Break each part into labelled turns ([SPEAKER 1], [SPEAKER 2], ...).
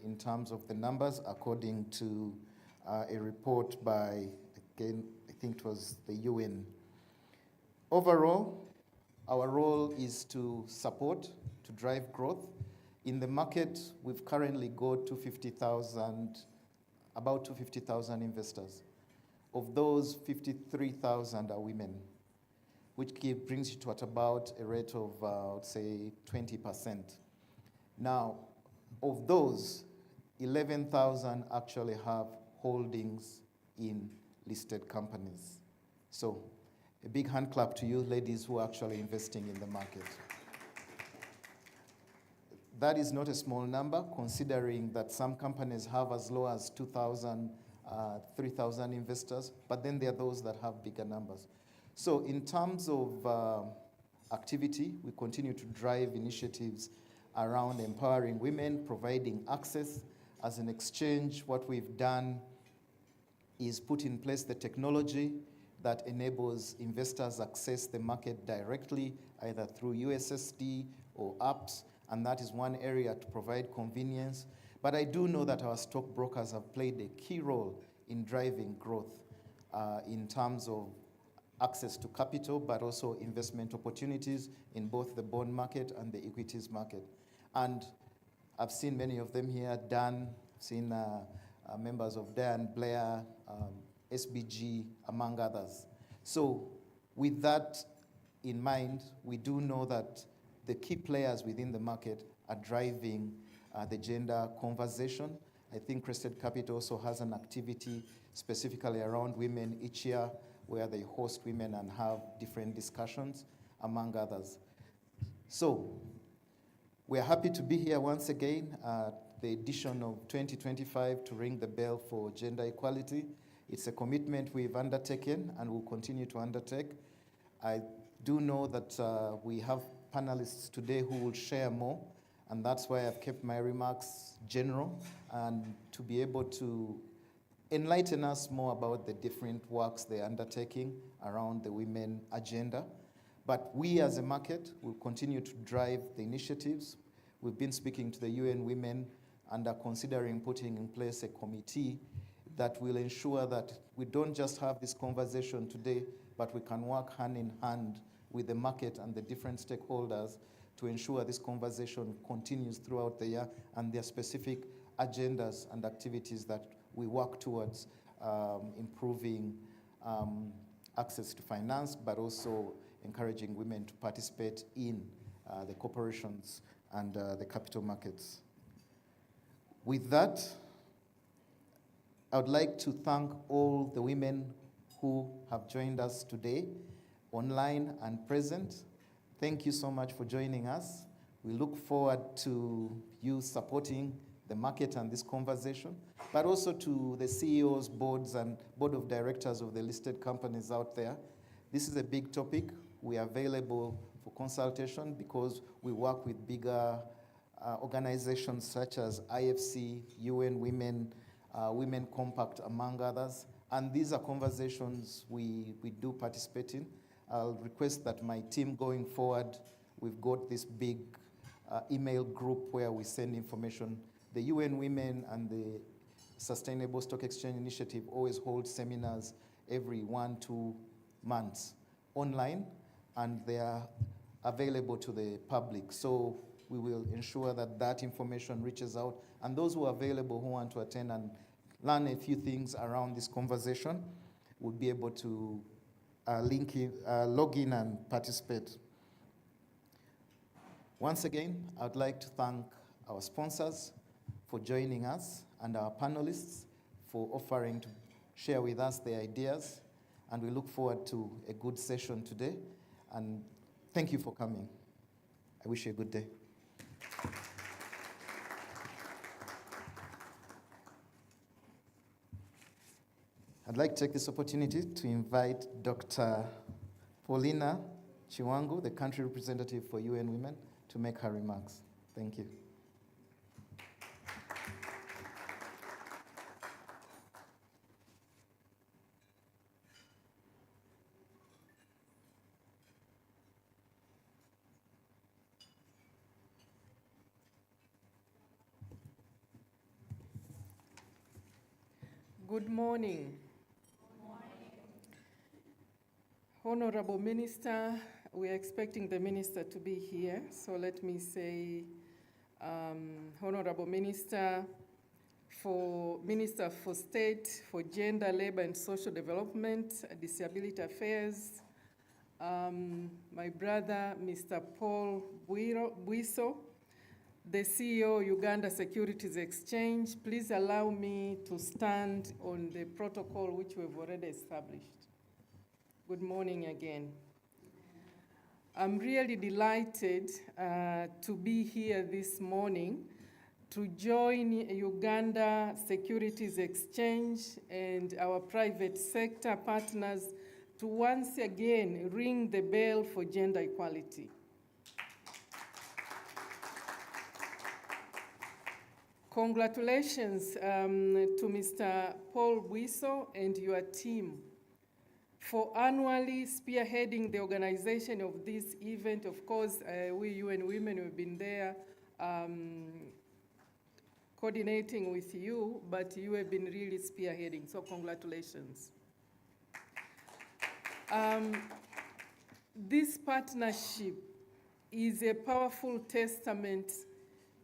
[SPEAKER 1] in terms of the numbers, according to a report by, again, I think it was the UN. Overall, our role is to support, to drive growth. In the market, we've currently got about 250,000 investors. Of those, 53,000 are women, which brings you to at about a rate of, I would say, 20%. Now, of those, 11,000 actually have holdings in listed companies. So, a big hand clap to you ladies who are actually investing in the market. That is not a small number, considering that some companies have as low as 2,000, 3,000 investors, but then there are those that have bigger numbers. So in terms of activity, we continue to drive initiatives around empowering women, providing access. As an exchange, what we've done is put in place the technology that enables investors access the market directly, either through USSD or apps, and that is one area to provide convenience. But I do know that our stockbrokers have played a key role in driving growth in terms of access to capital, but also investment opportunities in both the bond market and the equities market. And I've seen many of them here, Dan, I've seen members of Dan, Blair, SBG, among others. So with that in mind, we do know that the key players within the market are driving the gender conversation. I think Crested Capital also has an activity specifically around women each year where they host women and have different discussions, among others. So we're happy to be here once again at the edition of 2025 to ring the bell for gender equality. It's a commitment we've undertaken and will continue to undertake. I do know that we have panelists today who will share more, and that's why I've kept my remarks general and to be able to enlighten us more about the different works they're undertaking around the women agenda. But we as a market will continue to drive the initiatives. We've been speaking to the UN Women and are considering putting in place a committee that will ensure that we don't just have this conversation today, but we can work hand in hand with the market and the different stakeholders to ensure this conversation continues throughout the year, and there are specific agendas and activities that we work towards improving access to finance, but also encouraging women to participate in the corporations and the capital markets. With that, I would like to thank all the women who have joined us today, online and present. Thank you so much for joining us. We look forward to you supporting the market and this conversation, but also to the CEOs, boards, and board of directors of the listed companies out there. This is a big topic. We are available for consultation because we work with bigger organizations such as IFC, UN Women, Women Compact, among others. And these are conversations we do participate in. I'll request that my team going forward, we've got this big email group where we send information. The UN Women and the Sustainable Stock Exchange Initiative always hold seminars every 1-2 months online, and they are available to the public. So we will ensure that that information reaches out, and those who are available who want to attend and learn a few things around this conversation will be able to log in and participate. Once again, I'd like to thank our sponsors for joining us and our panelists for offering to share with us their ideas, and we look forward to a good session today, and thank you for coming. I wish you a good day. I'd like to take this opportunity to invite Dr. Paulina Chiwangu, the country representative for UN Women, to make her remarks. Thank you.
[SPEAKER 2] Good morning. Honorable Minister, we are expecting the Minister to be here, so let me say, Honorable Minister for State for Gender, Labor and Social Development, Disability Affairs, my brother, Mr. Paul Bwiso, the CEO, Uganda Securities Exchange. Please allow me to stand on the protocol which we've already established. Good morning again. I'm really delighted to be here this morning to join Uganda Securities Exchange and our private sector partners to once again ring the bell for gender equality. Congratulations to Mr. Paul Bwiso and your team for annually spearheading the organization of this event. Of course, we UN Women have been there coordinating with you, but you have been really spearheading, so congratulations. This partnership is a powerful testament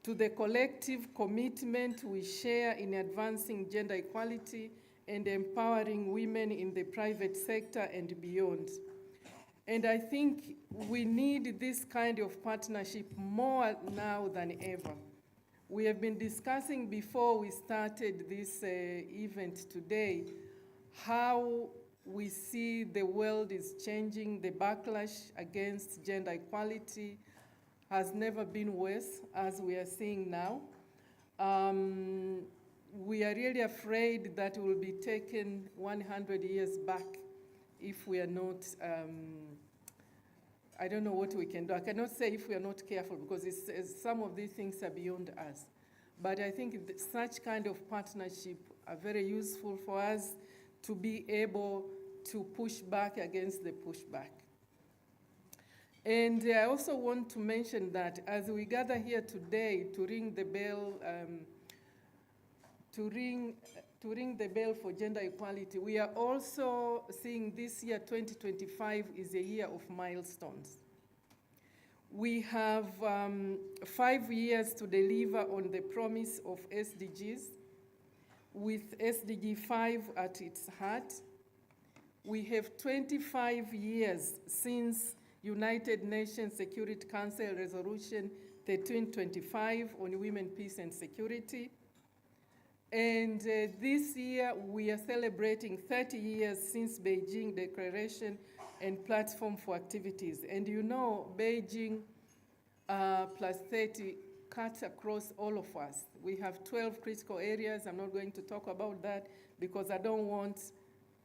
[SPEAKER 2] to the collective commitment we share in advancing gender equality and empowering women in the private sector and beyond. And I think we need this kind of partnership more now than ever. We have been discussing before we started this event today how we see the world is changing. The backlash against gender equality has never been worse, as we are seeing now. We are really afraid that we'll be taken 100 years back if we are not, I don't know what we can do. I cannot say if we are not careful, because some of these things are beyond us. But I think such kind of partnership are very useful for us to be able to push back against the pushback. And I also want to mention that as we gather here today to ring the bell, to ring the bell for gender equality, we are also seeing this year, 2025, is a year of milestones. We have 5 years to deliver on the promise of SDGs, with SDG 5 at its heart. We have 25 years since United Nations Security Council Resolution 1325 on women, peace and security. And this year we are celebrating 30 years since Beijing Declaration and Platform for Activities. And you know, Beijing plus 30 cuts across all of us. We have 12 critical areas. I'm not going to talk about that because I don't want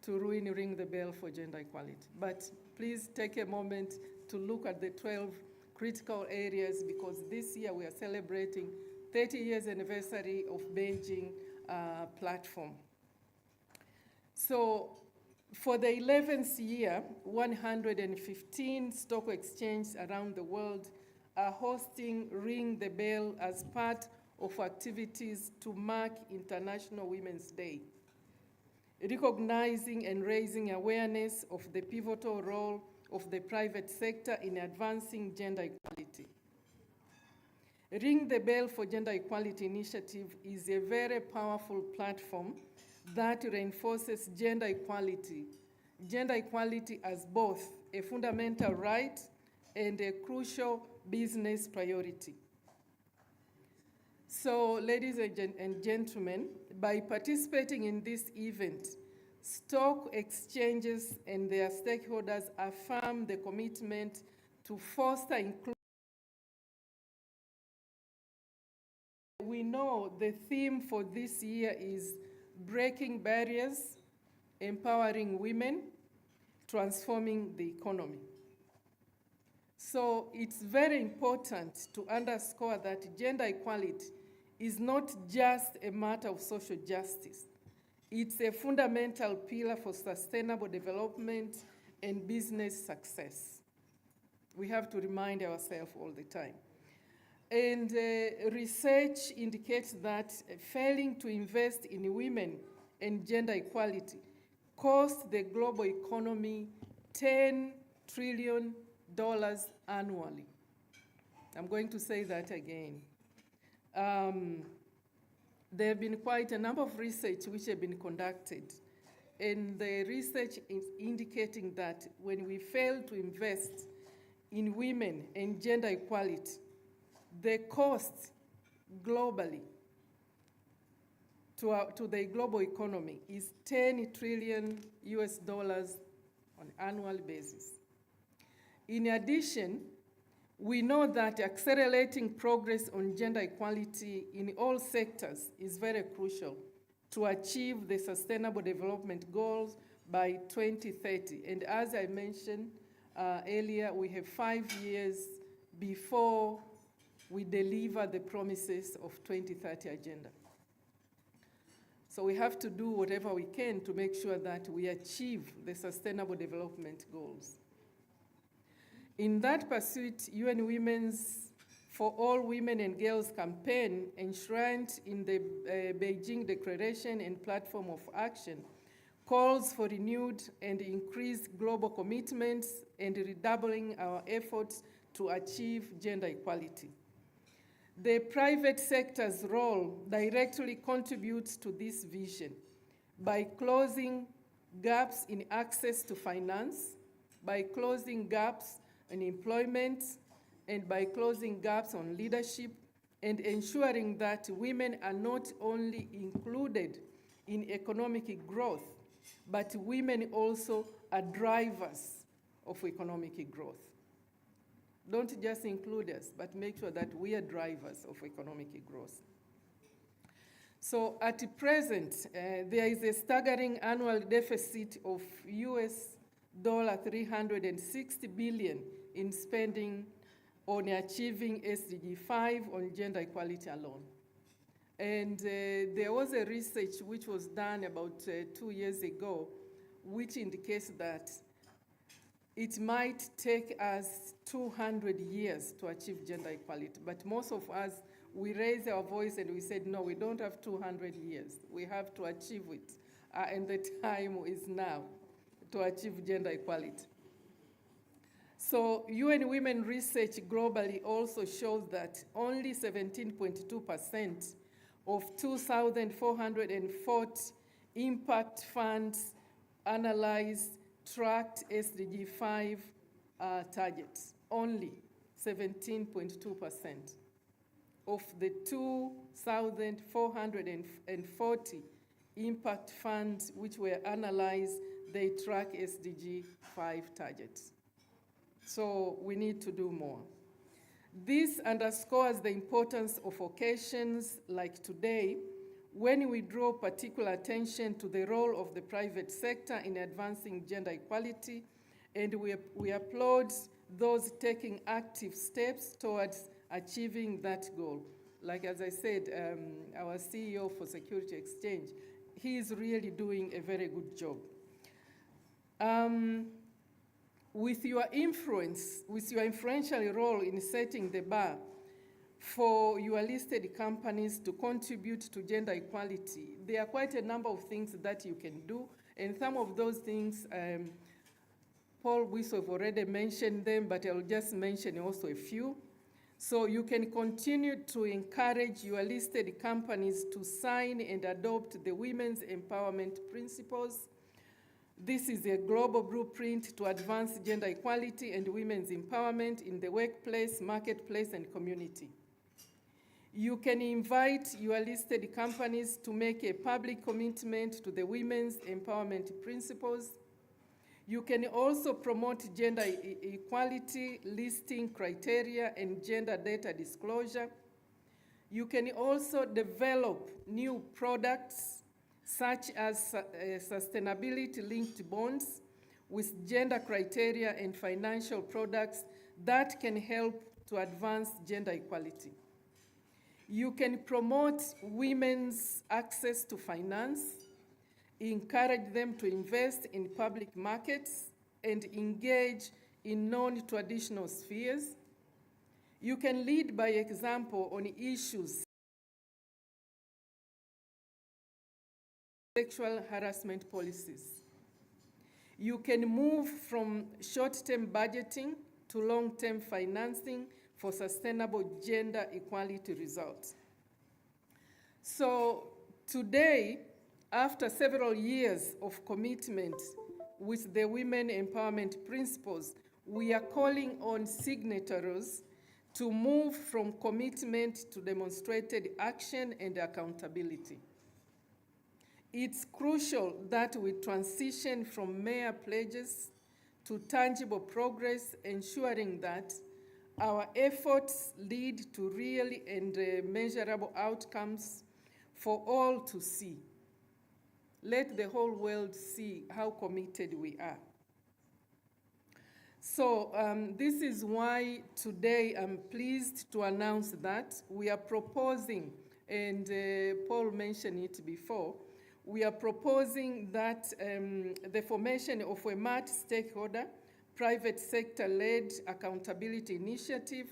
[SPEAKER 2] to ring the bell for gender equality. But please take a moment to look at the 12 critical areas, because this year we are celebrating 30 years anniversary of Beijing platform. So for the 11th year, 115 stock exchanges around the world are hosting Ring the Bell as part of activities to mark International Women's Day, recognizing and raising awareness of the pivotal role of the private sector in advancing gender equality. Ring the Bell for Gender Equality Initiative is a very powerful platform that reinforces gender equality as both a fundamental right and a crucial business priority. So, ladies and gentlemen, by participating in this event, stock exchanges and their stakeholders affirm the commitment to foster inclusion. We know the theme for this year is breaking barriers, empowering women, transforming the economy. So it's very important to underscore that gender equality is not just a matter of social justice. It's a fundamental pillar for sustainable development and business success. We have to remind ourselves all the time. And research indicates that failing to invest in women and gender equality cost the global economy $10 trillion annually. I'm going to say that again. There have been quite a number of research which have been conducted, and the research is indicating that when we fail to invest in women and gender equality, the cost globally to the global economy is $10 trillion on an annual basis. In addition, we know that accelerating progress on gender equality in all sectors is very crucial to achieve the Sustainable Development Goals by 2030. And as I mentioned earlier, we have 5 years before we deliver the promises of 2030 agenda. So we have to do whatever we can to make sure that we achieve the Sustainable Development Goals. In that pursuit, UN Women's For All Women and Girls campaign, enshrined in the Beijing Declaration and Platform of Action, calls for renewed and increased global commitments and redoubling our efforts to achieve gender equality. The private sector's role directly contributes to this vision by closing gaps in access to finance, by closing gaps in employment, and by closing gaps on leadership, and ensuring that women are not only included in economic growth, but women also are drivers of economic growth. Don't just include us, but make sure that we are drivers of economic growth. So at present, there is a staggering annual deficit of US $360 billion in spending on achieving SDG 5 on gender equality alone. And there was a research which was done about 2 years ago, which indicates that it might take us 200 years to achieve gender equality. But most of us, we raised our voice and we said, no, we don't have 200 years. We have to achieve it. And the time is now to achieve gender equality. So UN Women research globally also shows that only 17.2% of 2,440 impact funds analyzed tracked SDG 5 targets, only 17.2%. Of the 2,440 impact funds which were analyzed, they track SDG 5 targets. So we need to do more. This underscores the importance of occasions like today, when we draw particular attention to the role of the private sector in advancing gender equality, and we applaud those taking active steps towards achieving that goal. Like as I said, our CEO for Security Exchange, he is really doing a very good job. With your influence, with your influential role in setting the bar for your listed companies to contribute to gender equality, there are quite a number of things that you can do, and some of those things, Paul Wiso have already mentioned them, but I'll just mention also a few. So you can continue to encourage your listed companies to sign and adopt the Women's Empowerment Principles. This is a global blueprint to advance gender equality and women's empowerment in the workplace, marketplace, and community. You can invite your listed companies to make a public commitment to the Women's Empowerment Principles. You can also promote gender equality, listing criteria, and gender data disclosure. You can also develop new products such as sustainability-linked bonds with gender criteria and financial products that can help to advance gender equality. You can promote women's access to finance, encourage them to invest in public markets, and engage in non-traditional spheres. You can lead by example on issues sexual harassment policies. You can move from short-term budgeting to long-term financing for sustainable gender equality results. So today, after several years of commitment with the Women Empowerment Principles, we are calling on signatories to move from commitment to demonstrated action and accountability. It's crucial that we transition from mere pledges to tangible progress, ensuring that our efforts lead to real and measurable outcomes for all to see. Let the whole world see how committed we are. So this is why today I'm pleased to announce that we are proposing, and Paul mentioned it before, we are proposing that the formation of a multi-stakeholder, private sector-led accountability initiative,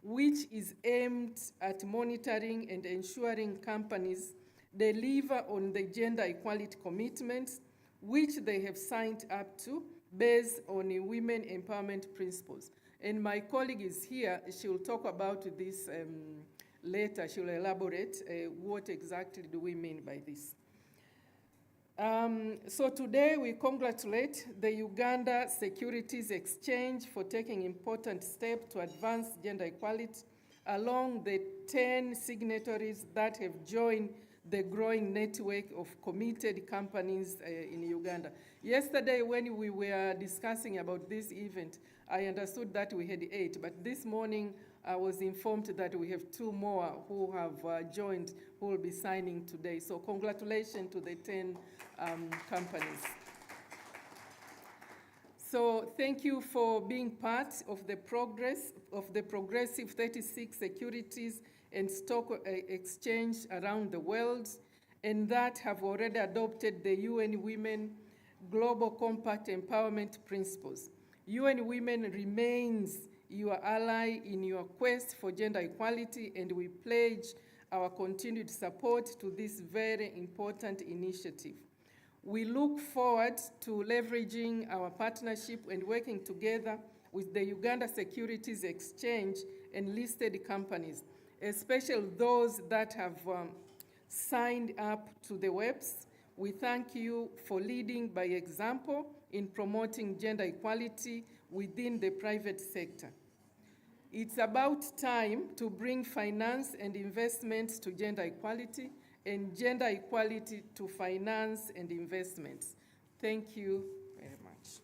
[SPEAKER 2] which is aimed at monitoring and ensuring companies deliver on the gender equality commitments which they have signed up to based on the Women Empowerment Principles. And my colleague is here, she will talk about this later, she will elaborate what exactly do we mean by this. So today we congratulate the Uganda Securities Exchange for taking important steps to advance gender equality along the 10 signatories that have joined the growing network of committed companies in Uganda. Yesterday when we were discussing about this event, I understood that we had 8, but this morning I was informed that we have 2 more who have joined, who will be signing today. So congratulations to the 10 companies. So thank you for being part of the progress of the progressive 36 securities and stock exchange around the world, and that have already adopted the UN Women Global Compact Empowerment Principles. UN Women remains your ally in your quest for gender equality, and we pledge our continued support to this very important initiative. We look forward to leveraging our partnership and working together with the Uganda Securities Exchange and listed companies, especially those that have signed up to the WEPs. We thank you for leading by example in promoting gender equality within the private sector. It's about time to bring finance and investments to gender equality and gender equality to finance and investments. Thank you very much.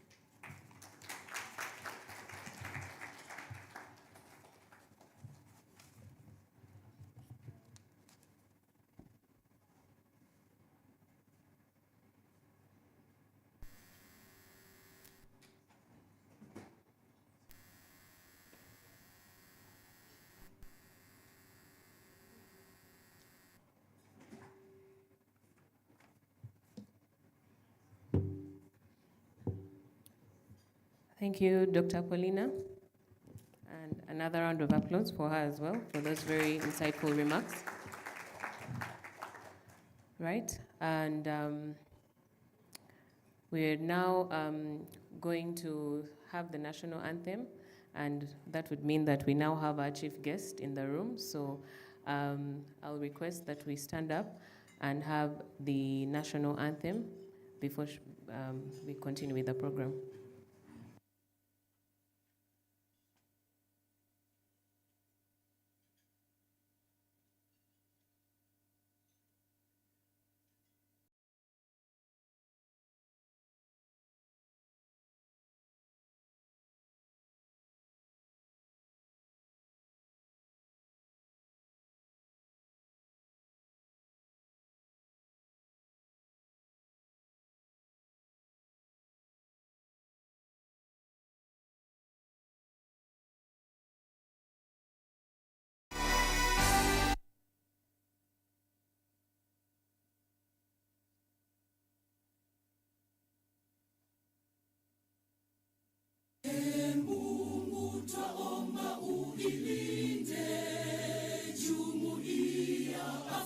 [SPEAKER 3] Thank you, Dr. Paulina. And another round of applause for her as well, for those very insightful remarks. Right, and we're now going to have the national anthem, and that would mean that we now have our chief guest in the room. So I'll request that we stand up and have the national anthem before we continue with the program.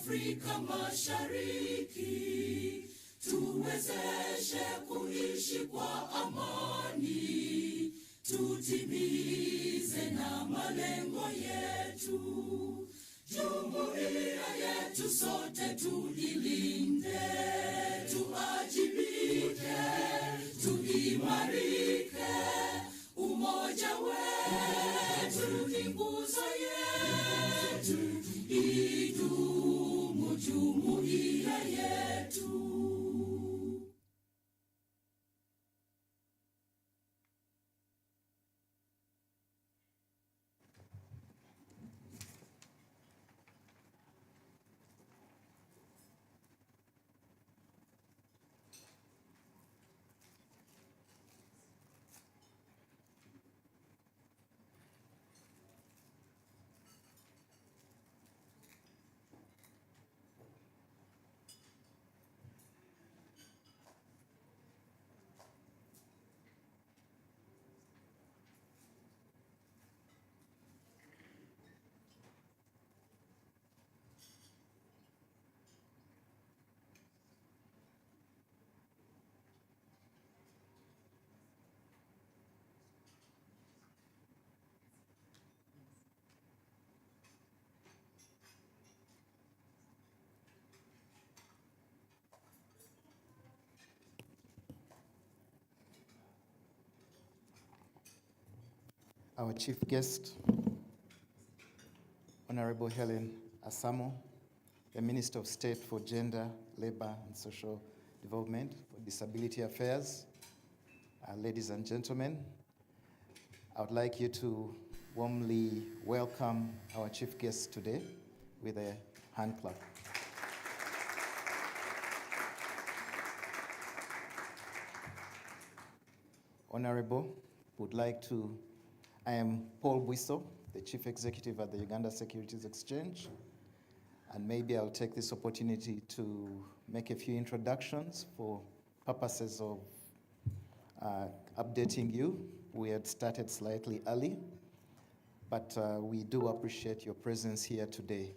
[SPEAKER 4] Afrika Mashariki kwa amani, tutimize na malengo yetu. Jumuiya yetu sote tuilinde, tuajibike, tuimarike. Umoja wetu ni nguzo yetu, idumu jumuiya yetu.
[SPEAKER 1] Our chief guest, Honorable Helen Asamo, the Minister of State for Gender, Labor and Social Development, for Disability Affairs. Ladies and gentlemen, I would like you to warmly welcome our chief guest today with a hand clap. Honorable, I am Paul Bwiso, the Chief Executive at the Uganda Securities Exchange, and maybe I'll take this opportunity to make a few introductions for purposes of updating you. We had started slightly early, but we do appreciate your presence here today.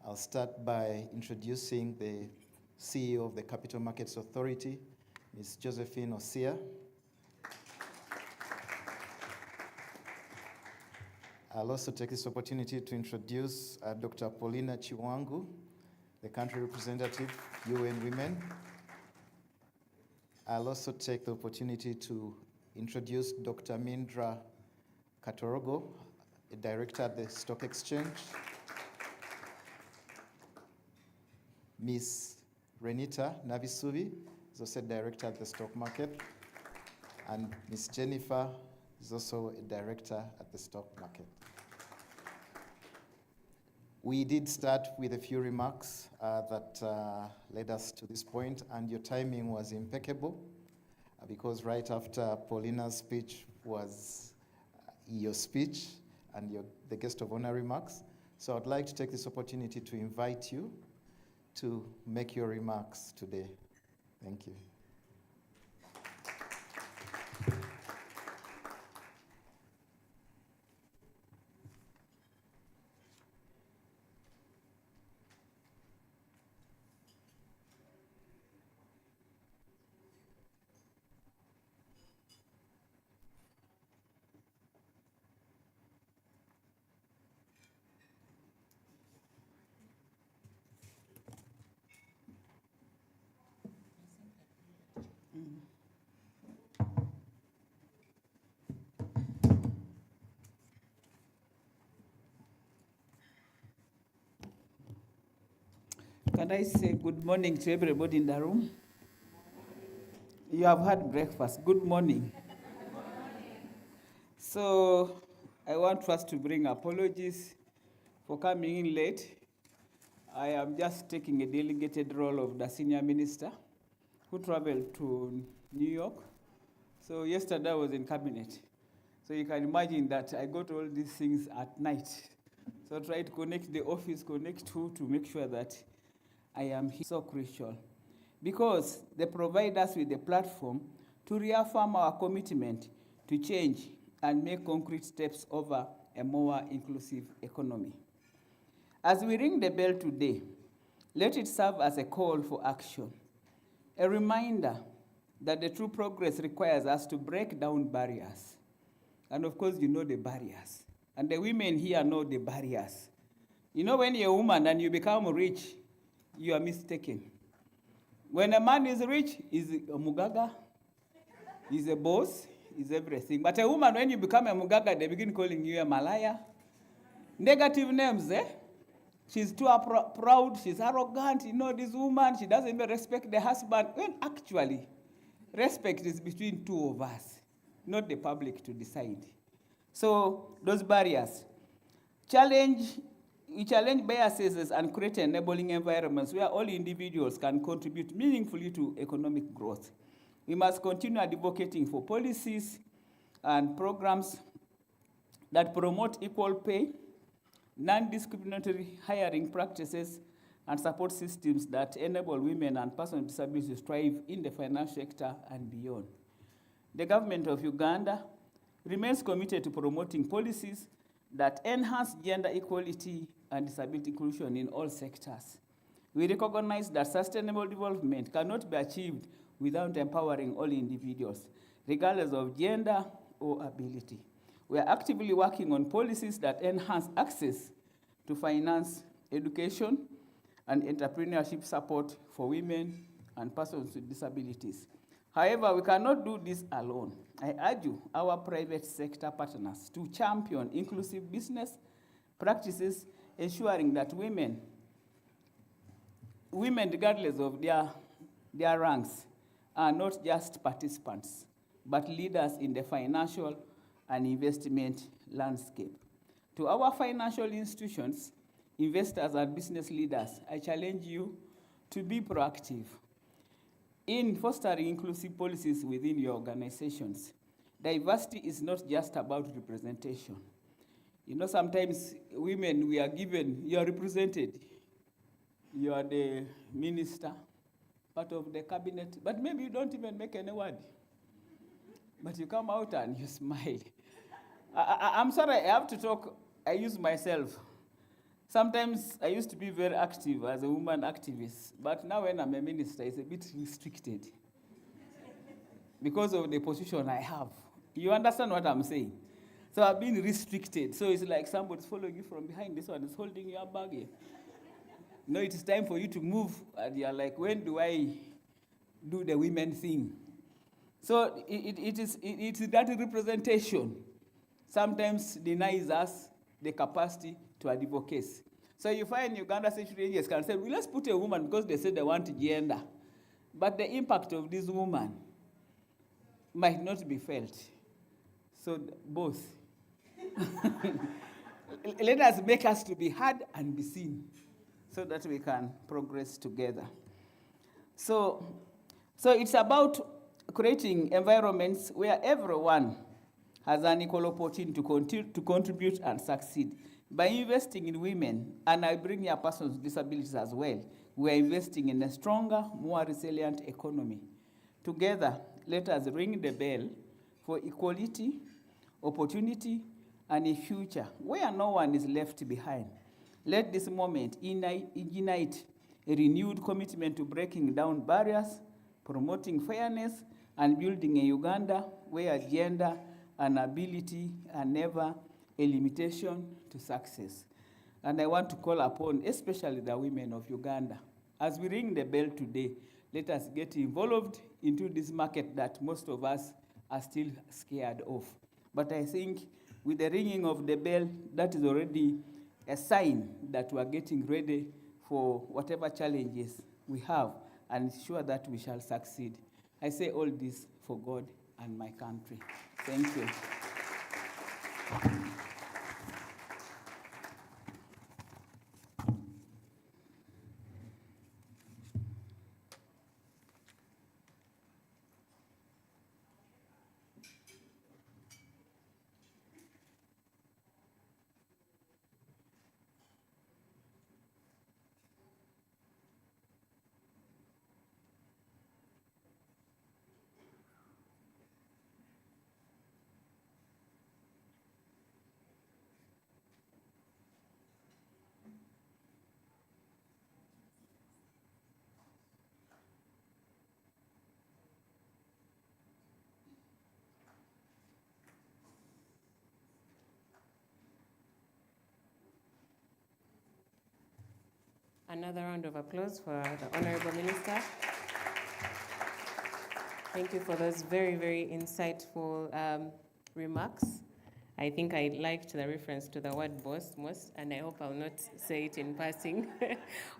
[SPEAKER 1] I'll start by introducing the CEO of the Capital Markets Authority, Ms. Josephine Osia. I'll also take this opportunity to introduce Dr. Paulina Chiwangu, the country representative, UN Women. I'll also take the opportunity to introduce Dr. Mindra Katorogo, a director at the Stock Exchange. Ms. Renita Navisuvi is also a director at the stock market. And Ms. Jennifer is also a director at the stock market. We did start with a few remarks that led us to this point, and your timing was impeccable because right after Paulina's speech was your speech and the guest of honor remarks. So I'd like to take this opportunity to invite you to make your remarks today. Thank you.
[SPEAKER 5] Can I say good morning to everybody in the room? You have had breakfast. Good morning. So I want first to bring apologies for coming in late. I am just taking a delegated role of the senior minister who traveled to New York. So yesterday I was in cabinet. So you can imagine that I got all these things at night. So try to connect the office, connect to make sure that I am here. So crucial because they provide us with a platform to reaffirm our commitment to change and make concrete steps over a more inclusive economy. As we ring the bell today, let it serve as a call for action, a reminder that the true progress requires us to break down barriers. And of course, you know the barriers. And the women here know the barriers. You know, when you're a woman and you become rich, you are mistaken. When a man is rich, he's a mugaga, he's a boss, he's everything. But a woman, when you become a mugaga, they begin calling you a malaya. Negative names, eh? She's too proud, she's arrogant, you know, this woman, she doesn't even respect the husband. When actually, respect is between two of us, not the public to decide. So, those barriers. We challenge biases and create enabling environments where all individuals can contribute meaningfully to economic growth. We must continue advocating for policies and programs that promote equal pay, non-discriminatory hiring practices, and support systems that enable women and persons with disabilities to thrive in the financial sector and beyond. The government of Uganda remains committed to promoting policies that enhance gender equality and disability inclusion in all sectors. We recognize that sustainable development cannot be achieved without empowering all individuals, regardless of gender or ability. We are actively working on policies that enhance access to finance, education, and entrepreneurship support for women and persons with disabilities. However, we cannot do this alone. I urge our private sector partners to champion inclusive business practices, ensuring that women regardless of their ranks, are not just participants, but leaders in the financial and investment landscape. To our financial institutions, investors, and business leaders, I challenge you to be proactive in fostering inclusive policies within your organizations. Diversity is not just about representation. You know, sometimes women, we are given, you are represented. You are the minister, part of the cabinet, but maybe you don't even make any word. But you come out and you smile. I'm sorry, I have to talk, I use myself. Sometimes I used to be very active as a woman activist, but now when I'm a minister, it's a bit restricted because of the position I have. You understand what I'm saying? So I've been restricted. So it's like somebody's following you from behind. This one is holding your bag here. No, it is time for you to move. And you're like, when do I do the women thing? So it is that representation sometimes denies us the capacity to advocate. So you find Uganda Security Agencies can say, well, let's put a woman because they say they want gender. But the impact of this woman might not be felt. So both. Let us make us to be heard and be seen so that we can progress together. So it's about creating environments where everyone has an equal opportunity to contribute and succeed. By investing in women, and I bring here persons with disabilities as well, we are investing in a stronger, more resilient economy. Together, let us ring the bell for equality, opportunity, and a future where no one is left behind. Let this moment ignite a renewed commitment to breaking down barriers, promoting fairness, and building a Uganda where gender and ability are never a limitation to success. And I want to call upon especially the women of Uganda. As we ring the bell today, let us get involved into this market that most of us are still scared of. But I think with the ringing of the bell, that is already a sign that we are getting ready for whatever challenges we have and ensure that we shall succeed. I say all this for God and my country. Thank you.
[SPEAKER 3] Another round of applause for the Honorable Minister. Thank you for those very, very insightful remarks. I think I liked the reference to the word boss most, and I hope I'll not say it in passing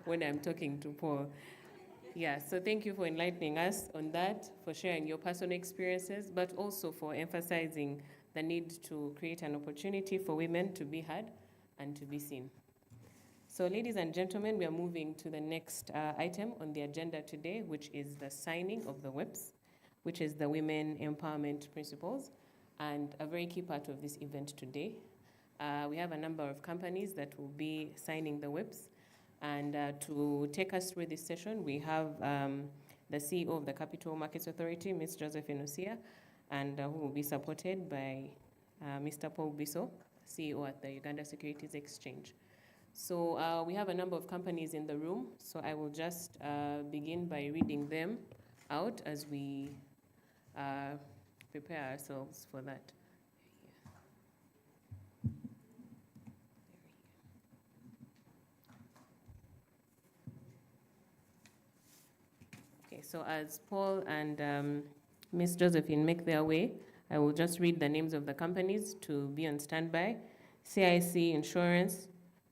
[SPEAKER 3] when I'm talking to Paul. Yeah, so thank you for enlightening us on that, for sharing your personal experiences, but also for emphasizing the need to create an opportunity for women to be heard and to be seen. So ladies and gentlemen, we are moving to the next item on the agenda today, which is the signing of the WEPs, which is the Women Empowerment Principles, and a very key part of this event today. We have a number of companies that will be signing the WEPs, and to take us through this session, we have the CEO of the Capital Markets Authority, Ms. Josephine Osia, and who will be supported by Mr. Paul Biso, CEO at the Uganda Securities Exchange. So we have a number of companies in the room, so I will just begin by reading them out as we prepare ourselves for that. Okay, so as Paul and Ms. Josephine make their way, I will just read the names of the companies to be on standby. CIC Insurance,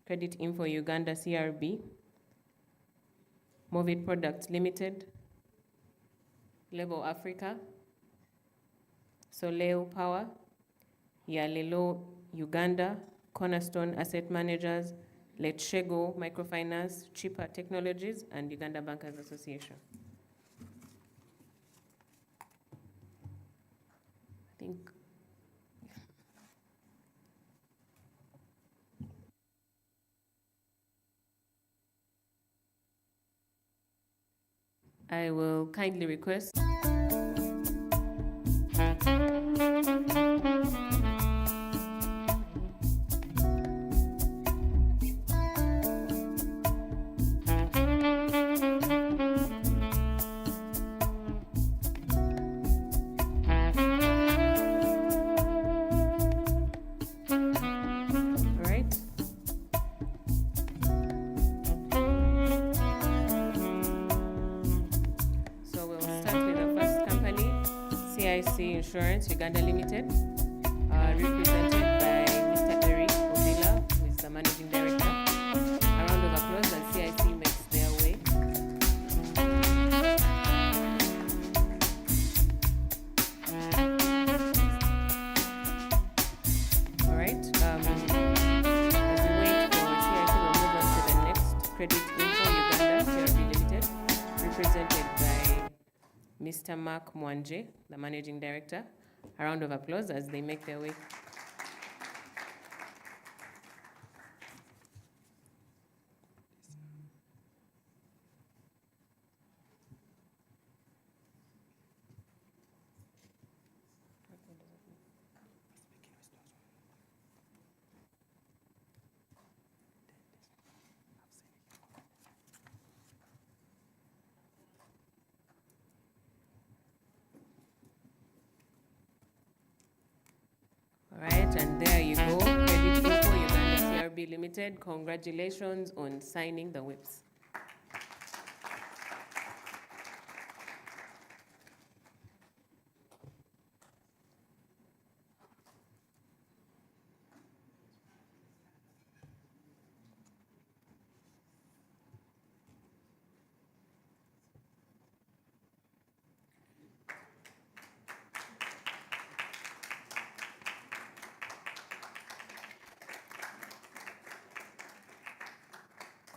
[SPEAKER 3] Credit Info Uganda CRB, Movit Products Limited, Level Africa, Soleo Power, Yalelo Uganda, Cornerstone Asset Managers, Letshego Microfinance, Cheaper Technologies, and Uganda Bankers Association. I think I will kindly request Insurance Uganda Limited, represented by Mr. Eric Obila, who is the Managing Director. A round of applause as CIC makes their way. All right, as we wait for CIC, we'll move on to the next. Credit Info Uganda CRB Limited, represented by Mr. Mark Mwanje, the Managing Director. A round of applause as they make their way. All right, and there you go. Credit Info Uganda CRB Limited. Congratulations on signing the WIPs.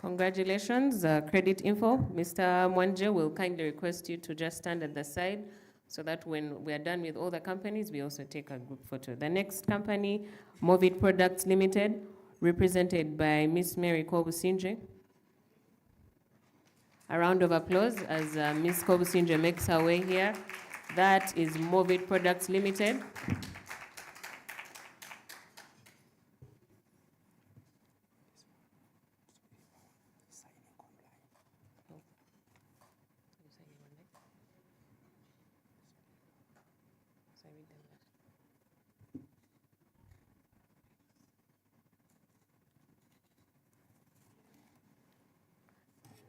[SPEAKER 3] Congratulations, Credit Info. Mr. Mwanje will kindly request you to just stand at the side so that when we are done with all the companies, we also take a group photo. The next company, Movit Products Limited, represented by Miss Mary Kobusinje. A round of applause as Miss Kobusinje makes her way here. That is Movit Products Limited.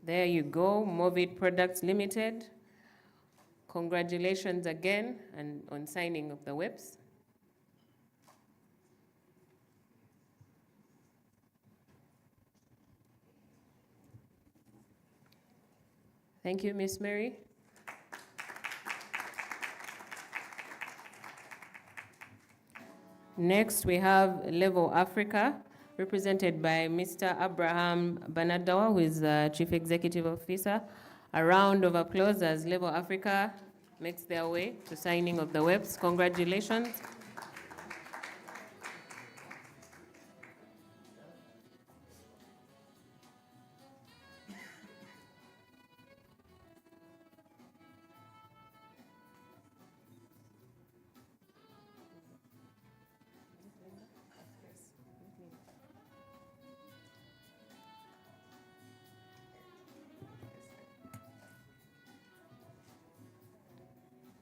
[SPEAKER 3] There you go, Movit Products Limited. Congratulations again and on signing of the WEPs. Thank you, Miss Mary. Next, we have Level Africa, represented by Mr. Abraham Banadawa, who is the Chief Executive Officer. A round of applause as Level Africa makes their way to signing of the WEPs. Congratulations.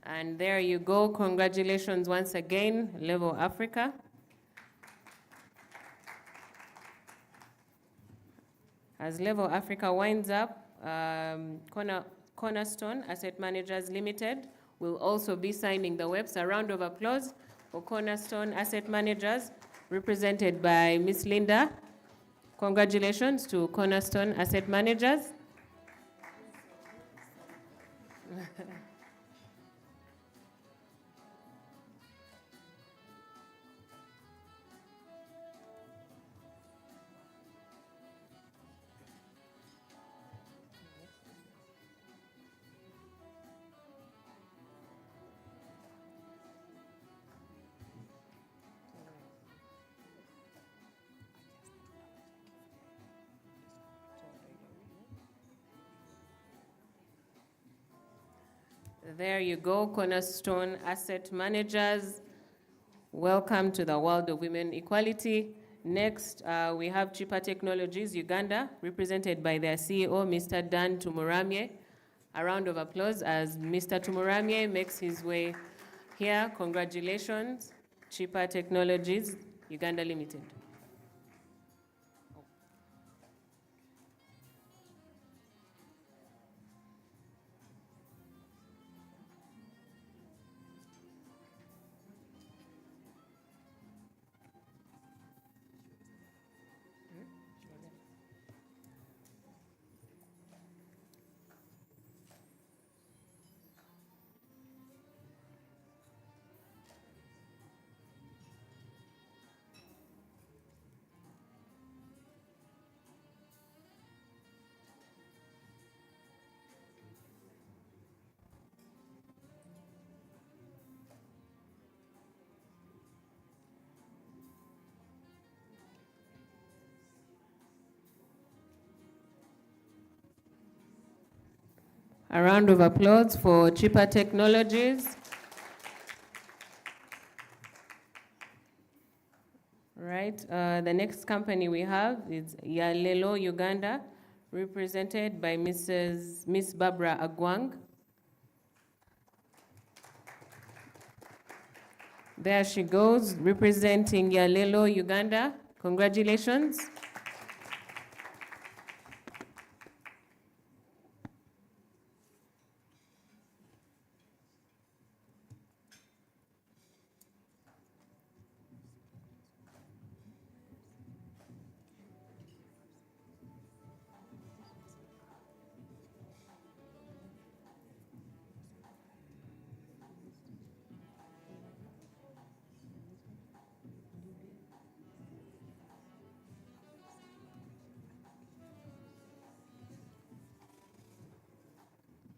[SPEAKER 3] And there you go. Congratulations once again, Level Africa. As Level Africa winds up, Cornerstone Asset Managers Limited will also be signing the WEPs. A round of applause for Cornerstone Asset Managers, represented by Miss Linda. Congratulations to Cornerstone Asset Managers. There you go, Cornerstone Asset Managers. Welcome to the world of women equality. Next, we have Cheaper Technologies Uganda, represented by their CEO, Mr. Dan Tumuramye. A round of applause as Mr. Tumuramye makes his way here. Congratulations, Cheaper Technologies Uganda Limited. A round of applause for Cheaper Technologies. Right, the next company we have is Yalelo Uganda, represented by Miss Barbara Agwang. There she goes, representing Yalelo Uganda. Congratulations.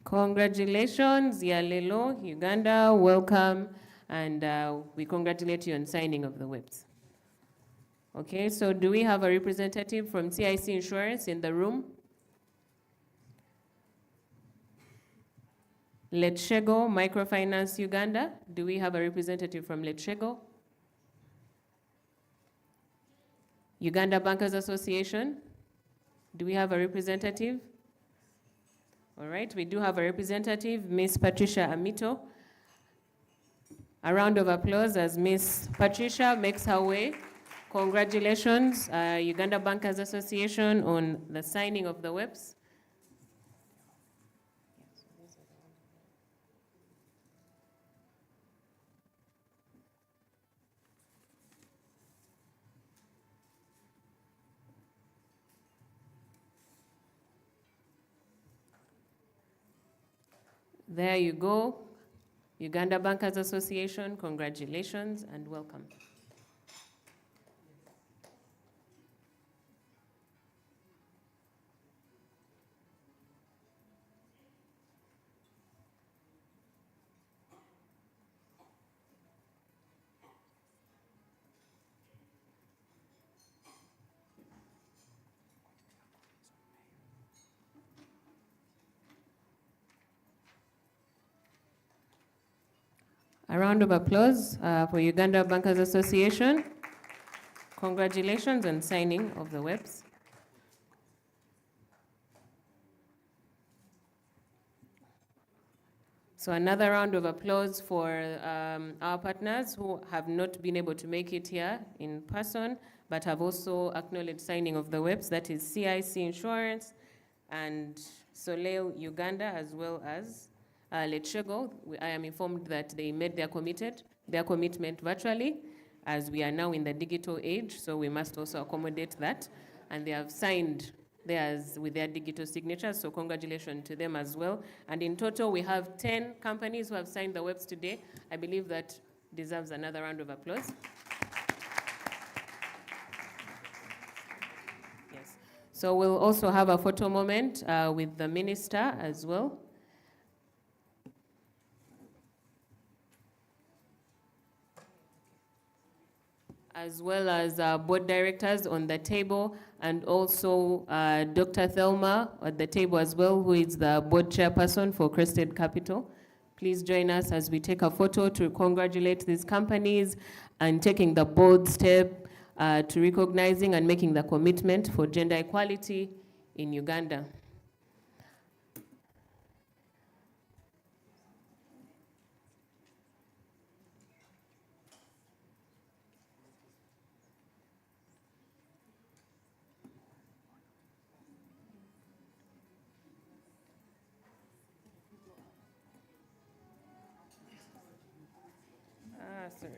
[SPEAKER 3] Congratulations, Yalelo, Uganda, welcome, and we congratulate you on signing of the WEPs. Okay, so do we have a representative from CIC Insurance in the room? Letshego Microfinance Uganda, do we have a representative from Letshego? Uganda Bankers Association, do we have a representative? All right, we do have a representative, Miss Patricia Amito. A round of applause as Miss Patricia makes her way. Congratulations, Uganda Bankers Association, on the signing of the WEPs. There you go. Uganda Bankers Association, congratulations and welcome. A round of applause for Uganda Bankers Association. Congratulations on signing of the WEPs. So another round of applause for our partners who have not been able to make it here in person, but have also acknowledged signing of the WEPs. That is CIC Insurance and Soleil Uganda, as well as Letshego. I am informed that they made their commitment virtually, as we are now in the digital age, so we must also accommodate that. And they have signed theirs with their digital signatures, so congratulations to them as well. And in total, we have 10 companies who have signed the WEPs today. I believe that deserves another round of applause. Yes. So we'll also have a photo moment with the minister as well. As well as board directors on the table, and also Dr. Thelma at the table as well, who is the board chairperson for Crested Capital. Please join us as we take a photo to congratulate these companies and taking the bold step to recognizing and making the commitment for gender equality in Uganda. Sorry.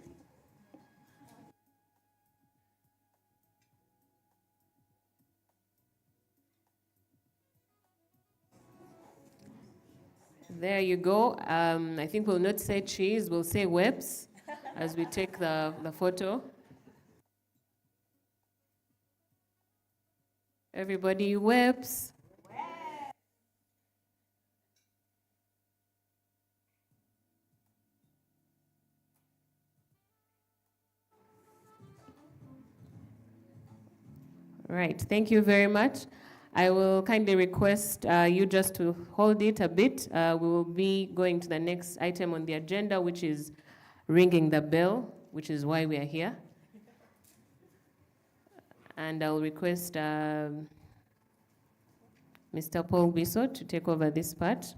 [SPEAKER 3] There you go. I think we'll not say cheese, we'll say WEPs as we take the photo. Everybody, WEPs. Right, thank you very much. I will kindly request you just to hold it a bit. We will be going to the next item on the agenda, which is ringing the bell, which is why we are here. And I'll request Mr. Paul Bissot to take over this part.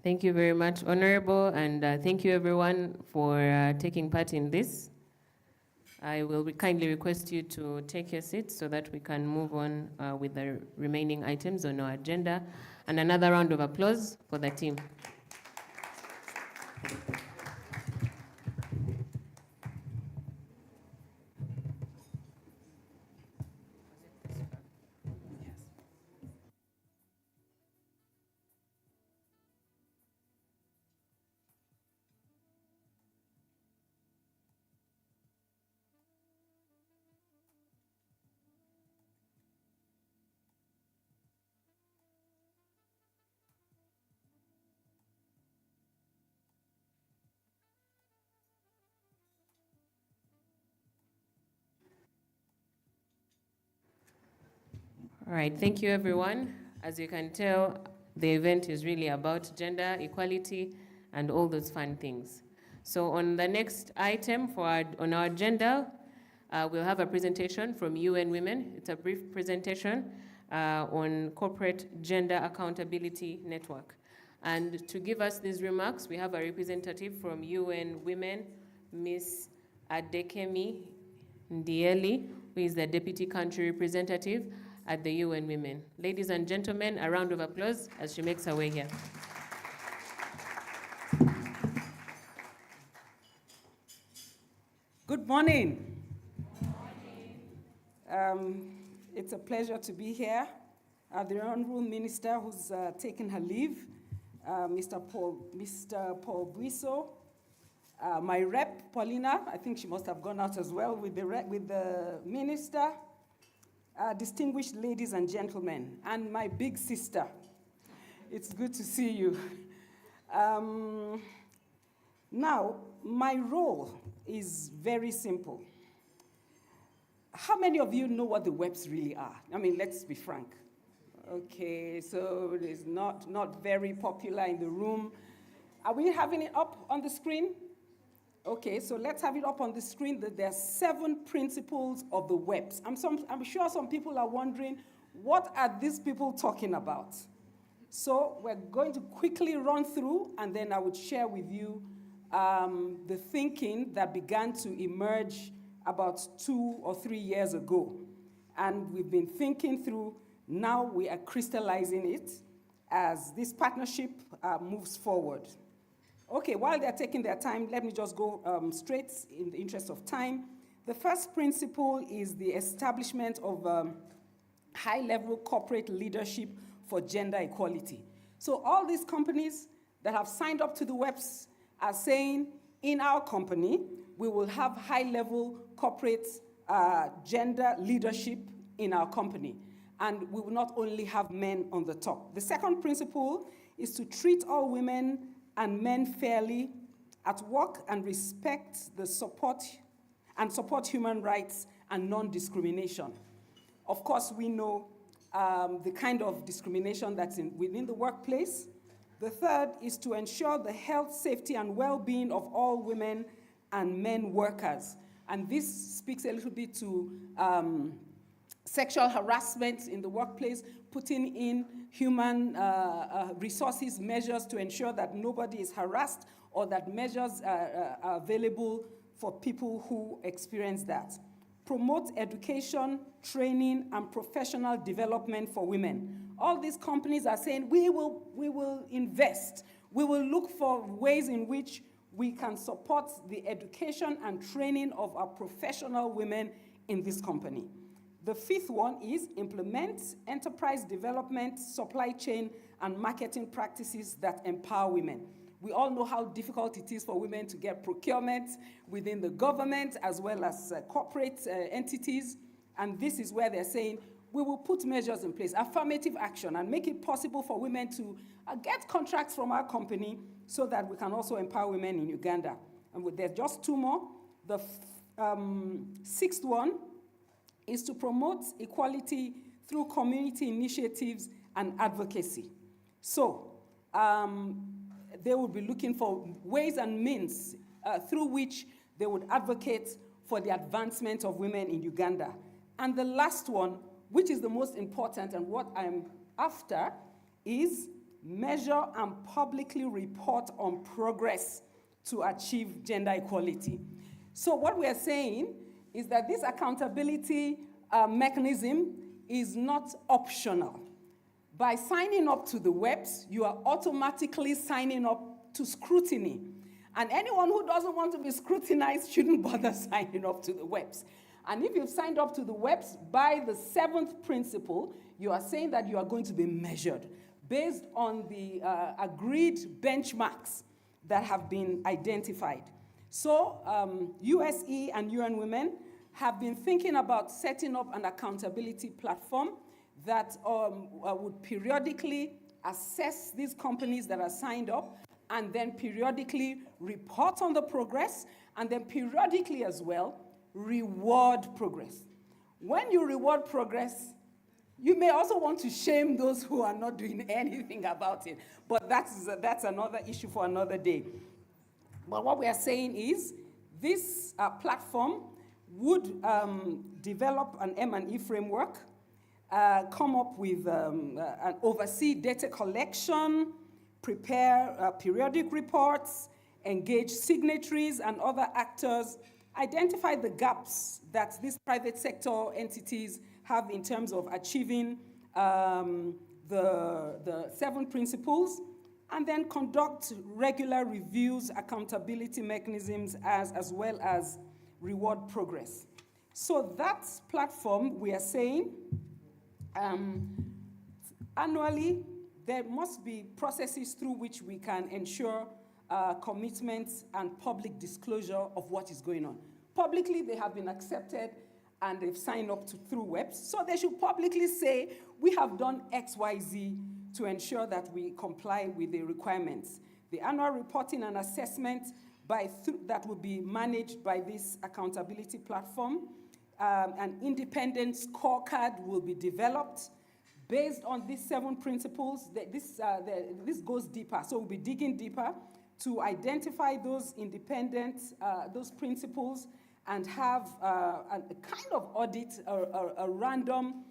[SPEAKER 3] Thank you very much, Honorable, and thank you everyone for taking part in this. I will kindly request you to take your seats so that we can move on with the remaining items on our agenda. And another round of applause for the team. All right, thank you, everyone. As you can tell, the event is really about gender equality and all those fun things. So on the next item on our agenda, we'll have a presentation from UN Women. It's a brief presentation on Corporate Gender Accountability Network. And to give us these remarks, we have a representative from UN Women, Ms. Adekemi Ndieli, who is the Deputy Country Representative at the UN Women. Ladies and gentlemen, a round of applause as she makes her way here.
[SPEAKER 6] Good morning. It's a pleasure to be here. The Honorable Minister who's taken her leave, Mr. Paul Buiso, my rep, Paulina, I think she must have gone out as well with the Minister, distinguished ladies and gentlemen, and my big sister. It's good to see you. Now, my role is very simple. How many of you know what the WEPs really are? I mean, let's be frank. Okay, so it's not very popular in the room. Are we having it up on the screen? Okay, so let's have it up on the screen that there are 7 principles of the WEPs. I'm sure some people are wondering, what are these people talking about? So we're going to quickly run through, and then I would share with you the thinking that began to emerge about 2 or 3 years ago. And we've been thinking through, now we are crystallizing it as this partnership moves forward. Okay, while they're taking their time, let me just go straight in the interest of time. The first principle is the establishment of high-level corporate leadership for gender equality. So all these companies that have signed up to the WEPs are saying, in our company, we will have high-level corporate gender leadership in our company. And we will not only have men on the top. The second principle is to treat all women and men fairly at work and support human rights and non-discrimination. Of course, we know the kind of discrimination that's within the workplace. The third is to ensure the health, safety, and well-being of all women and men workers. And this speaks a little bit to sexual harassment in the workplace, putting in human resources measures to ensure that nobody is harassed or that measures are available for people who experience that. Promote education, training, and professional development for women. All these companies are saying, we will invest. We will look for ways in which we can support the education and training of our professional women in this company. The fifth one is implement enterprise development, supply chain, and marketing practices that empower women. We all know how difficult it is for women to get procurement within the government as well as corporate entities. And this is where they're saying, we will put measures in place, affirmative action, and make it possible for women to get contracts from our company so that we can also empower women in Uganda. And there's just 2 more. The sixth one is to promote equality through community initiatives and advocacy. So they will be looking for ways and means through which they would advocate for the advancement of women in Uganda. And the last one, which is the most important and what I'm after, is measure and publicly report on progress to achieve gender equality. So what we are saying is that this accountability mechanism is not optional. By signing up to the WEPs, you are automatically signing up to scrutiny. And anyone who doesn't want to be scrutinized shouldn't bother signing up to the WEPs. And if you've signed up to the WEPs, by the 7th principle, you are saying that you are going to be measured based on the agreed benchmarks that have been identified. So USE and UN Women have been thinking about setting up an accountability platform that would periodically assess these companies that are signed up and then periodically report on the progress and then periodically as well reward progress. When you reward progress, You may also want to shame those who are not doing anything about it, but that's another issue for another day. But what we are saying is this platform would develop an M&E framework, come up with and oversee data collection, prepare periodic reports, engage signatories and other actors, identify the gaps that these private sector entities have in terms of achieving the 7 principles, and then conduct regular reviews, accountability mechanisms, as well as reward progress. So that platform, we are saying, annually, there must be processes through which we can ensure commitments and public disclosure of what is going on. Publicly, they have been accepted and they've signed up through WEPs, so they should publicly say, we have done X, Y, Z to ensure that we comply with the requirements. The annual reporting and assessment that will be managed by this accountability platform. An independent scorecard will be developed based on these 7 principles. This goes deeper, so we'll be digging deeper to identify those independent, those principles, and have a kind of audit, a random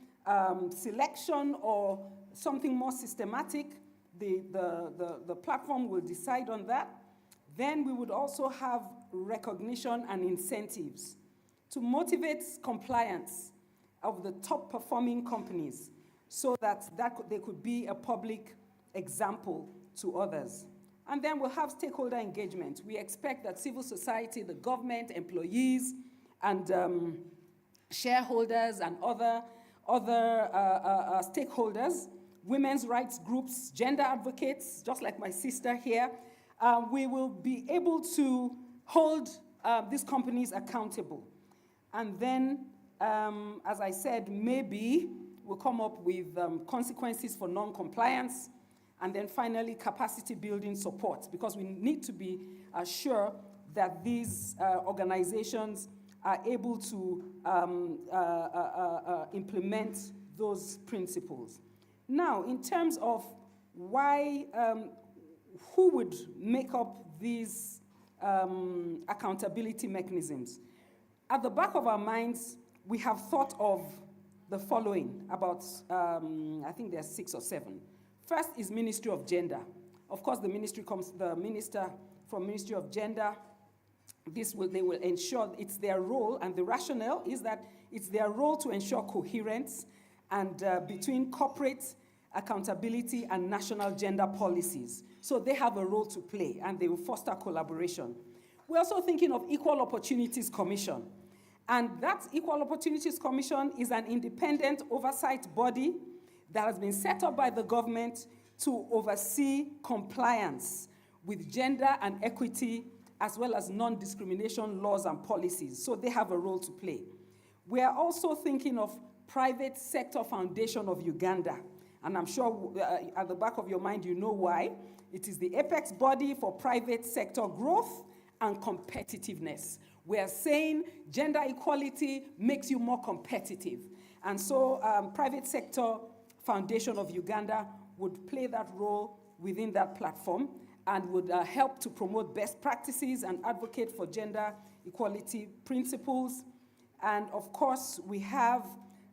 [SPEAKER 6] selection or something more systematic. The platform will decide on that. Then we would also have recognition and incentives to motivate compliance of the top performing companies so that they could be a public example to others. And then we'll have stakeholder engagement. We expect that civil society, the government, employees, and shareholders and other stakeholders, women's rights groups, gender advocates, just like my sister here, we will be able to hold these companies accountable. And then, as I said, maybe we'll come up with consequences for non-compliance, and then finally, capacity building support, because we need to be sure that these organizations are able to implement those principles. Now, in terms of why, who would make up these accountability mechanisms? At the back of our minds, we have thought of the following, about, I think there's 6 or 7. First is Ministry of Gender. Of course, the minister from Ministry of Gender. They will ensure it's their role, and the rationale is that it's their role to ensure coherence and between corporate accountability and national gender policies. So they have a role to play, and they will foster collaboration. We're also thinking of Equal Opportunities Commission. And that Equal Opportunities Commission is an independent oversight body that has been set up by the government to oversee compliance with gender and equity, as well as non-discrimination laws and policies. So they have a role to play. We are also thinking of Private Sector Foundation of Uganda. And I'm sure at the back of your mind, you know why. It is the apex body for private sector growth and competitiveness. We are saying gender equality makes you more competitive. And so Private Sector Foundation of Uganda would play that role within that platform and would help to promote best practices and advocate for gender equality principles. And of course, we have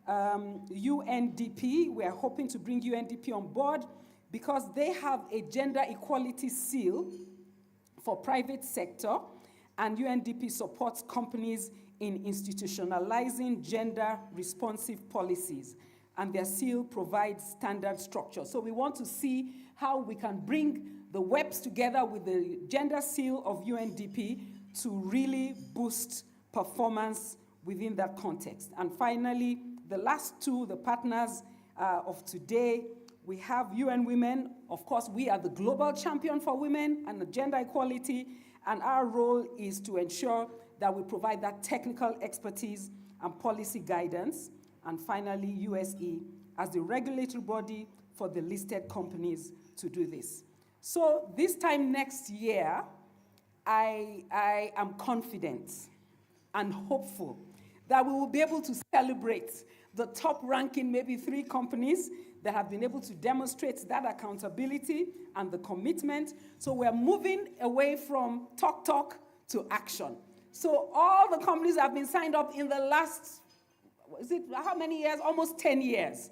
[SPEAKER 6] UNDP. We are hoping to bring UNDP on board because they have a gender equality seal for private sector, and UNDP supports companies in institutionalizing gender-responsive policies, and their seal provides standard structure. So we want to see how we can bring the WEPs together with the gender seal of UNDP to really boost performance within that context. And finally, the last 2, the partners of today, we have UN Women. Of course, we are the global champion for women and gender equality, and our role is to ensure that we provide that technical expertise and policy guidance. And finally, USE as the regulatory body for the listed companies to do this. So this time next year, I am confident and hopeful that we will be able to celebrate the top ranking, maybe 3 companies that have been able to demonstrate that accountability and the commitment. So we're moving away from talk to action. So all the companies have been signed up in the last, is it how many years? Almost 10 years.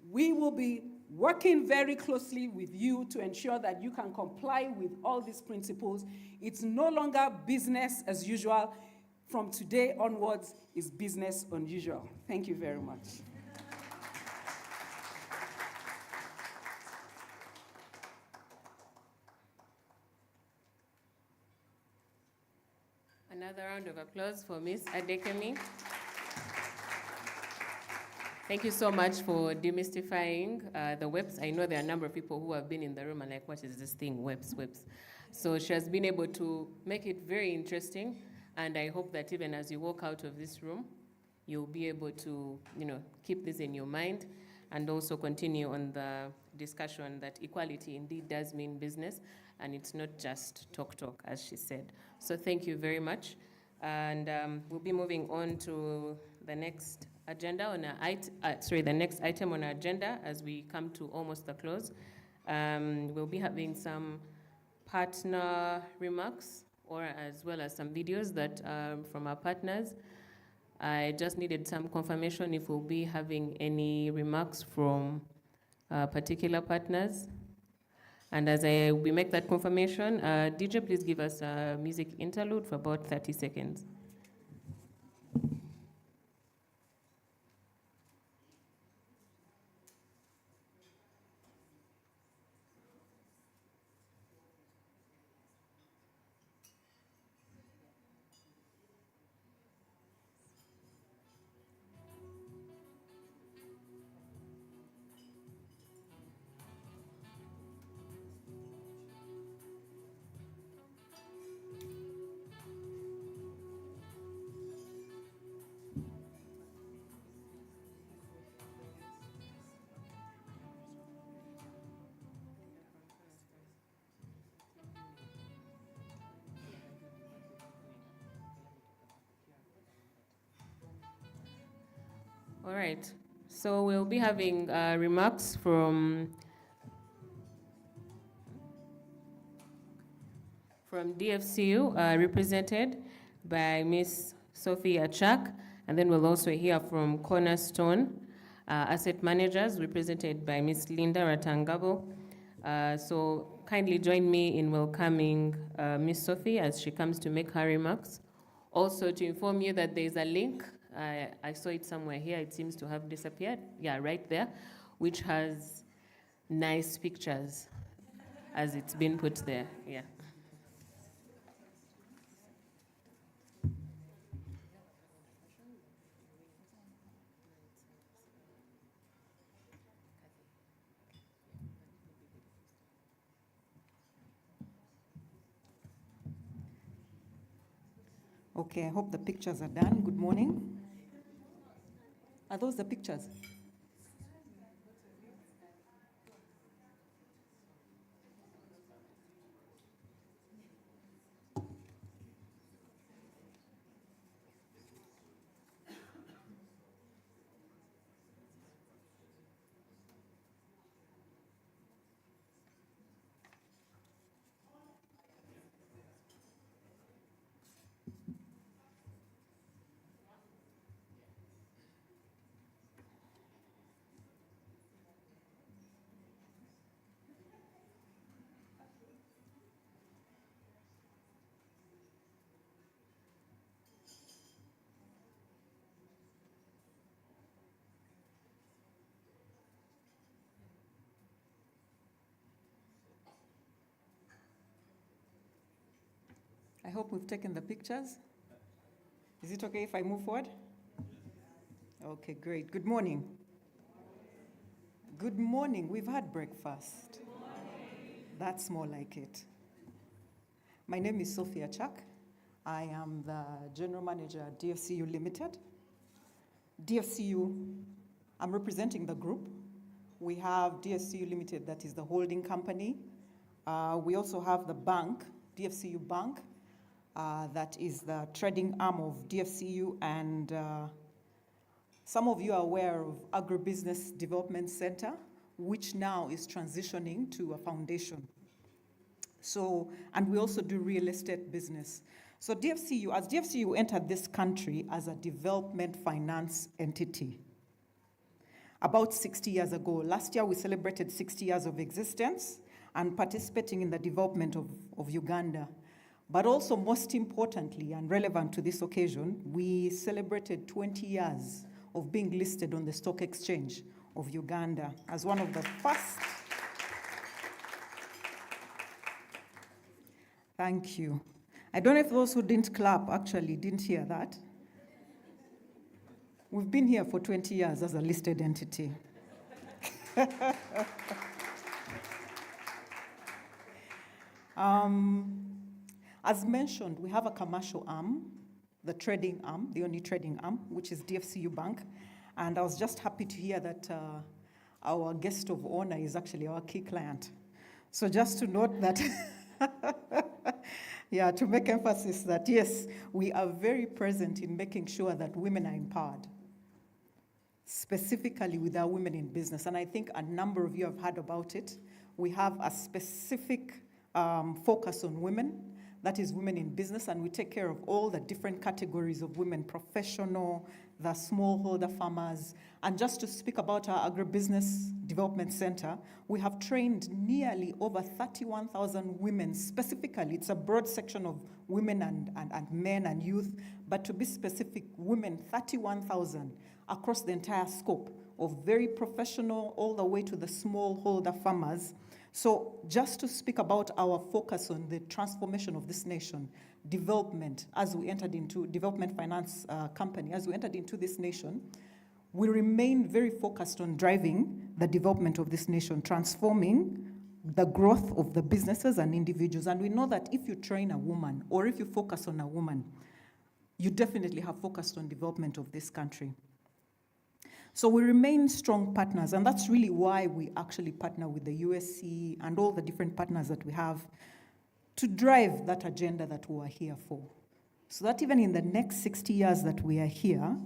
[SPEAKER 6] We will be working very closely with you to ensure that you can comply with all these principles. It's no longer business as usual. From today onwards, it's business unusual. Thank you very much.
[SPEAKER 3] Another round of applause for Ms. Adekemi. Thank you so much for demystifying the WEPs. I know there are a number of people who have been in the room and like, what is this thing, WEPs? So she has been able to make it very interesting, and I hope that even as you walk out of this room, you'll be able to, keep this in your mind and also continue on the discussion that equality indeed does mean business, and it's not just talk, as she said. So thank you very much. And we'll be moving on to the next agenda on the next item on our agenda as we come to almost the close. We'll be having some partner remarks or as well as some videos that from our partners. I just needed some confirmation if we'll be having any remarks from particular partners. And as we make that confirmation, DJ, please give us a music interlude for about 30 seconds. All right, so we'll be having remarks from DFCU, represented by Ms. Sophie Achak, and then we'll also hear from Cornerstone Asset Managers, represented by Ms. Linda Ratangabo. So kindly join me in welcoming Ms. Sophie as she comes to make her remarks. Also to inform you that there's a link. I saw it somewhere here. It seems to have disappeared. Yeah, right there, which has nice pictures as it's been put there. Yeah.
[SPEAKER 7] Okay, I hope the pictures are done. Good morning. Are those the pictures? I hope we've taken the pictures. Is it okay if I move forward? Okay, great. Good morning. Good morning. We've had breakfast. That's more like it. My name is Sophia Chak. I am the General Manager at DFCU Limited. DFCU, I'm representing the group. We have DFCU Limited, that is the holding company. We also have the bank, DFCU Bank, that is the trading arm of DFCU, and Some of you are aware of Agribusiness Development Center, which now is transitioning to a foundation. So, and we also do real estate business. So DFCU, as DFCU entered this country as a development finance entity about 60 years ago. Last year we celebrated 60 years of existence and participating in the development of Uganda. But also most importantly and relevant to this occasion, we celebrated 20 years of being listed on the stock exchange of Uganda as one of the first. Thank you. I don't know if those who didn't clap actually didn't hear that. We've been here for 20 years as a listed entity. As mentioned, we have a commercial arm, the trading arm, the only trading arm, which is DFCU Bank. And I was just happy to hear that our guest of honor is actually our key client. So just to note that, yeah, to make emphasis that yes, we are very present in making sure that women are empowered, specifically with our women in business. And I think a number of you have heard about it. We have a specific focus on women, that is women in business, and we take care of all the different categories of women, professional, the smallholder farmers. And just to speak about our Agribusiness Development Center, we have trained nearly over 31,000 women. Specifically, it's a broad section of women and men and youth, but to be specific, women, 31,000 across the entire scope of very professional all the way to the smallholder farmers. So just to speak about our focus on the transformation of this nation, development, as we entered into development finance company, as we entered into this nation, we remain very focused on driving the development of this nation, transforming the growth of the businesses and individuals. And we know that if you train a woman or if you focus on a woman, you definitely have focused on development of this country. So we remain strong partners, and that's really why we actually partner with the USC and all the different partners that we have to drive that agenda that we are here for. So that even in the next 60 years that we are here,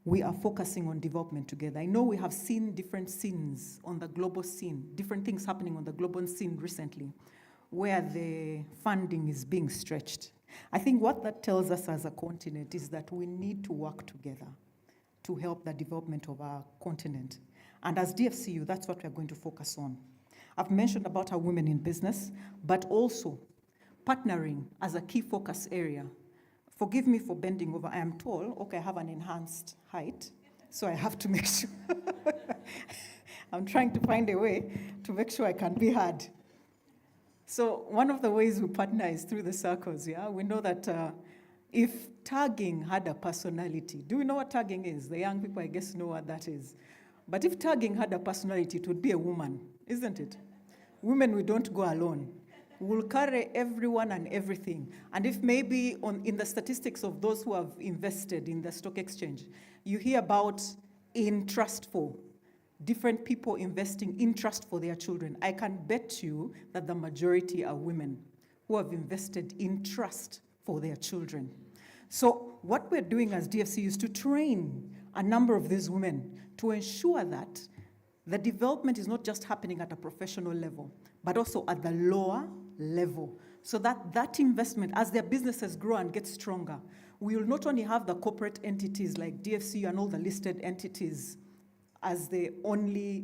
[SPEAKER 7] we are focusing on development together. I know we have seen different scenes on the global scene, different things happening on the global scene recently, where the funding is being stretched. I think what that tells us as a continent is that we need to work together to help the development of our continent. And as DFCU, that's what we're going to focus on. I've mentioned about our women in business, but also partnering as a key focus area. Forgive me for bending over. I am tall. Okay, I have an enhanced height, so I have to make sure. I'm trying to find a way to make sure I can be heard. So one of the ways we partner is through the circles, yeah? We know that if tagging had a personality, do we know what tagging is? The young people, I guess, know what that is. But if tagging had a personality, it would be a woman, isn't it? Women, we don't go alone. We'll carry everyone and everything. And if maybe in the statistics of those who have invested in the stock exchange, you hear about in trust for, different people investing in trust for their children. I can bet you that the majority are women who have invested in trust for their children. So what we're doing as DFC is to train a number of these women to ensure that the development is not just happening at a professional level, but also at the lower level, so that that investment, as their businesses grow and get stronger, we will not only have the corporate entities like DFC and all the listed entities as the only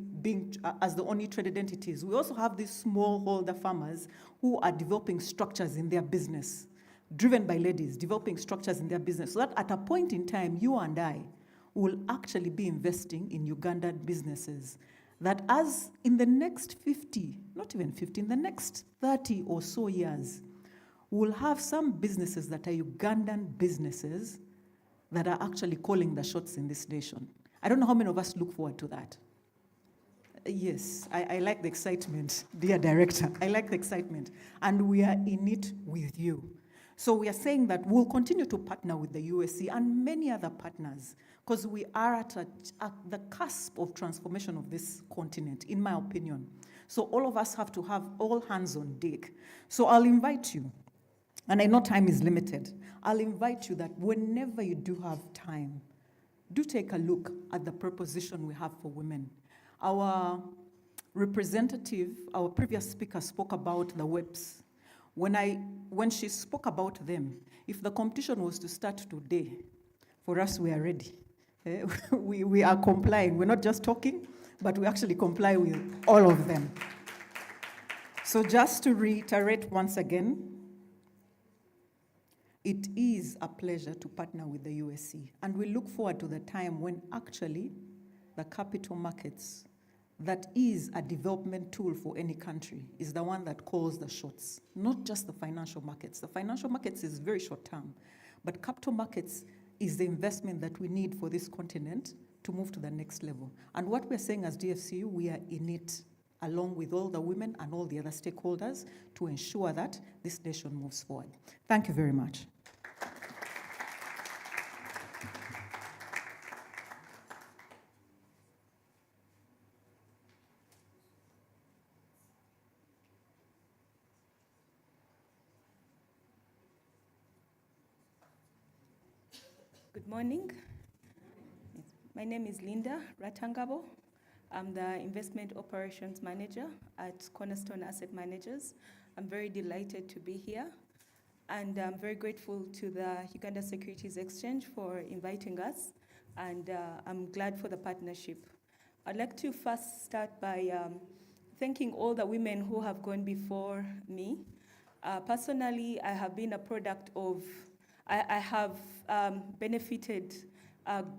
[SPEAKER 7] traded entities. We also have these smallholder farmers who are developing structures in their business, driven by ladies, developing structures in their business, so that at a point in time, you and I will actually be investing in Ugandan businesses. That as in the next 50, not even 50, in the next 30 or so years, we'll have some businesses that are Ugandan businesses that are actually calling the shots in this nation. I don't know how many of us look forward to that. Yes, I like the excitement, dear director. I like the excitement. And we are in it with you. So we are saying that we'll continue to partner with the USC and many other partners, because we are at the cusp of transformation of this continent, in my opinion. So all of us have to have all hands on deck. So I'll invite you, and I know time is limited, I'll invite you that whenever you do have time, do take a look at the proposition we have for women. Our representative, our previous speaker spoke about the WEPs. When she spoke about them, if the competition was to start today, for us, we are ready. We are complying. We're not just talking, but we actually comply with all of them. So just to reiterate once again, it is a pleasure to partner with the USC, and we look forward to the time when actually the capital markets, that is a development tool for any country, is the one that calls the shots, not just the financial markets. The financial markets is very short term, but capital markets is the investment that we need for this continent to move to the next level. And what we're saying as DFCU, we are in it, along with all the women and all the other stakeholders, to ensure that this nation moves forward. Thank you very much.
[SPEAKER 8] Good morning. My name is Linda Ratangabo. I'm the Investment Operations Manager at Cornerstone Asset Managers. I'm very delighted to be here, and I'm very grateful to the Uganda Securities Exchange for inviting us, and I'm glad for the partnership. I'd like to first start by thanking all the women who have gone before me. Personally, I have been a product of I have benefited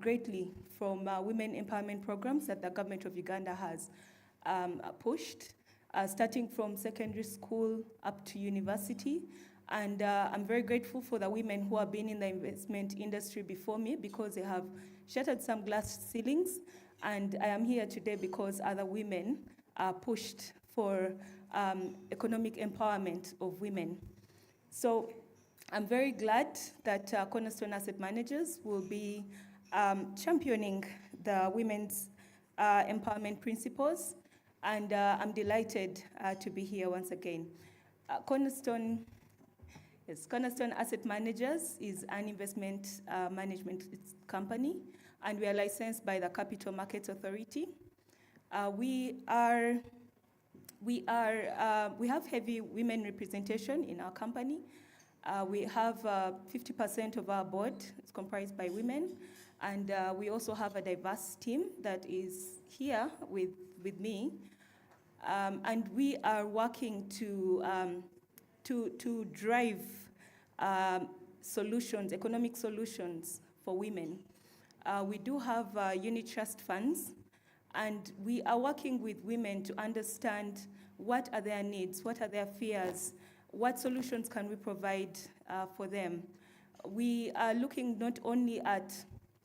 [SPEAKER 8] greatly from women empowerment programs that the government of Uganda has pushed, starting from secondary school up to university. And I'm very grateful for the women who have been in the investment industry before me, because they have shattered some glass ceilings. And I am here today because other women pushed for economic empowerment of women. So I'm very glad that Cornerstone Asset Managers will be championing the women's empowerment principles, and I'm delighted to be here once again. Cornerstone Asset Managers is an investment management company, and we are licensed by the Capital Markets Authority. We have heavy women representation in our company. We have 50% of our board is comprised by women, and we also have a diverse team that is here with me. And we are working to drive solutions, economic solutions for women. We do have unit trust funds, and we are working with women to understand what are their needs, what are their fears, what solutions can we provide for them. We are looking not only at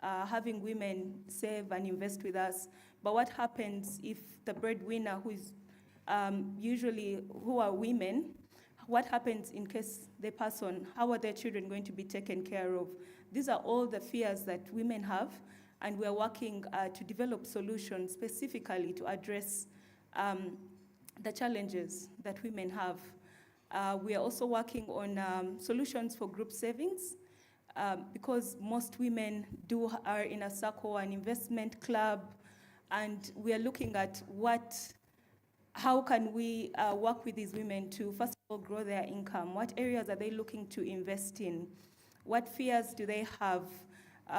[SPEAKER 8] having women save and invest with us, but what happens if the breadwinner, who is who are women, what happens in case they pass on? How are their children going to be taken care of? These are all the fears that women have, and we are working to develop solutions specifically to address the challenges that women have. We are also working on solutions for group savings, because most women are in a circle, an investment club, and we are looking at how can we work with these women to, first of all, grow their income? What areas are they looking to invest in? What fears do they have?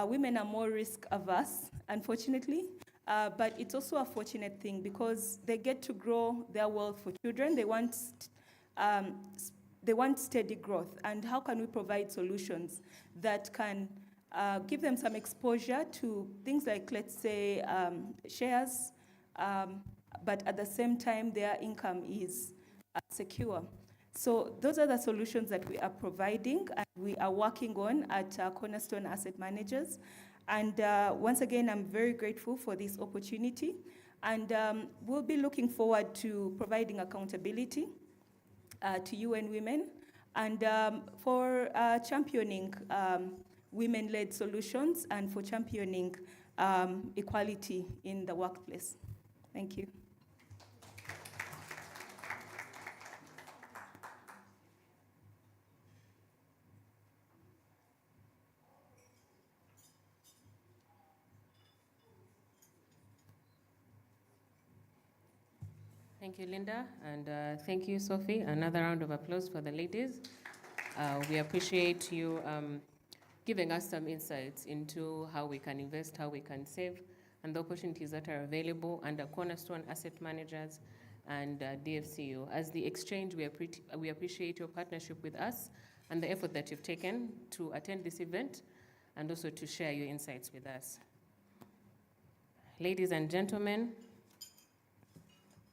[SPEAKER 8] Women are more risk averse, unfortunately, but it's also a fortunate thing because they get to grow their wealth for children. They want steady growth. And how can we provide solutions that can give them some exposure to things like, let's say, shares, but at the same time, their income is secure. So those are the solutions that we are providing and we are working on at Cornerstone Asset Managers. And once again, I'm very grateful for this opportunity. And we'll be looking forward to providing accountability to UN Women and for championing women-led solutions and for championing equality in the workplace. Thank you.
[SPEAKER 3] Thank you, Linda, and thank you, Sophie. Another round of applause for the ladies. We appreciate you giving us some insights into how we can invest, how we can save, and the opportunities that are available under Cornerstone Asset Managers and DFCU. As the exchange, we appreciate your partnership with us and the effort that you've taken to attend this event and also to share your insights with us. Ladies and gentlemen,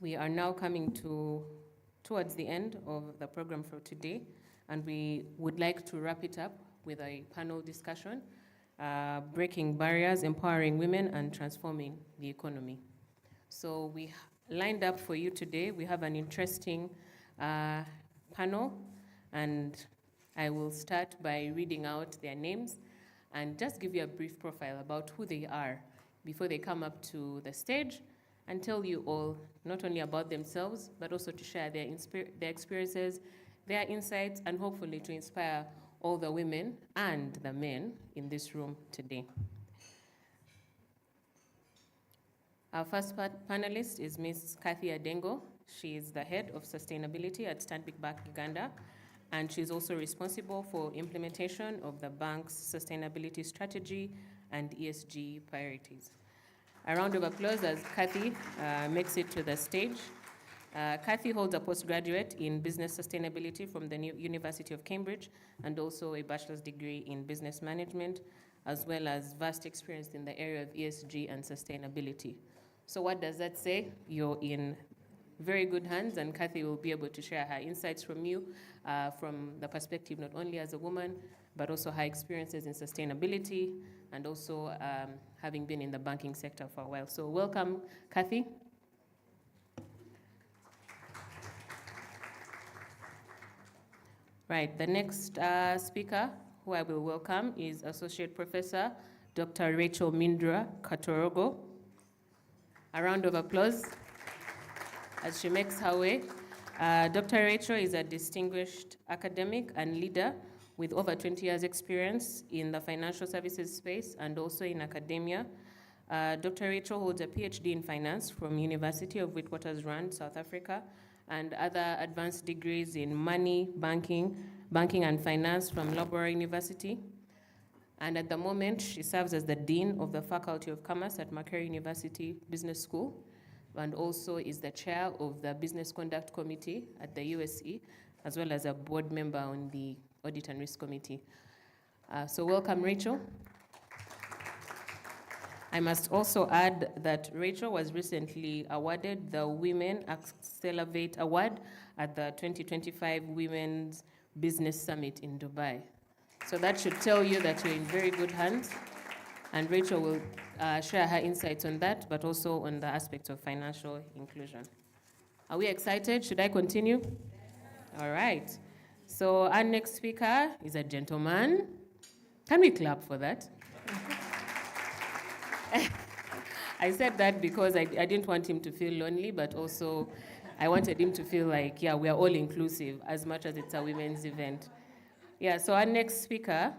[SPEAKER 3] we are now coming towards the end of the program for today, and we would like to wrap it up with a panel discussion, breaking barriers, empowering women, and transforming the economy. So we lined up for you today. We have an interesting panel, and I will start by reading out their names and just give you a brief profile about who they are before they come up to the stage and tell you all not only about themselves, but also to share their experiences, their insights, and hopefully to inspire all the women and the men in this room today. Our first panelist is Ms. Kathy Adengo. She is the head of sustainability at Stanbic Bank Uganda, and she's also responsible for implementation of the bank's sustainability strategy and ESG priorities. A round of applause as Kathy makes it to the stage. Kathy holds a postgraduate in business sustainability from the University of Cambridge and also a bachelor's degree in business management, as well as vast experience in the area of ESG and sustainability. So what does that say? You're in very good hands, and Kathy will be able to share her insights from you from the perspective not only as a woman, but also her experiences in sustainability and also having been in the banking sector for a while. So welcome, Kathy. Right, the next speaker who I will welcome is Associate Professor Dr. Rachel Mindra Katorogo. A round of applause as she makes her way. Dr. Rachel is a distinguished academic and leader with over 20 years experience in the financial services space and also in academia. Dr. Rachel holds a PhD in finance from University of Witwatersrand, South Africa, and other advanced degrees in money, banking and finance from Loughborough University. And at the moment, she serves as the Dean of the Faculty of Commerce at Makerere University Business School, and also is the chair of the Business Conduct Committee at the USE, as well as a board member on the Audit and Risk Committee. So welcome, Rachel. I must also add that Rachel was recently awarded the Women Accelerate Award at the 2025 Women's Business Summit in Dubai. So that should tell you that you're in very good hands. And Rachel will share her insights on that, but also on the aspects of financial inclusion. Are we excited? Should I continue? All right. So our next speaker is a gentleman. Can we clap for that? I said that because I didn't want him to feel lonely, but also I wanted him to feel like, yeah, we are all inclusive as much as it's a women's event. Yeah, so our next speaker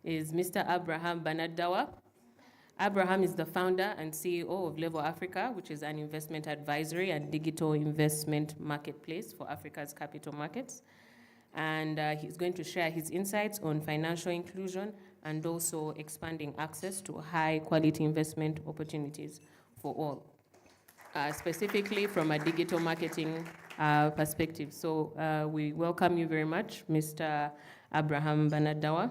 [SPEAKER 3] is Mr. Abraham Banadawa. Abraham is the founder and CEO of Level Africa, which is an investment advisory and digital investment marketplace for Africa's capital markets. And he's going to share his insights on financial inclusion and also expanding access to high-quality investment opportunities for all, specifically from a digital marketing perspective. So we welcome you very much, Mr. Abraham Banadawa.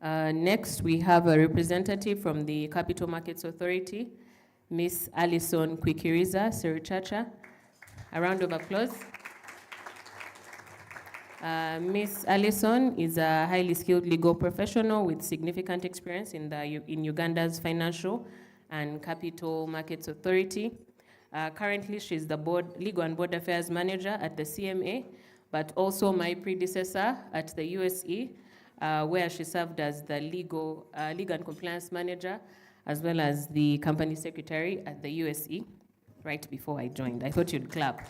[SPEAKER 3] Next, we have a representative from the Capital Markets Authority, Ms. Alison Kwikiriza Seruchacha. A round of applause. Ms. Alison is a highly skilled legal professional with significant experience in Uganda's Financial and Capital Markets Authority. Currently, she's the Legal and Board Affairs Manager at the CMA, but also my predecessor at the USE, where she served as the Legal and Compliance Manager, as well as the Company Secretary at the USE, right before I joined. I thought you'd clap.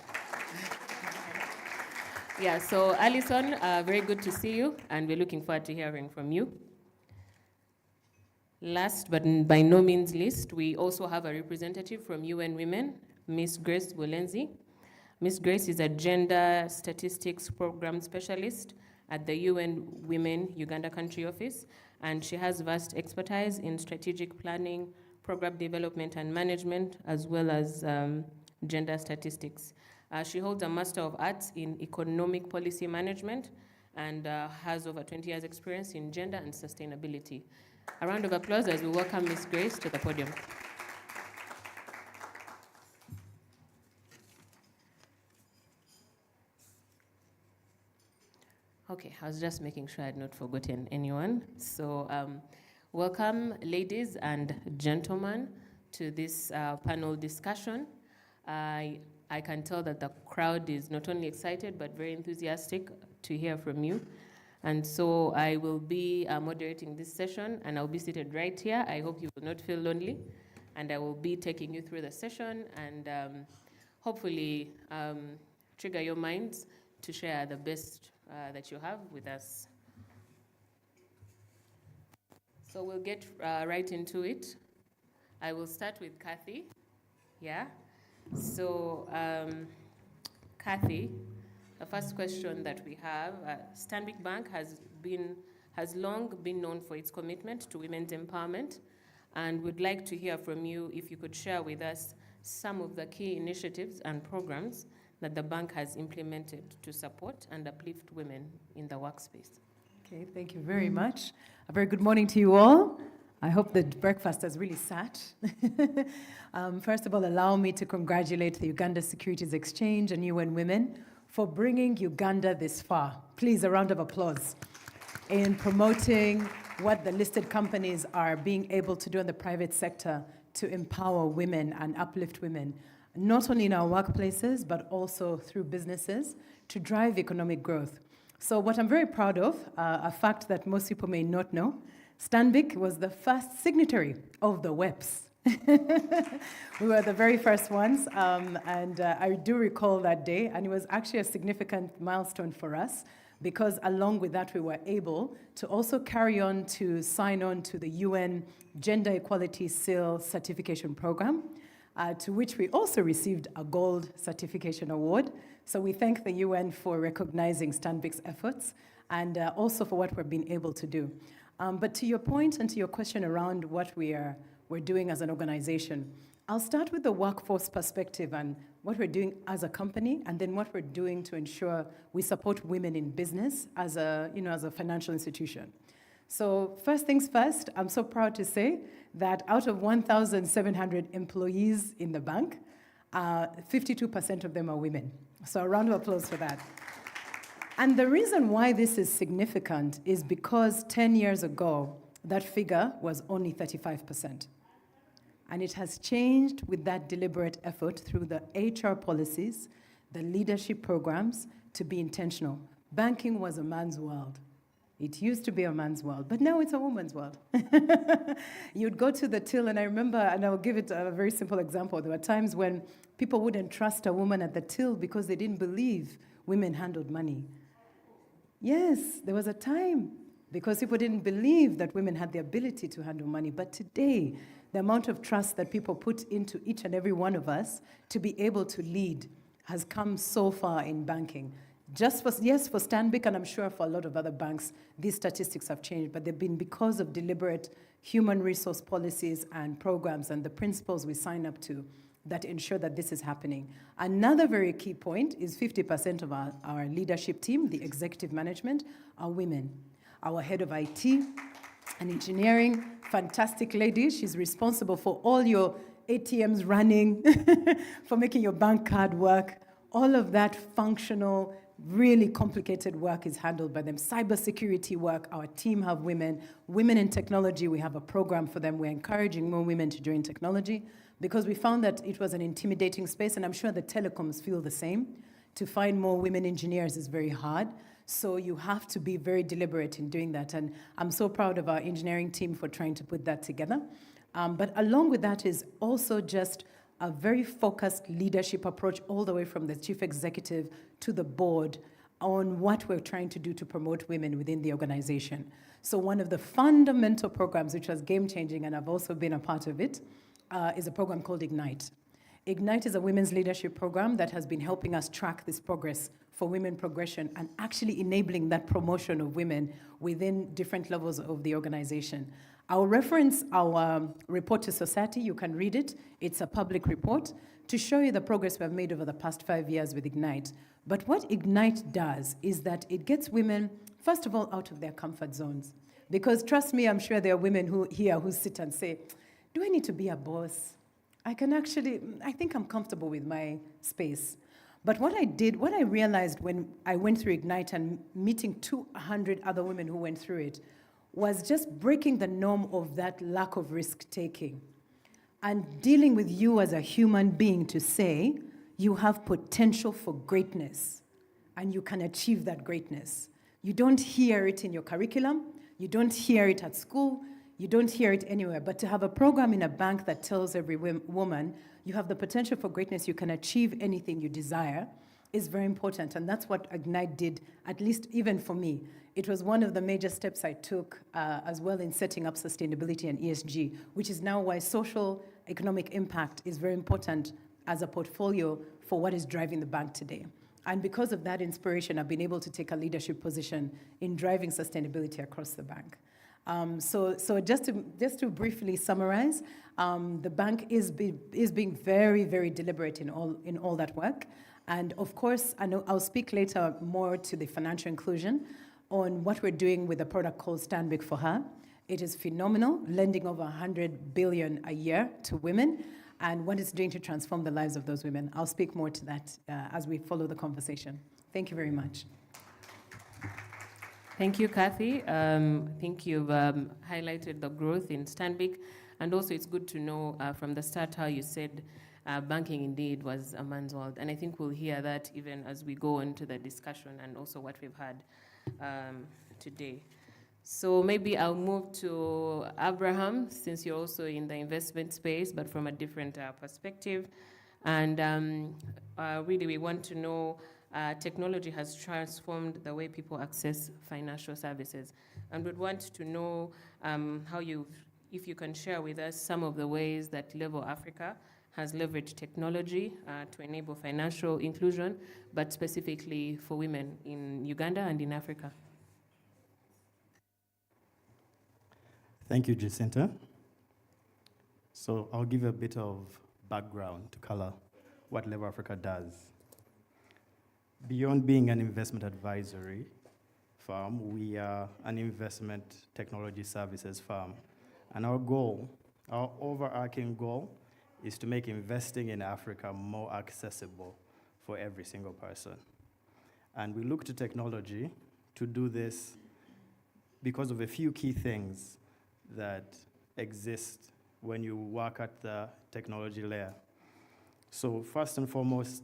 [SPEAKER 3] Yeah, so Alison, very good to see you, and we're looking forward to hearing from you. Last but by no means least, we also have a representative from UN Women, Ms. Grace Bulenzi. Ms. Grace is a gender statistics program specialist at the UN Women Uganda Country Office, and she has vast expertise in strategic planning, program development and management, as well as gender statistics. She holds a Master of Arts in Economic Policy Management and has over 20 years experience in gender and sustainability. A round of applause as we welcome Ms. Grace to the podium. Okay, I was just making sure I had not forgotten anyone. So welcome, ladies and gentlemen, to this panel discussion. I can tell that the crowd is not only excited, but very enthusiastic to hear from you. And so I will be moderating this session, and I'll be seated right here. I hope you will not feel lonely. And I will be taking you through the session and hopefully trigger your minds to share the best that you have with us. So we'll get right into it. I will start with Kathy. Yeah. So, Kathy, the first question that we have, Stanbic Bank has long been known for its commitment to women's empowerment, and would like to hear from you if you could share with us some of the key initiatives and programs that the bank has implemented to support and uplift women in the workspace.
[SPEAKER 9] Okay, thank you very much. A very good morning to you all. I hope the breakfast has really sat. First of all, allow me to congratulate the Uganda Securities Exchange and UN Women for bringing Uganda this far. Please, a round of applause in promoting what the listed companies are being able to do in the private sector to empower women and uplift women, not only in our workplaces, but also through businesses to drive economic growth. So what I'm very proud of, a fact that most people may not know, Stanbic was the first signatory of the WEPs. We were the very first ones, and I do recall that day, and it was actually a significant milestone for us, because along with that, we were able to also carry on to sign on to the UN Gender Equality Seal Certification Program, to which we also received a gold certification award. So we thank the UN for recognizing Stanbic's efforts and also for what we've been able to do. But to your point and to your question around what we're doing as an organization, I'll start with the workforce perspective and what we're doing as a company, and then what we're doing to ensure we support women in business as a financial institution. So first things first, I'm so proud to say that out of 1,700 employees in the bank, 52% of them are women. So a round of applause for that. And the reason why this is significant is because 10 years ago, that figure was only 35%. And it has changed with that deliberate effort through the HR policies, the leadership programs, to be intentional. Banking was a man's world. It used to be a man's world, but now it's a woman's world. You'd go to the till, and I remember, and I'll give it a very simple example. There were times when people wouldn't trust a woman at the till because they didn't believe women handled money. Yes, there was a time because people didn't believe that women had the ability to handle money. But today, the amount of trust that people put into each and every one of us to be able to lead has come so far in banking. For Stanbic, and I'm sure for a lot of other banks, these statistics have changed, but they've been because of deliberate human resource policies and programs and the principles we sign up to that ensure that this is happening. Another very key point is 50% of our leadership team, the executive management, are women. Our head of IT and engineering, fantastic lady. She's responsible for all your ATMs running, for making your bank card work. All of that functional, really complicated work is handled by them. Cybersecurity work, our team have women. Women in technology, we have a program for them. We're encouraging more women to join technology because we found that it was an intimidating space, and I'm sure the telecoms feel the same. To find more women engineers is very hard. So you have to be very deliberate in doing that. And I'm so proud of our engineering team for trying to put that together. But along with that is also just a very focused leadership approach all the way from the chief executive to the board on what we're trying to do to promote women within the organization. So one of the fundamental programs, which was game-changing, and I've also been a part of it, is a program called Ignite. Ignite is a women's leadership program that has been helping us track this progress for women progression and actually enabling that promotion of women within different levels of the organization. I'll reference our report to society. You can read it. It's a public report to show you the progress we've made over the past 5 years with Ignite. But what Ignite does is that it gets women, first of all, out of their comfort zones. Because trust me, I'm sure there are women who sit and say, do I need to be a boss? I think I'm comfortable with my space. But what I realized when I went through Ignite and meeting 200 other women who went through it, was just breaking the norm of that lack of risk-taking and dealing with you as a human being to say, you have potential for greatness and you can achieve that greatness. You don't hear it in your curriculum, you don't hear it at school, you don't hear it anywhere, but to have a program in a bank that tells every woman you have the potential for greatness, you can achieve anything you desire, is very important. And that's what Ignite did, at least even for me. It was one of the major steps I took as well in setting up sustainability and ESG, which is now why social economic impact is very important as a portfolio for what is driving the bank today. And because of that inspiration, I've been able to take a leadership position in driving sustainability across the bank. So just to briefly summarize, the bank is being very, very deliberate in all that work. And of course, I'll speak later more to the financial inclusion on what we're doing with a product called Stanbic for Her. It is phenomenal, lending over 100 billion a year to women, and what it's doing to transform the lives of those women. I'll speak more to that as we follow the conversation. Thank you very much.
[SPEAKER 3] Thank you, Kathy. I think you've highlighted the growth in Stanbic, and also it's good to know from the start how you said banking indeed was a man's world, and I think we'll hear that even as we go into the discussion and also what we've had today. So maybe I'll move to Abraham, since you're also in the investment space, but from a different perspective. And really, we want to know technology has transformed the way people access financial services. And we'd want to know if you can share with us some of the ways that Level Africa has leveraged technology to enable financial inclusion, but specifically for women in Uganda and in Africa.
[SPEAKER 10] Thank you, Jacinta. So I'll give a bit of background to color what Level Africa does. Beyond being an investment advisory firm, we are an investment technology services firm. And our overarching goal, is to make investing in Africa more accessible for every single person. And we look to technology to do this because of a few key things that exist when you work at the technology layer. So first and foremost,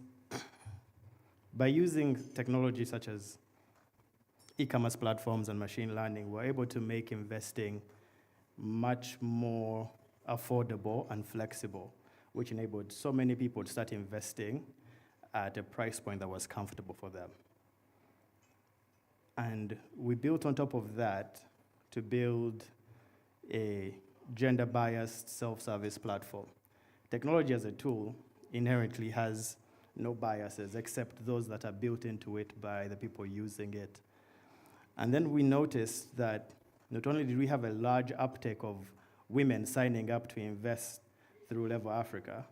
[SPEAKER 10] by using technology such as e-commerce platforms and machine learning, we're able to make investing much more affordable and flexible, which enabled so many people to start investing at a price point that was comfortable for them. And we built on top of that to build a gender-biased self-service platform. Technology as a tool inherently has no biases except those that are built into it by the people using it. And then we noticed that not only did we have a large uptake of women signing up to invest through Level Africa,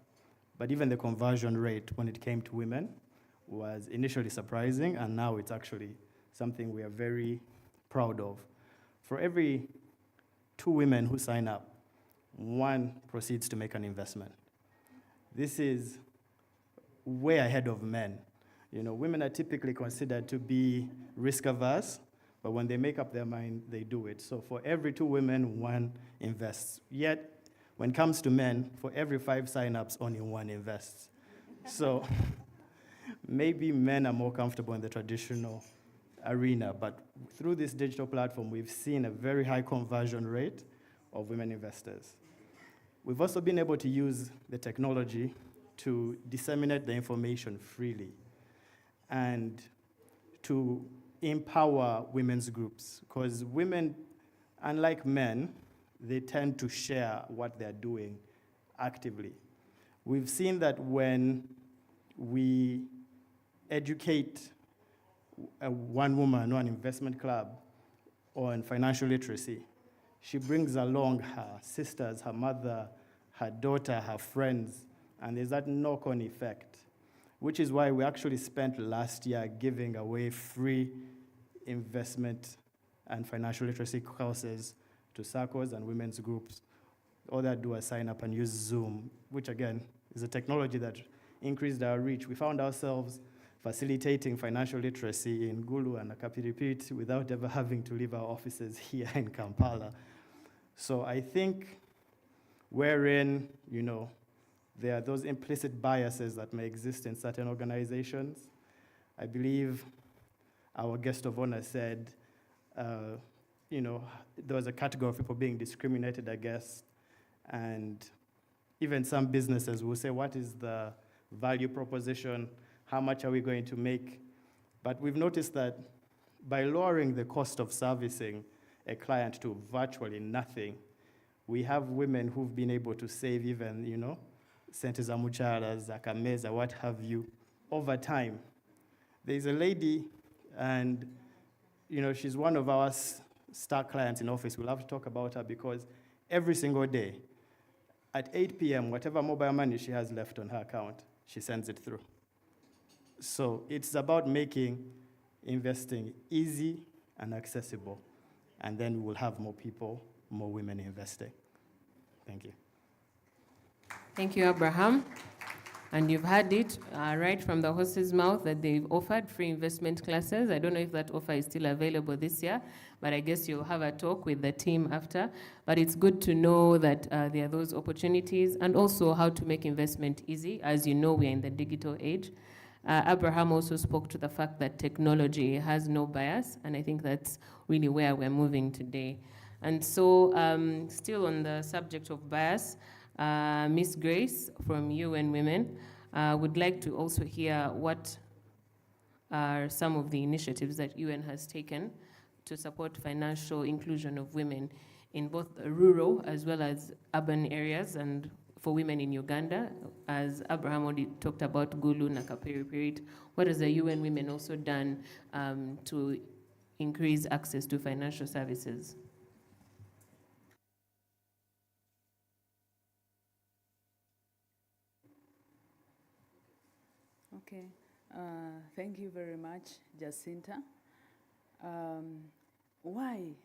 [SPEAKER 10] but even the conversion rate when it came to women was initially surprising, and now it's actually something we are very proud of. For every 2 women who sign up, 1 proceeds to make an investment. This is way ahead of men. You know, women are typically considered to be risk-averse, but when they make up their mind, they do it. So for every 2 women, 1 invests. Yet, when it comes to men, for every 5 sign-ups, only 1 invests. So maybe men are more comfortable in the traditional arena, but through this digital platform, we've seen a very high conversion rate of women investors. We've also been able to use the technology to disseminate the information freely and to empower women's groups, because women, unlike men, they tend to share what they're doing actively. We've seen that when we educate one woman on investment club or on financial literacy, she brings along her sisters, her mother, her daughter, her friends, and there's that knock-on effect, which is why we actually spent last year giving away free investment and financial literacy courses to SACCOs and women's groups. All they do is sign up and use Zoom, which again is a technology that increased our reach. We found ourselves facilitating financial literacy in Gulu and Kapiripit without ever having to leave our offices here in Kampala. So I think wherein, there are those implicit biases that may exist in certain organizations. I believe our guest of honor said, there was a category of people being discriminated against, and even some businesses will say, what is the value proposition? How much are we going to make? But we've noticed that by lowering the cost of servicing a client to virtually nothing, we have women who've been able to save even, sente za muchara, za kameza, what have you, over time. There's a lady, and she's one of our star clients in office. We'll have to talk about her because every single day, at 8 p.m., whatever mobile money she has left on her account, she sends it through. So it's about making investing easy and accessible, and then we'll have more people, more women investing. Thank you.
[SPEAKER 3] Thank you, Abraham. And you've heard it right from the horse's mouth that they've offered free investment classes. I don't know if that offer is still available this year, but I guess you'll have a talk with the team after. But it's good to know that there are those opportunities, and also how to make investment easy. As you know, we're in the digital age. Abraham also spoke to the fact that technology has no bias, and I think that's really where we're moving today. And so, still on the subject of bias, Miss Grace from UN Women would like to also hear what are some of the initiatives that UN has taken to support financial inclusion of women in both rural as well as urban areas, and for women in Uganda, as Abraham already talked about Gulu na Kapiripirit. What has the UN Women also done to increase access to financial services?
[SPEAKER 11] Okay, thank you very much, Jacinta. Why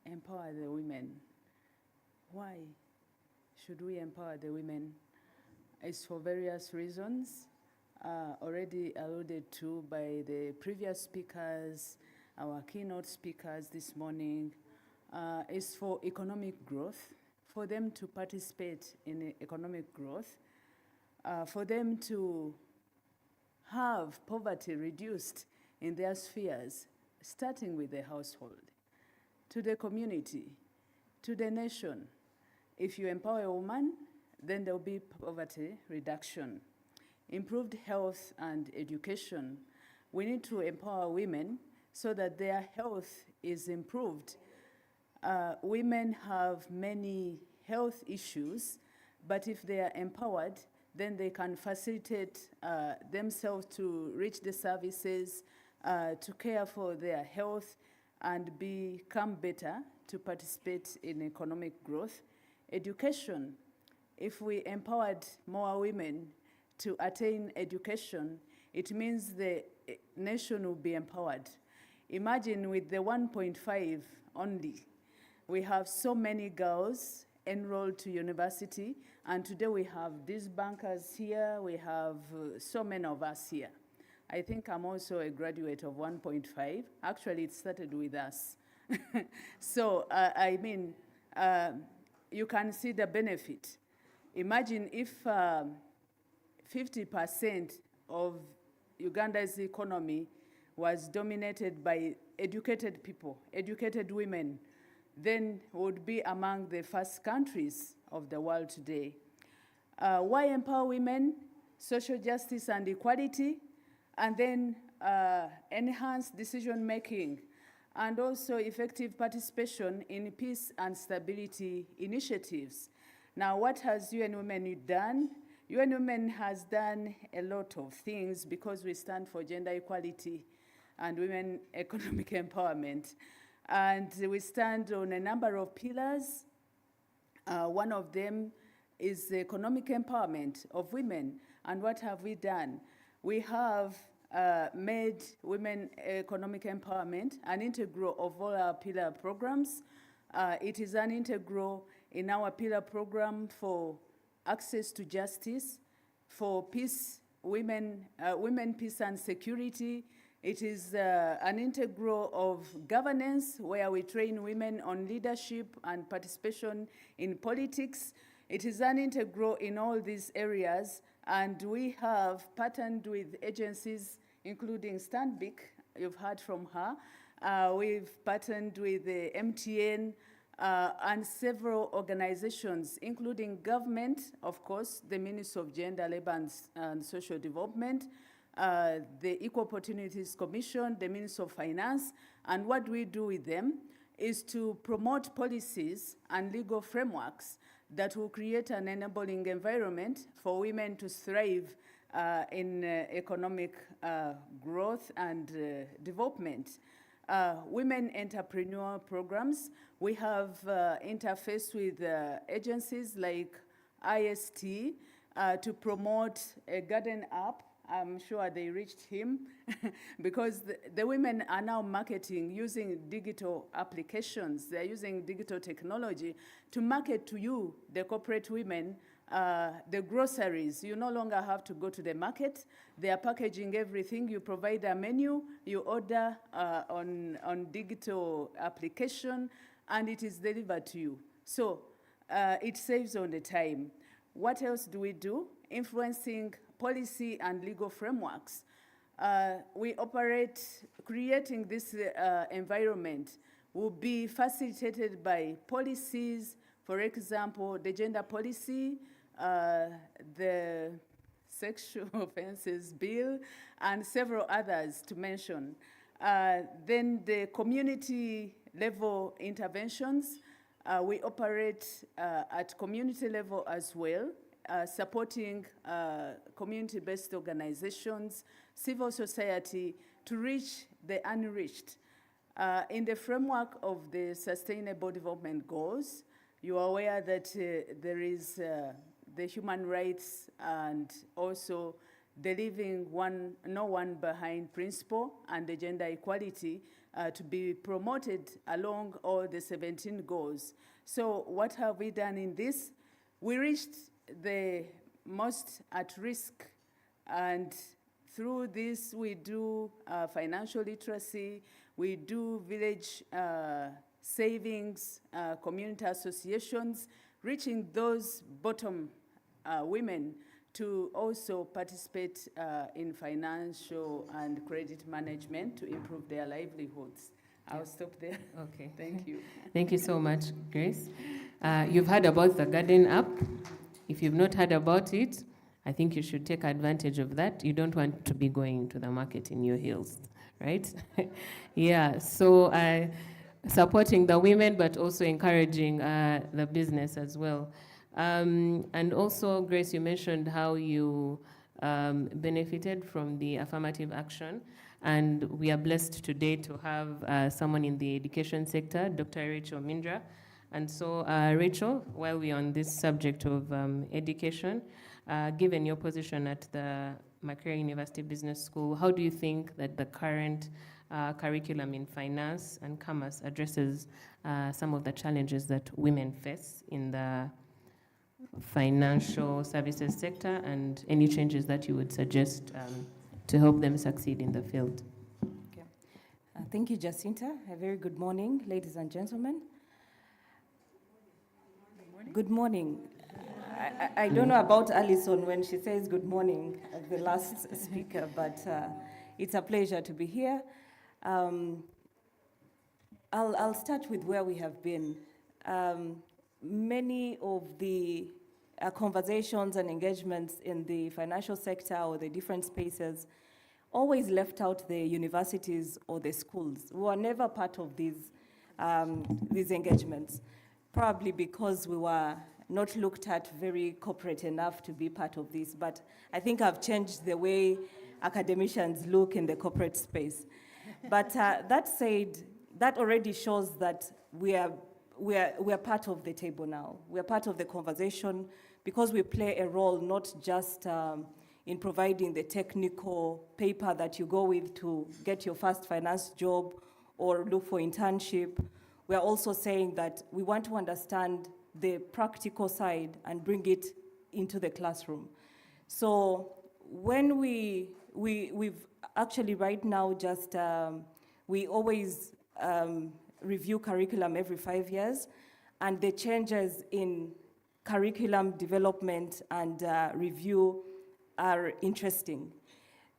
[SPEAKER 11] empower the women? Why should we empower the women? It's for various reasons, already alluded to by the previous speakers, our keynote speakers this morning. It's for economic growth, for them to participate in economic growth, for them to have poverty reduced in their spheres, starting with the household, to the community, to the nation. If you empower a woman, then there will be poverty reduction, improved health and education. We need to empower women so that their health is improved. Women have many health issues, but if they are empowered, then they can facilitate themselves to reach the services, to care for their health, and become better to participate in economic growth. Education, if we empowered more women to attain education, it means the nation will be empowered. Imagine with the 1.5 only, we have so many girls enrolled to university, and today we have these bankers here, we have so many of us here. I think I'm also a graduate of 1.5. Actually, it started with us. So, you can see the benefit. Imagine if 50% of Uganda's economy was dominated by educated people, educated women, then would be among the first countries of the world today. Why empower women? Social justice and equality, and then enhance decision-making, and also effective participation in peace and stability initiatives. Now, what has UN Women done? UN Women has done a lot of things because we stand for gender equality and women economic empowerment. And we stand on a number of pillars. One of them is the economic empowerment of women. And what have we done? We have made women economic empowerment an integral of all our pillar programs. It is an integral in our pillar program for access to justice, for peace, women, peace and security. It is an integral of governance where we train women on leadership and participation in politics. It is an integral in all these areas, and we have partnered with agencies including Stanbic, you've heard from her. We've partnered with the MTN and several organizations, including government, of course, the Ministry of Gender, Labor and Social Development, the Equal Opportunities Commission, the Ministry of Finance, and what we do with them is to promote policies and legal frameworks that will create an enabling environment for women to thrive in economic growth and development. Women entrepreneur programs, we have interfaced with agencies like IST to promote a garden app. I'm sure they reached him because the women are now marketing using digital applications. They're using digital technology to market to you, the corporate women, the groceries. You no longer have to go to the market. They are packaging everything. You provide a menu, you order on digital application, and it is delivered to you. So it saves on the time. What else do we do? Influencing policy and legal frameworks. We operate, creating this environment will be facilitated by policies, for example, the gender policy, the sexual offenses bill, and several others to mention. Then the community level interventions, we operate at community level as well, supporting community-based organizations, civil society, to reach the unreached. In the framework of the Sustainable Development Goals, you are aware that there is the human rights and also the leaving no one behind principle and the gender equality to be promoted along all the 17 goals. So what have we done in this? We reached the most at risk, and through this we do financial literacy, we do village savings, community associations, reaching those bottom women to also participate in financial and credit management to improve their livelihoods. I'll stop there.
[SPEAKER 3] Okay.
[SPEAKER 11] Thank you.
[SPEAKER 3] Thank you so much, Grace. You've heard about the Garden app. If you've not heard about it, I think you should take advantage of that. You don't want to be going to the market in your heels, right? Yeah, so supporting the women, but also encouraging the business as well. And also, Grace, you mentioned how you benefited from the affirmative action. And we are blessed today to have someone in the education sector, Dr. Rachel Mindra. And so, Rachel, while we're on this subject of education, given your position at the Makerere University Business School, how do you think that the current curriculum in finance and commerce addresses some of the challenges that women face in the financial services sector, and any changes that you would suggest to help them succeed in the field?
[SPEAKER 12] Okay. Thank you, Jacinta. A very good morning, ladies and gentlemen. Good morning. I don't know about Alison when she says good morning as the last speaker, but it's a pleasure to be here. I'll start with where we have been. Many of the conversations and engagements in the financial sector or the different spaces always left out the universities or the schools. We were never part of these engagements, probably because we were not looked at very corporate enough to be part of this, but I think I've changed the way academicians look in the corporate space. But that said, that already shows that we are part of the table now. We are part of the conversation because we play a role not just in providing the technical paper that you go with to get your first finance job or look for internship. We are also saying that we want to understand the practical side and bring it into the classroom. So when we've actually right now just, we always review curriculum every 5 years, and the changes in curriculum development and review are interesting.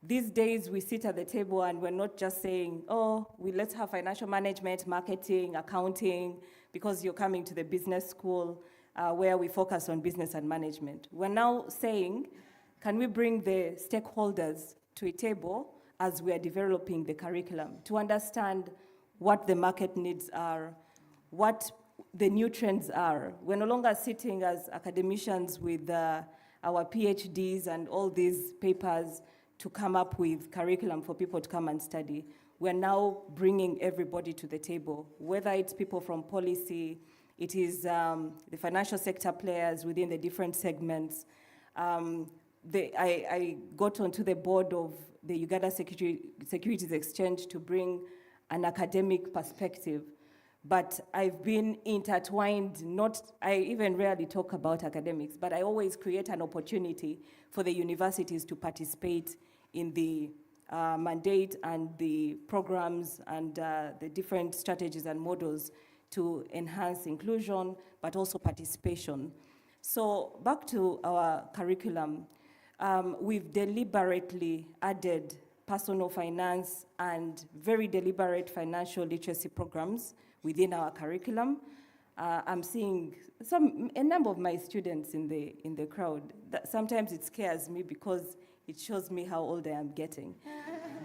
[SPEAKER 12] These days we sit at the table and we're not just saying, oh, let's have financial management, marketing, accounting, because you're coming to the business school where we focus on business and management. We're now saying, can we bring the stakeholders to a table as we are developing the curriculum to understand what the market needs are, what the new trends are. We're no longer sitting as academicians with our PhDs and all these papers to come up with curriculum for people to come and study. We're now bringing everybody to the table, whether it's people from policy, it is the financial sector players within the different segments. I got onto the board of the Uganda Securities Exchange to bring an academic perspective, but I've been intertwined, I even rarely talk about academics, but I always create an opportunity for the universities to participate in the mandate and the programs and the different strategies and models to enhance inclusion, but also participation. So back to our curriculum, we've deliberately added personal finance and very deliberate financial literacy programs within our curriculum. I'm seeing a number of my students in the crowd. Sometimes it scares me because it shows me how old I am getting.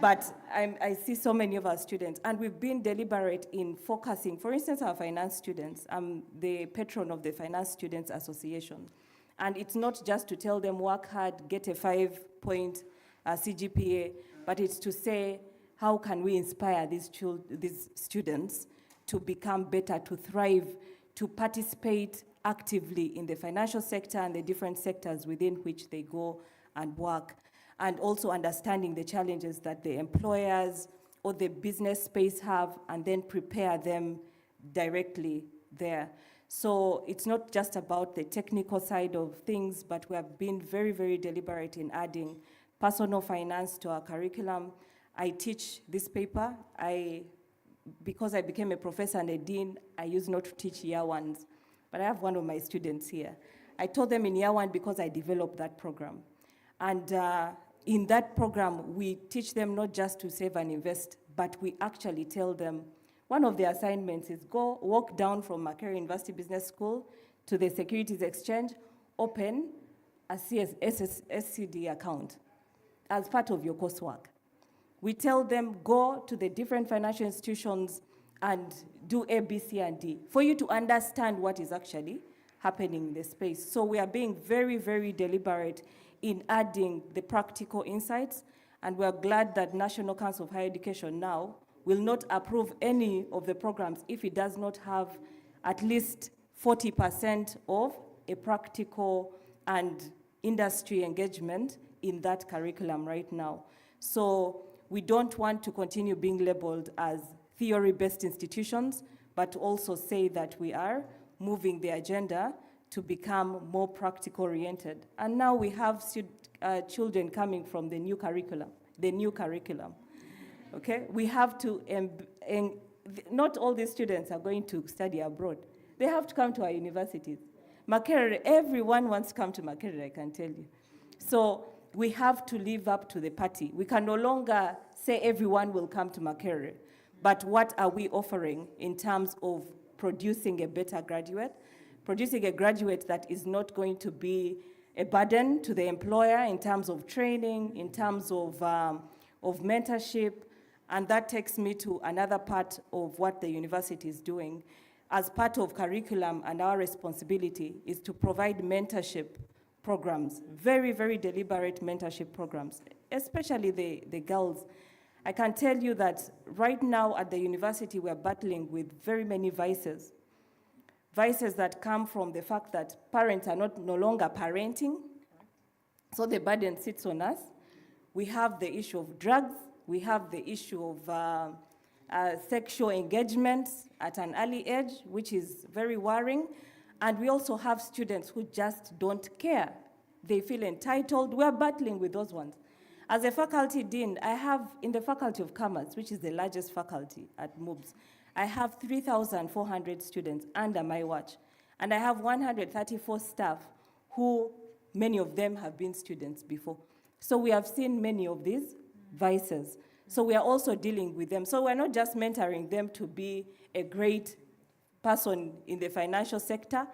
[SPEAKER 12] But I see so many of our students, and we've been deliberate in focusing. For instance, our finance students, I'm the patron of the Finance Students Association. And it's not just to tell them work hard, get a 5-point CGPA, but it's to say, how can we inspire these students to become better, to thrive, to participate actively in the financial sector and the different sectors within which they go and work, and also understanding the challenges that the employers or the business space have, and then prepare them directly there. So it's not just about the technical side of things, but we have been very, very deliberate in adding personal finance to our curriculum. I teach this paper. Because I became a professor and a dean, I used not to teach year ones, but I have one of my students here. I taught them in year one because I developed that program. And in that program, we teach them not just to save and invest, but we actually tell them, one of the assignments is go walk down from Makerere University Business School to the Securities Exchange, open a SCD account as part of your coursework. We tell them go to the different financial institutions and do A, B, C, and D for you to understand what is actually happening in the space. So we are being very, very deliberate in adding the practical insights, and we're glad that National Council of Higher Education now will not approve any of the programs if it does not have at least 40% of a practical and industry engagement in that curriculum right now. So we don't want to continue being labeled as theory-based institutions, but also say that we are moving the agenda to become more practical-oriented. And now we have children coming from the new curriculum. Okay? We have to, not all these students are going to study abroad. They have to come to our universities. Makerere, everyone wants to come to Makerere, I can tell you. So we have to live up to the party. We can no longer say everyone will come to Makerere, but what are we offering in terms of producing a better graduate? Producing a graduate that is not going to be a burden to the employer in terms of training, in terms of mentorship, and that takes me to another part of what the university is doing. as part of curriculum and our responsibility is to provide mentorship programs, very, very deliberate mentorship programs, especially the girls. I can tell you that right now at the university, we're battling with very many vices. Vices that come from the fact that parents are no longer parenting, so the burden sits on us. We have the issue of drugs, we have the issue of sexual engagement at an early age, which is very worrying. And we also have students who just don't care. They feel entitled. We're battling with those ones. As a faculty dean, I have, in the Faculty of Commerce, which is the largest faculty at MUBS, I have 3,400 students under my watch. And I have 134 staff who, many of them have been students before. So we have seen many of these vices. So we are also dealing with them. So we're not just mentoring them to be a great person in the financial sector,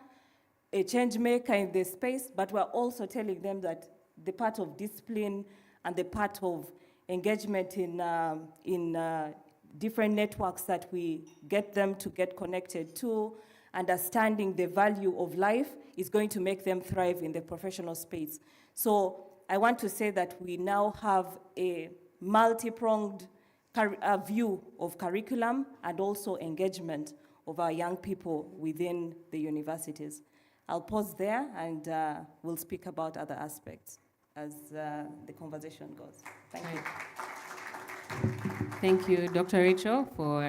[SPEAKER 12] a change maker in the space, but we're also telling them that the part of discipline and the part of engagement in different networks that we get them to get connected to, understanding the value of life is going to make them thrive in the professional space. So I want to say that we now have a multi-pronged view of curriculum and also engagement of our young people within the universities. I'll pause there and we'll speak about other aspects as the conversation goes. Thank you.
[SPEAKER 3] Thank you, Dr. Rachel, for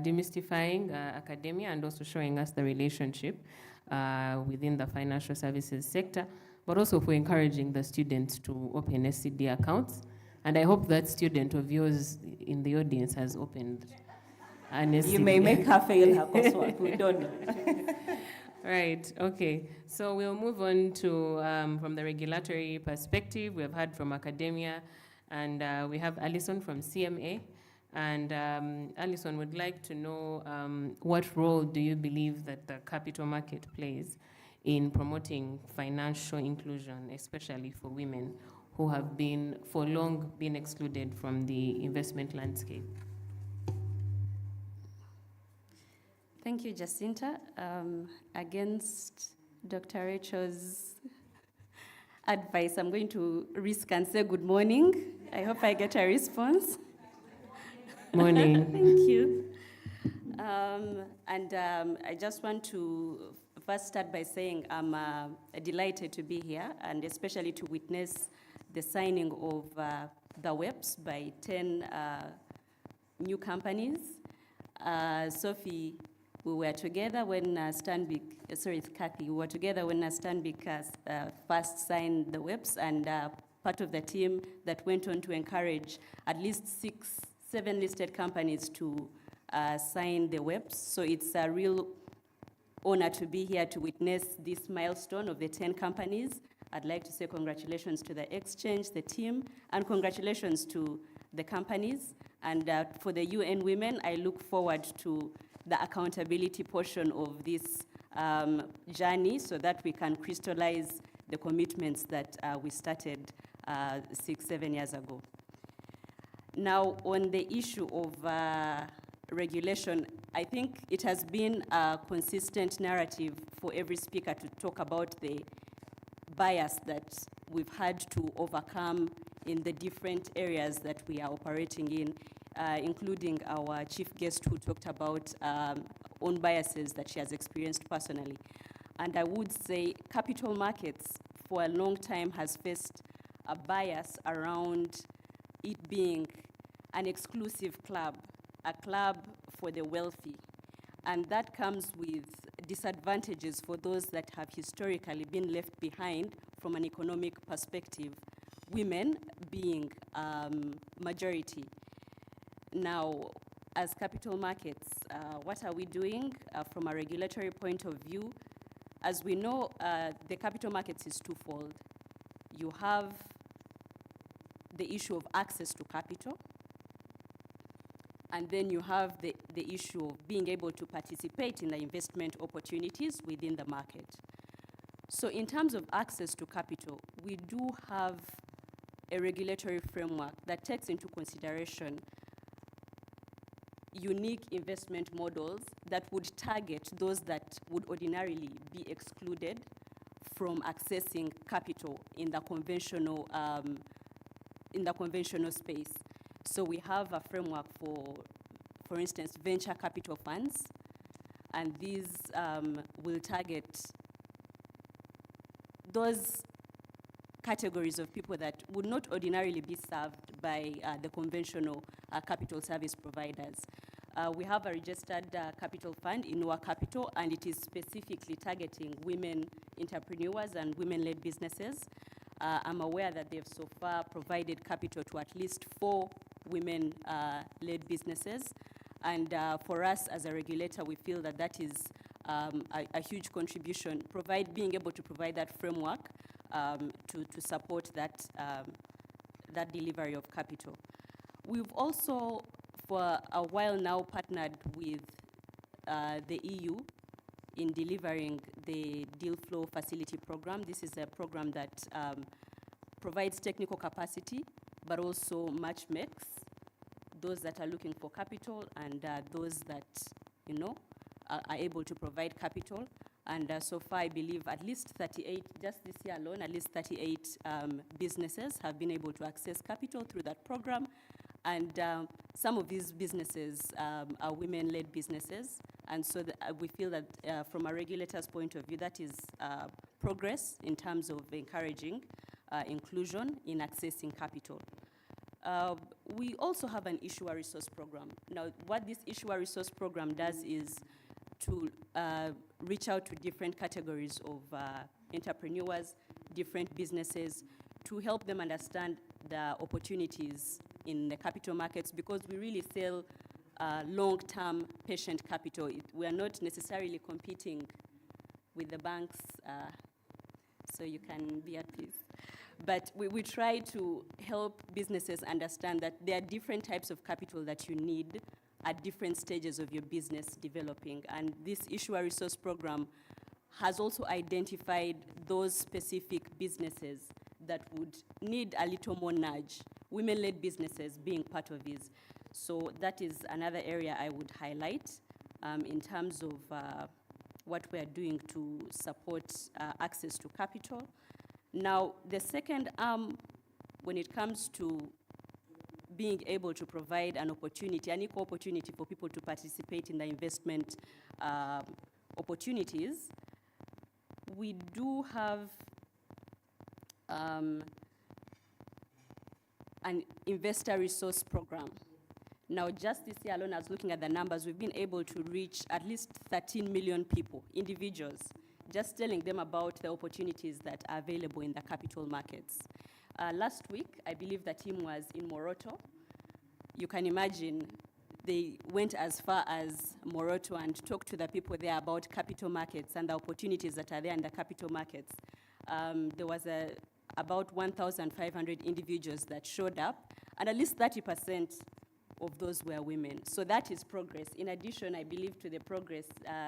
[SPEAKER 3] demystifying academia and also showing us the relationship within the financial services sector, but also for encouraging the students to open SCD accounts. And I hope that student of yours in the audience has opened an SCD.
[SPEAKER 12] You may make her fail her coursework, we don't know.
[SPEAKER 3] Right, okay. So we'll move on to, from the regulatory perspective, we have heard from academia, and we have Alison from CMA. And Alison would like to know what role do you believe that the capital market plays in promoting financial inclusion, especially for women who have been, for long, been excluded from the investment landscape?
[SPEAKER 13] Thank you, Jacinta. Against Dr. Rachel's advice, I'm going to risk and say good morning. I hope I get a response.
[SPEAKER 3] Morning.
[SPEAKER 13] Thank you. I just want to first start by saying I'm delighted to be here, and especially to witness the signing of the WEPs by 10 new companies. Sophie, we were together when Kathy, we were together when Stanbic first signed the WEPs, and part of the team that went on to encourage at least 7 listed companies to sign the WEPs. So it's a real honor to be here to witness this milestone of the 10 companies. I'd like to say congratulations to the exchange, the team, and congratulations to the companies. And for the UN Women, I look forward to the accountability portion of this journey so that we can crystallize the commitments that we started 6-7 years ago. Now, on the issue of regulation, I think it has been a consistent narrative for every speaker to talk about the bias that we've had to overcome in the different areas that we are operating in, including our chief guest who talked about own biases that she has experienced personally. And I would say capital markets for a long time has faced a bias around it being an exclusive club, a club for the wealthy. And that comes with disadvantages for those that have historically been left behind from an economic perspective, women being majority. Now, as capital markets, what are we doing from a regulatory point of view? As we know, the capital markets is twofold. You have the issue of access to capital, and then you have the issue of being able to participate in the investment opportunities within the market. So in terms of access to capital, we do have a regulatory framework that takes into consideration unique investment models that would target those that would ordinarily be excluded from accessing capital in the conventional space. So we have a framework for instance, venture capital funds, and these will target those categories of people that would not ordinarily be served by the conventional capital service providers. We have a registered capital fund, Inua Capital, and it is specifically targeting women entrepreneurs and women-led businesses. I'm aware that they've so far provided capital to at least 4 women-led businesses. And for us as a regulator, we feel that that is a huge contribution, being able to provide that framework to support that, that delivery of capital. We've also, for a while now, partnered with the EU in delivering the Deal Flow Facility Program. This is a program that provides technical capacity, but also match makes those that are looking for capital and those that, are able to provide capital. And so far, I believe at least 38, just this year alone, at least 38 businesses have been able to access capital through that program. And some of these businesses are women-led businesses. And so we feel that from a regulator's point of view, that is progress in terms of encouraging inclusion in accessing capital. We also have an issuer resource program. Now, what this issuer resource program does is to reach out to different categories of entrepreneurs, different businesses, to help them understand the opportunities in the capital markets, because we really sell long-term patient capital. We are not necessarily competing with the banks, so you can be at peace. But we try to help businesses understand that there are different types of capital that you need at different stages of your business developing. And this issuer resource program has also identified those specific businesses that would need a little more nudge, women-led businesses being part of this. So that is another area I would highlight in terms of what we are doing to support access to capital. Now, the second arm, when it comes to being able to provide an opportunity, an equal opportunity for people to participate in the investment opportunities, we do have an investor resource program. Now, just this year alone, I was looking at the numbers, we've been able to reach at least 13 million people, individuals, just telling them about the opportunities that are available in the capital markets. Last week, I believe the team was in Moroto. You can imagine they went as far as Moroto and talked to the people there about capital markets and the opportunities that are there in the capital markets. There was about 1,500 individuals that showed up, and at least 30% of those were women. So that is progress. In addition, I believe to the progress,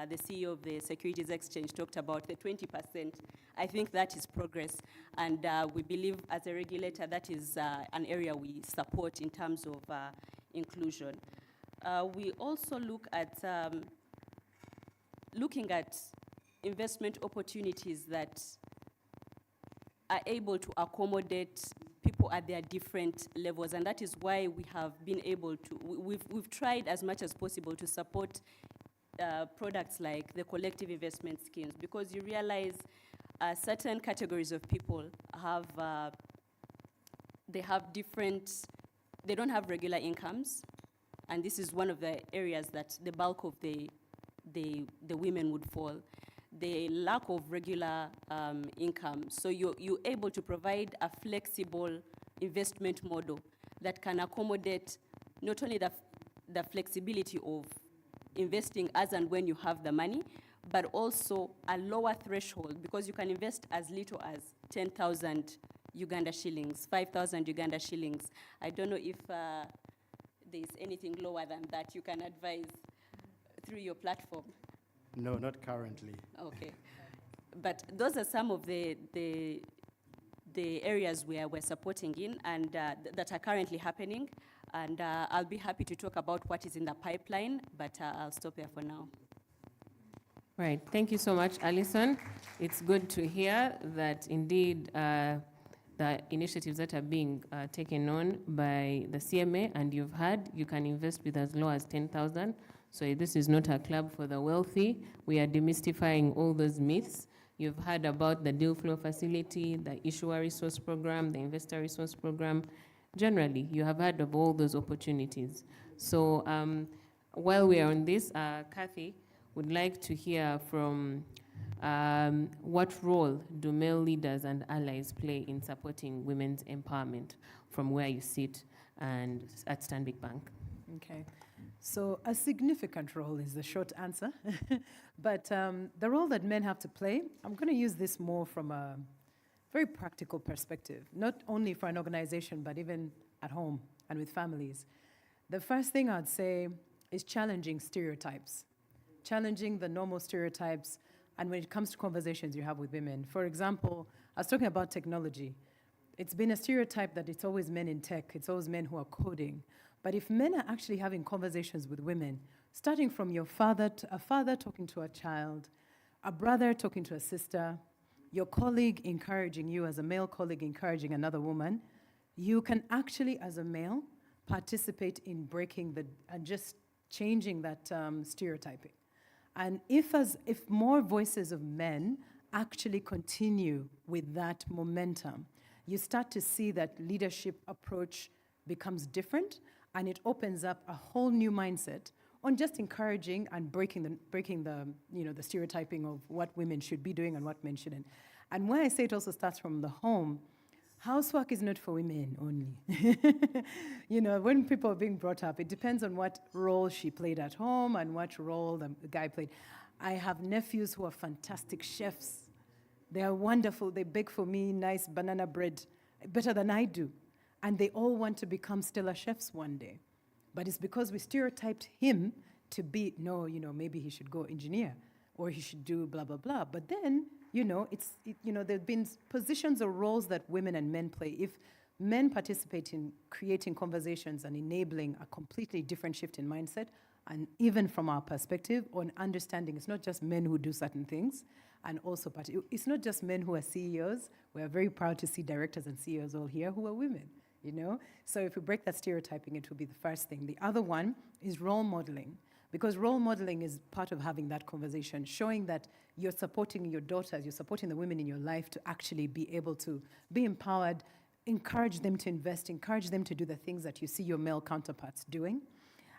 [SPEAKER 13] the CEO of the Securities Exchange talked about the 20%. I think that is progress. And we believe as a regulator, that is an area we support in terms of inclusion. We also look at looking at investment opportunities that are able to accommodate people at their different levels, and that is why we have been able to, we've tried as much as possible to support products like the collective investment schemes, because you realize certain categories of people have, they don't have regular incomes, and this is one of the areas that the bulk of the women would fall. The lack of regular income. So you're able to provide a flexible investment model that can accommodate not only the flexibility of investing as and when you have the money, but also a lower threshold, because you can invest as little as 10,000 Uganda shillings, 5,000 Uganda shillings. I don't know if there's anything lower than that you can advise through your platform.
[SPEAKER 10] No, not currently.
[SPEAKER 13] Okay. But those are some of the areas where we're supporting in and that are currently happening. And I'll be happy to talk about what is in the pipeline, but I'll stop here for now.
[SPEAKER 3] Right, thank you so much, Alison. It's good to hear that indeed the initiatives that are being taken on by the CMA, and you've heard you can invest with as low as 10,000. So this is not a club for the wealthy. We are demystifying all those myths. You've heard about the deal flow facility, the issuer resource program, the investor resource program. Generally, you have heard of all those opportunities. So while we are on this, Kathy would like to hear from what role do male leaders and allies play in supporting women's empowerment from where you sit and at Stanbic Bank?
[SPEAKER 9] Okay. So a significant role is the short answer. But the role that men have to play, I'm going to use this more from a very practical perspective, not only for an organization, but even at home and with families. The first thing I'd say is challenging stereotypes, challenging the normal stereotypes, and when it comes to conversations you have with women. For example, I was talking about technology. It's been a stereotype that it's always men in tech, it's always men who are coding. But if men are actually having conversations with women, starting from a father talking to a child, a brother talking to a sister, your colleague encouraging you as a male colleague encouraging another woman, you can actually, as a male, participate in breaking and just changing that stereotyping. And if more voices of men actually continue with that momentum, you start to see that leadership approach becomes different, and it opens up a whole new mindset on just encouraging and breaking the stereotyping of what women should be doing and what men shouldn't. And when I say it also starts from the home, housework is not for women only. When people are being brought up, it depends on what role she played at home and what role the guy played. I have nephews who are fantastic chefs. They are wonderful. They bake for me nice banana bread, better than I do. And they all want to become stellar chefs one day. But it's because we stereotyped him to be, maybe he should go engineer or he should do blah, blah, blah. But then, there have been positions or roles that women and men play. If men participate in creating conversations and enabling a completely different shift in mindset, and even from our perspective on understanding, it's not just men who do certain things, and also it's not just men who are CEOs. We are very proud to see directors and CEOs all here who are women. So if we break that stereotyping, it will be the first thing. The other one is role modeling, because role modeling is part of having that conversation, showing that you're supporting your daughters, you're supporting the women in your life to actually be able to be empowered, encourage them to invest, encourage them to do the things that you see your male counterparts doing,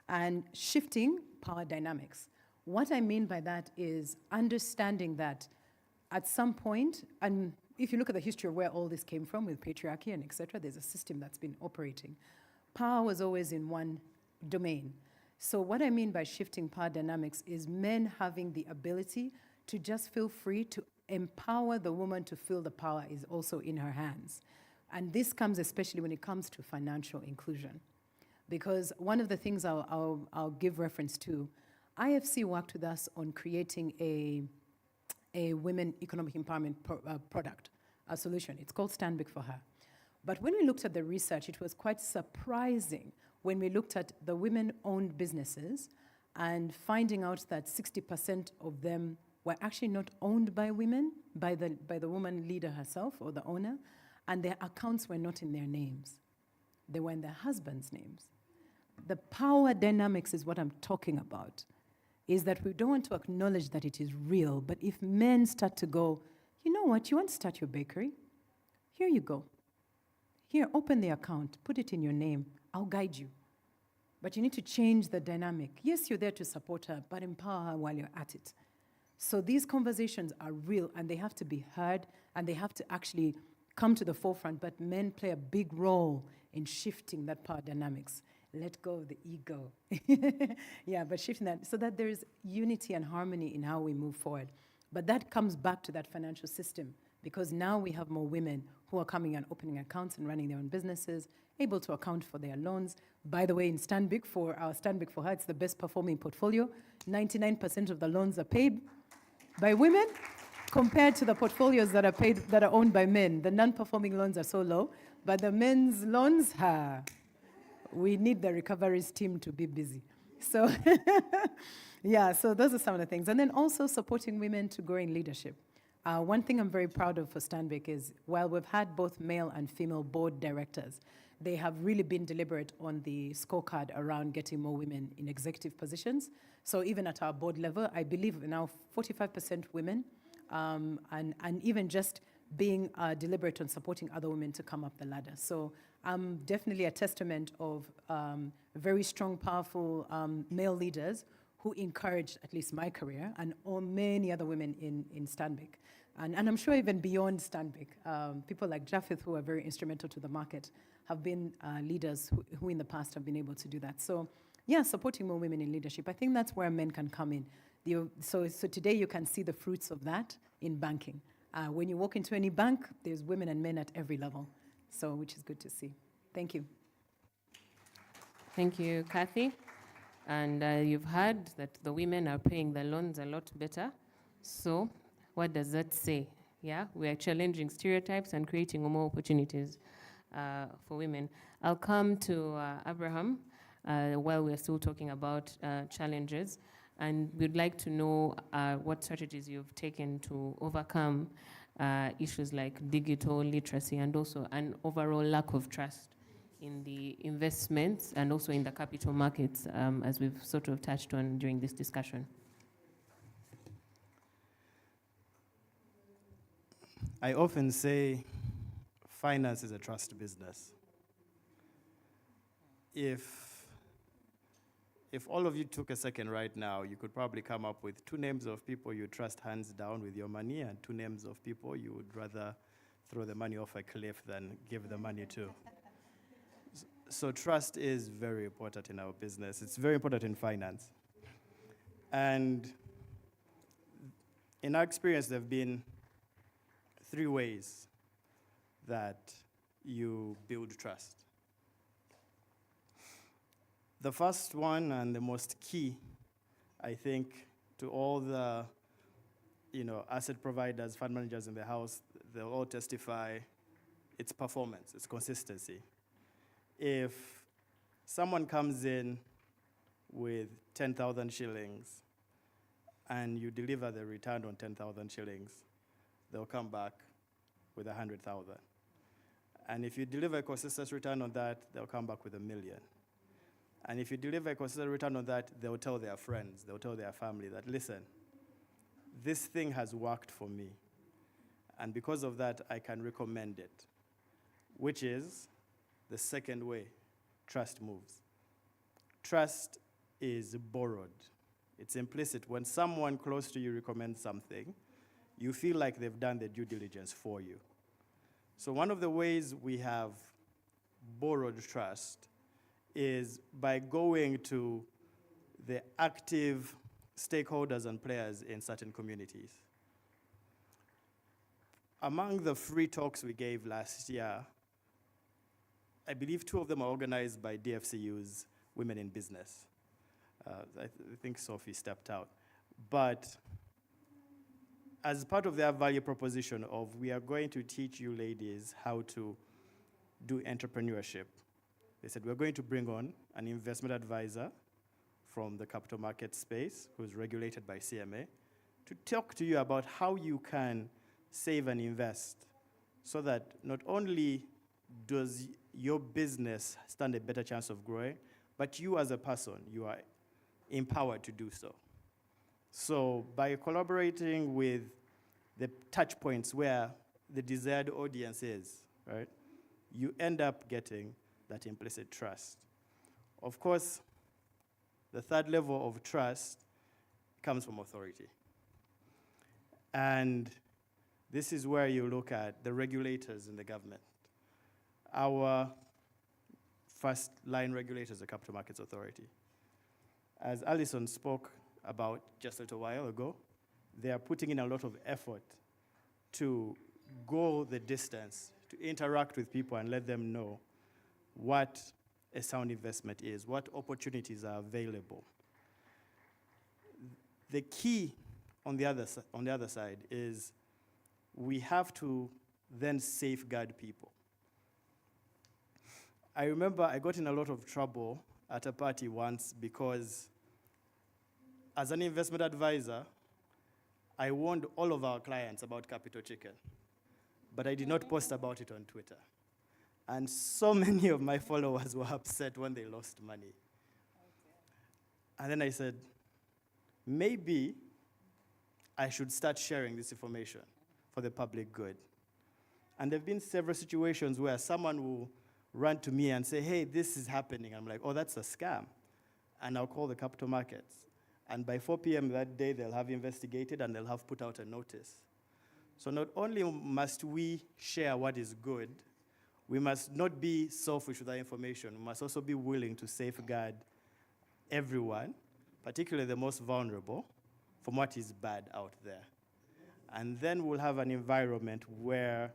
[SPEAKER 9] and shifting power dynamics. What I mean by that is understanding that at some point, and if you look at the history of where all this came from with patriarchy and et cetera, there's a system that's been operating. Power was always in one domain. So what I mean by shifting power dynamics is men having the ability to just feel free to empower the woman to feel the power is also in her hands. And this comes especially when it comes to financial inclusion. Because one of the things I'll give reference to, IFC worked with us on creating a women economic empowerment product, a solution. It's called Stanbic for Her. But when we looked at the research, it was quite surprising when we looked at the women-owned businesses and finding out that 60% of them were actually not owned by women, by the woman leader herself or the owner, and their accounts were not in their names. They were in their husbands' names. The power dynamics is what I'm talking about, is that we don't want to acknowledge that it is real, but if men start to go, you know what, you want to start your bakery? Here you go. Here, open the account, put it in your name, I'll guide you. But you need to change the dynamic. Yes, you're there to support her, but empower her while you're at it. So these conversations are real, and they have to be heard, and they have to actually come to the forefront, but men play a big role in shifting that power dynamics. Let go of the ego. Yeah, but shifting that so that there is unity and harmony in how we move forward. But that comes back to that financial system, because now we have more women who are coming and opening accounts and running their own businesses, able to account for their loans. By the way, in Stanbic, for our Stanbic for Her, it's the best performing portfolio. 99% of the loans are paid by women compared to the portfolios that are owned by men. The non-performing loans are so low, but the men's loans, we need the recoveries team to be busy. So, yeah, so those are some of the things. And then also supporting women to grow in leadership. One thing I'm very proud of for Stanbic is while we've had both male and female board directors, they have really been deliberate on the scorecard around getting more women in executive positions. So even at our board level, I believe we're now 45% women, and even just being deliberate on supporting other women to come up the ladder. So definitely a testament of very strong, powerful male leaders who encouraged at least my career and all many other women in Stanbic. And I'm sure even beyond Stanbic, people like Japheth, who are very instrumental to the market, have been leaders who in the past have been able to do that. So yeah, supporting more women in leadership. I think that's where men can come in. So today you can see the fruits of that in banking. When you walk into any bank, there's women and men at every level, so which is good to see. Thank you.
[SPEAKER 3] Thank you, Kathy. And you've heard that the women are paying the loans a lot better. So what does that say? Yeah, we are challenging stereotypes and creating more opportunities for women. I'll come to Abraham while we're still talking about challenges. And we'd like to know what strategies you've taken to overcome issues like digital literacy and also an overall lack of trust in the investments and also in the capital markets, as we've sort of touched on during this discussion.
[SPEAKER 10] I often say finance is a trust business. If all of you took a second right now, you could probably come up with 2 names of people you trust hands down with your money and 2 names of people you would rather throw the money off a cliff than give the money to. So trust is very important in our business. It's very important in finance. And in our experience, there have been 3 ways that you build trust. The first one and the most key, I think, to all the asset providers, fund managers in the house, they'll all testify, it's performance, it's consistency. If someone comes in with 10,000 shillings and you deliver the return on 10,000 shillings, they'll come back with 100,000. And if you deliver a consistent return on that, they'll come back with 1 million. And if you deliver a consistent return on that, they'll tell their friends, they'll tell their family that, listen, this thing has worked for me. And because of that, I can recommend it, which is the second way trust moves. Trust is borrowed. It's implicit. When someone close to you recommends something, you feel like they've done the due diligence for you. So one of the ways we have borrowed trust is by going to the active stakeholders and players in certain communities. Among the free talks we gave last year, I believe 2 of them are organized by DFCU's Women in Business. I think Sophie stepped out. But as part of their value proposition of we are going to teach you ladies how to do entrepreneurship, they said we're going to bring on an investment advisor from the capital market space who's regulated by CMA to talk to you about how you can save and invest so that not only does your business stand a better chance of growing, but you as a person, you are empowered to do so. So by collaborating with the touch points where the desired audience is, right, you end up getting that implicit trust. Of course, the third level of trust comes from authority. And this is where you look at the regulators in the government. Our first line regulator is the Capital Markets Authority. As Alison spoke about just a little while ago, they are putting in a lot of effort to go the distance, to interact with people and let them know what a sound investment is, what opportunities are available. The key on the other side is we have to then safeguard people. I remember I got in a lot of trouble at a party once because as an investment advisor, I warned all of our clients about Capital Chicken, but I did not post about it on Twitter. And so many of my followers were upset when they lost money. And then I said, maybe I should start sharing this information for the public good. And there have been several situations where someone will run to me and say, hey, this is happening. I'm like, oh, that's a scam. And I'll call the capital markets. And by 4 p.m. that day, they'll have investigated and they'll have put out a notice. So not only must we share what is good, we must not be selfish with our information. We must also be willing to safeguard everyone, particularly the most vulnerable, from what is bad out there. And then we'll have an environment where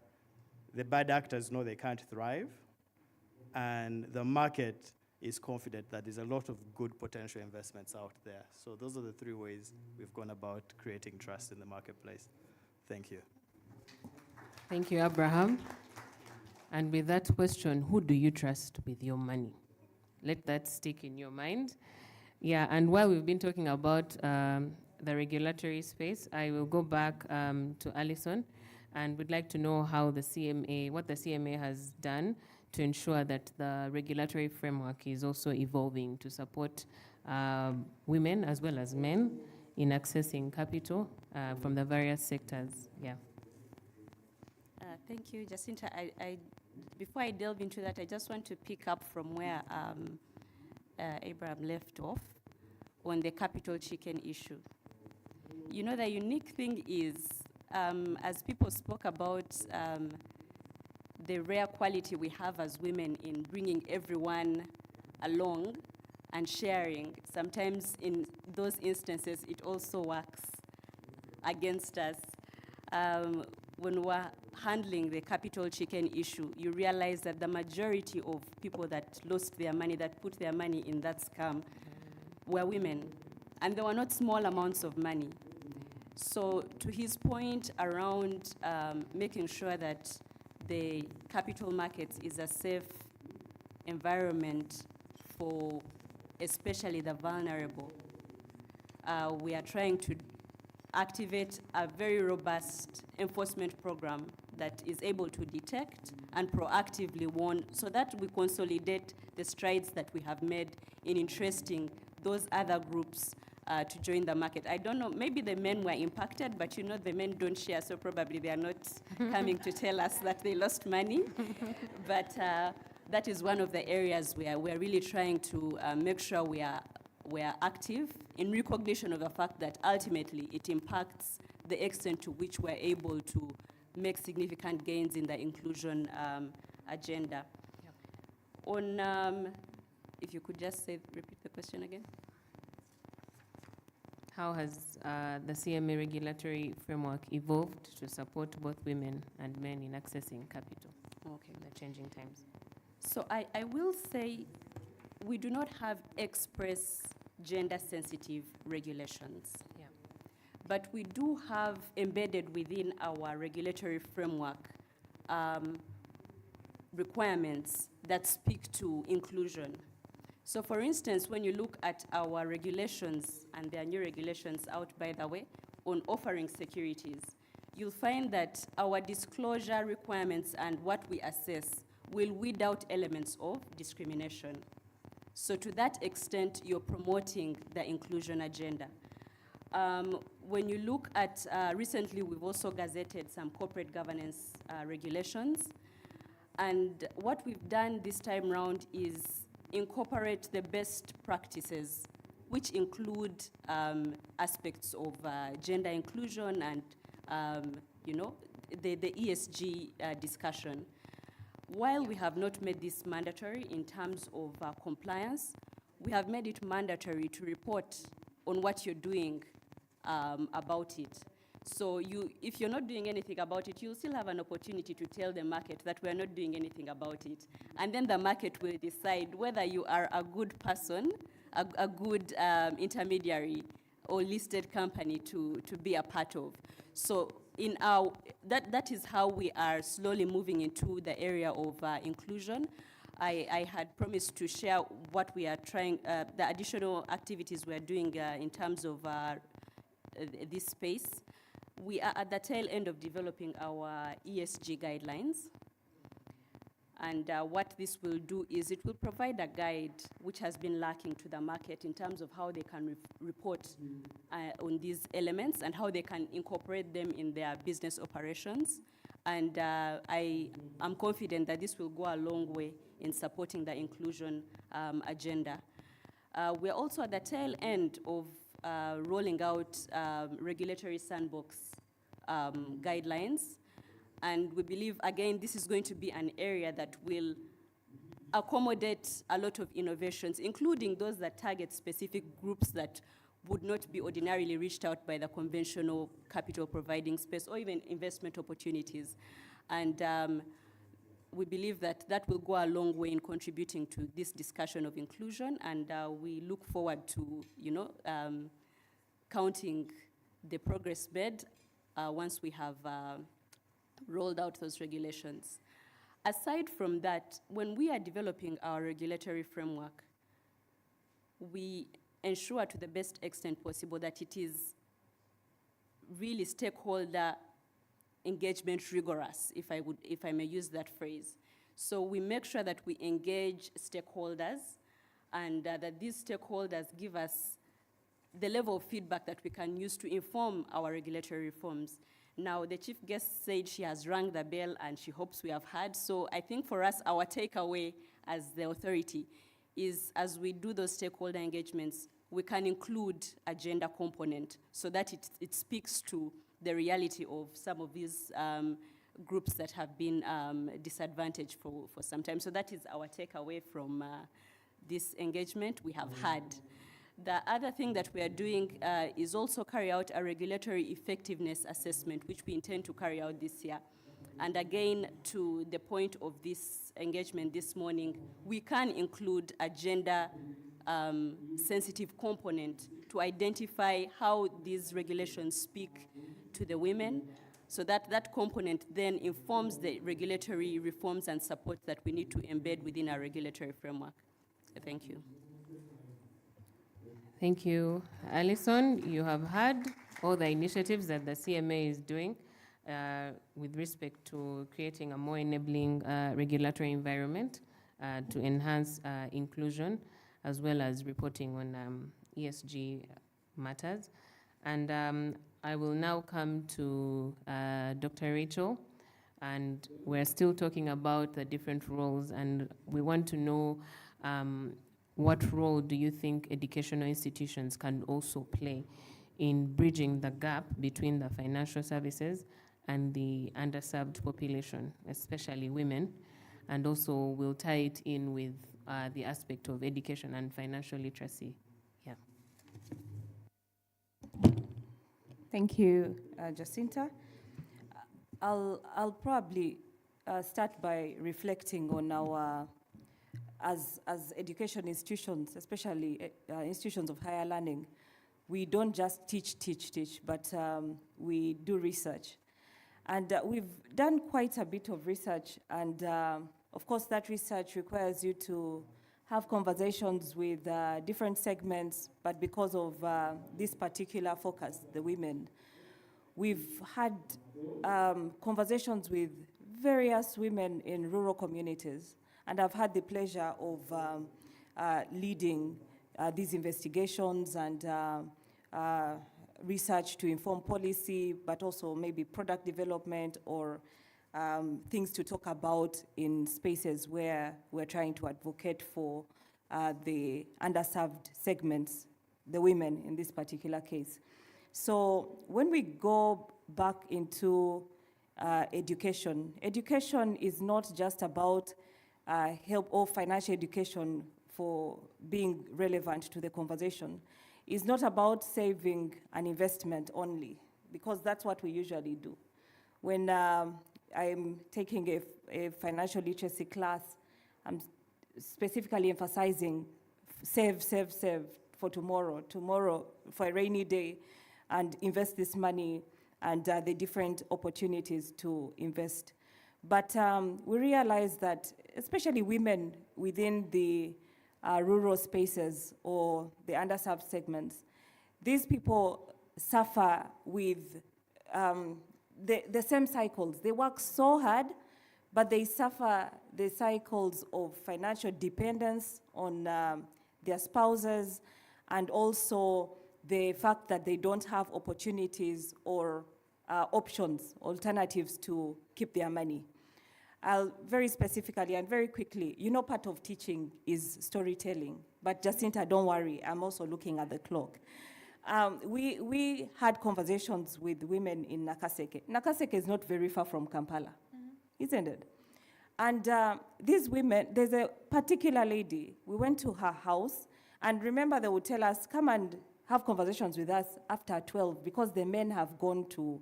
[SPEAKER 10] the bad actors know they can't thrive, and the market is confident that there's a lot of good potential investments out there. So those are the 3 ways we've gone about creating trust in the marketplace. Thank you.
[SPEAKER 3] Thank you, Abraham. And with that question, who do you trust with your money? Let that stick in your mind. Yeah, and while we've been talking about the regulatory space, I will go back to Alison, and would like to know how the CMA, what the CMA has done to ensure that the regulatory framework is also evolving to support women as well as men in accessing capital from the various sectors. Yeah.
[SPEAKER 13] Thank you, Jacinta. Before I delve into that, I just want to pick up from where Abraham left off on the capital chicken issue. You know, the unique thing is, as people spoke about the rare quality we have as women in bringing everyone along and sharing, sometimes in those instances, it also works against us. When we're handling the capital chicken issue, you realize that the majority of people that lost their money, that put their money in that scam, were women. And they were not small amounts of money. So to his point around making sure that the capital markets is a safe environment for especially the vulnerable, we are trying to activate a very robust enforcement program that is able to detect and proactively warn, so that we consolidate the strides that we have made in interesting those other groups to join the market. I don't know, maybe the men were impacted, but you know the men don't share, so probably they are not coming to tell us that they lost money. But that is one of the areas where we're really trying to make sure we are active in recognition of the fact that ultimately it impacts the extent to which we're able to make significant gains in the inclusion agenda. Yep. On, if you could just repeat the question again.
[SPEAKER 3] How has the CMA regulatory framework evolved to support both women and men in accessing capital in the changing times?
[SPEAKER 13] So I will say we do not have express gender-sensitive regulations. Yeah. But we do have embedded within our regulatory framework requirements that speak to inclusion. So for instance, when you look at our regulations, and there are new regulations out, by the way, on offering securities, you'll find that our disclosure requirements and what we assess will weed out elements of discrimination. So to that extent, you're promoting the inclusion agenda. When you look at, recently we've also gazetted some corporate governance regulations, and what we've done this time around is incorporate the best practices, which include aspects of gender inclusion and you know, the ESG discussion. While we have not made this mandatory in terms of compliance, we have made it mandatory to report on what you're doing about it. So if you're not doing anything about it, you'll still have an opportunity to tell the market that we're not doing anything about it. And then the market will decide whether you are a good person, a good intermediary or listed company to be a part of. So that is how we are slowly moving into the area of inclusion. I had promised to share what we are trying, the additional activities we are doing in terms of this space. We are at the tail end of developing our ESG guidelines. And what this will do is it will provide a guide which has been lacking to the market in terms of how they can report on these elements and how they can incorporate them in their business operations. And I am confident that this will go a long way in supporting the inclusion agenda. We're also at the tail end of rolling out regulatory sandbox guidelines. And we believe, again, this is going to be an area that will accommodate a lot of innovations, including those that target specific groups that would not be ordinarily reached out by the conventional capital providing space or even investment opportunities. And we believe that that will go a long way in contributing to this discussion of inclusion, and we look forward to, counting the progress made once we have rolled out those regulations. Aside from that, when we are developing our regulatory framework, we ensure to the best extent possible that it is really stakeholder engagement rigorous, if I may use that phrase. So we make sure that we engage stakeholders and that these stakeholders give us the level of feedback that we can use to inform our regulatory reforms. Now, the chief guest said she has rung the bell and she hopes we have heard. So I think for us, our takeaway as the authority is as we do those stakeholder engagements, we can include a gender component so that it speaks to the reality of some of these groups that have been disadvantaged for some time. So that is our takeaway from this engagement we have had. The other thing that we are doing is also carry out a regulatory effectiveness assessment, which we intend to carry out this year. And again, to the point of this engagement this morning, we can include a gender sensitive component to identify how these regulations speak to the women, so that component then informs the regulatory reforms and support that we need to embed within our regulatory framework. So thank you.
[SPEAKER 3] Thank you, Alison. You have heard all the initiatives that the CMA is doing with respect to creating a more enabling regulatory environment to enhance inclusion, as well as reporting on ESG matters. And I will now come to Dr. Rachel, and we're still talking about the different roles, and we want to know what role do you think educational institutions can also play in bridging the gap between the financial services and the underserved population, especially women, and also we'll tie it in with the aspect of education and financial literacy. Yeah.
[SPEAKER 12] Thank you, Jacinta. I'll probably start by reflecting on our, as education institutions, especially institutions of higher learning, we don't just teach, but we do research. And we've done quite a bit of research, and of course that research requires you to have conversations with different segments, but because of this particular focus, the women, we've had conversations with various women in rural communities, and I've had the pleasure of leading these investigations and research to inform policy, but also maybe product development or things to talk about in spaces where we're trying to advocate for the underserved segments, the women in this particular case. So when we go back into education, education is not just about help or financial education for being relevant to the conversation. It's not about saving an investment only, because that's what we usually do. When I'm taking a financial literacy class, I'm specifically emphasizing save for tomorrow for a rainy day, and invest this money and the different opportunities to invest. But we realize that, especially women within the rural spaces or the underserved segments, these people suffer with the same cycles. They work so hard, but they suffer the cycles of financial dependence on their spouses, and also the fact that they don't have opportunities or options, alternatives to keep their money. I'll very specifically and very quickly, you know, part of teaching is storytelling, but Jacinta, don't worry, I'm also looking at the clock. We had conversations with women in Nakaseke. Nakaseke is not very far from Kampala, isn't it? And these women, there's a particular lady, we went to her house, and remember they would tell us, come and have conversations with us after 12, because the men have gone to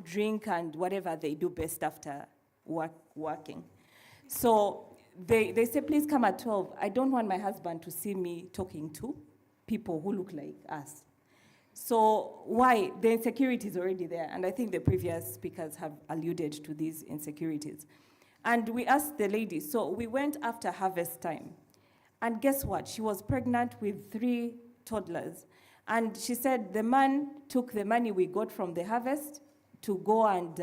[SPEAKER 12] drink and whatever they do best after working. So they say, please come at 12. I don't want my husband to see me talking to people who look like us. So why? The insecurity is already there, and I think the previous speakers have alluded to these insecurities. And we asked the lady, so we went after harvest time, and guess what? She was pregnant with 3 toddlers, and she said the man took the money we got from the harvest to go and,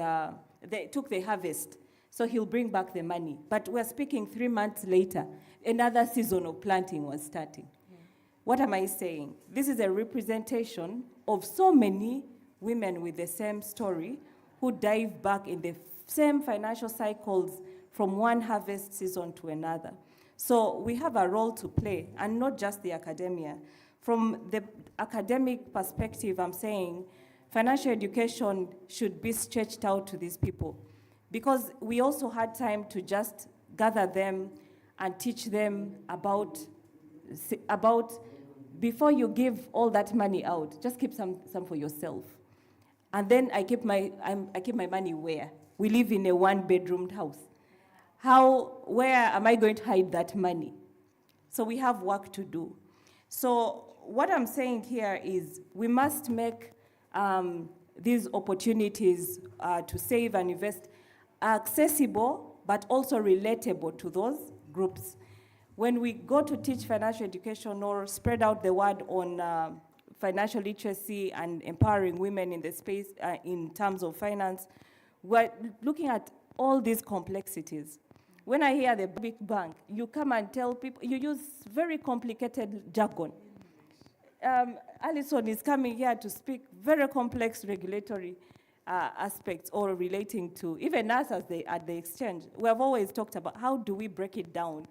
[SPEAKER 12] they took the harvest, so he'll bring back the money. But we're speaking 3 months later, another season of planting was starting. What am I saying? This is a representation of so many women with the same story who dive back in the same financial cycles from one harvest season to another. So we have a role to play, and not just the academia. From the academic perspective, I'm saying financial education should be stretched out to these people, because we also had time to just gather them and teach them about before you give all that money out, just keep some for yourself. And then I keep my money where? We live in a 1-bedroomed house. Where am I going to hide that money? So we have work to do. So what I'm saying here is we must make these opportunities to save and invest accessible, but also relatable to those groups. When we go to teach financial education or spread out the word on financial literacy and empowering women in the space in terms of finance, we're looking at all these complexities. When I hear the big bank, you come and tell people, you use very complicated jargon. Alison is coming here to speak very complex regulatory aspects or relating to, even us at the exchange, we have always talked about how do we break it down?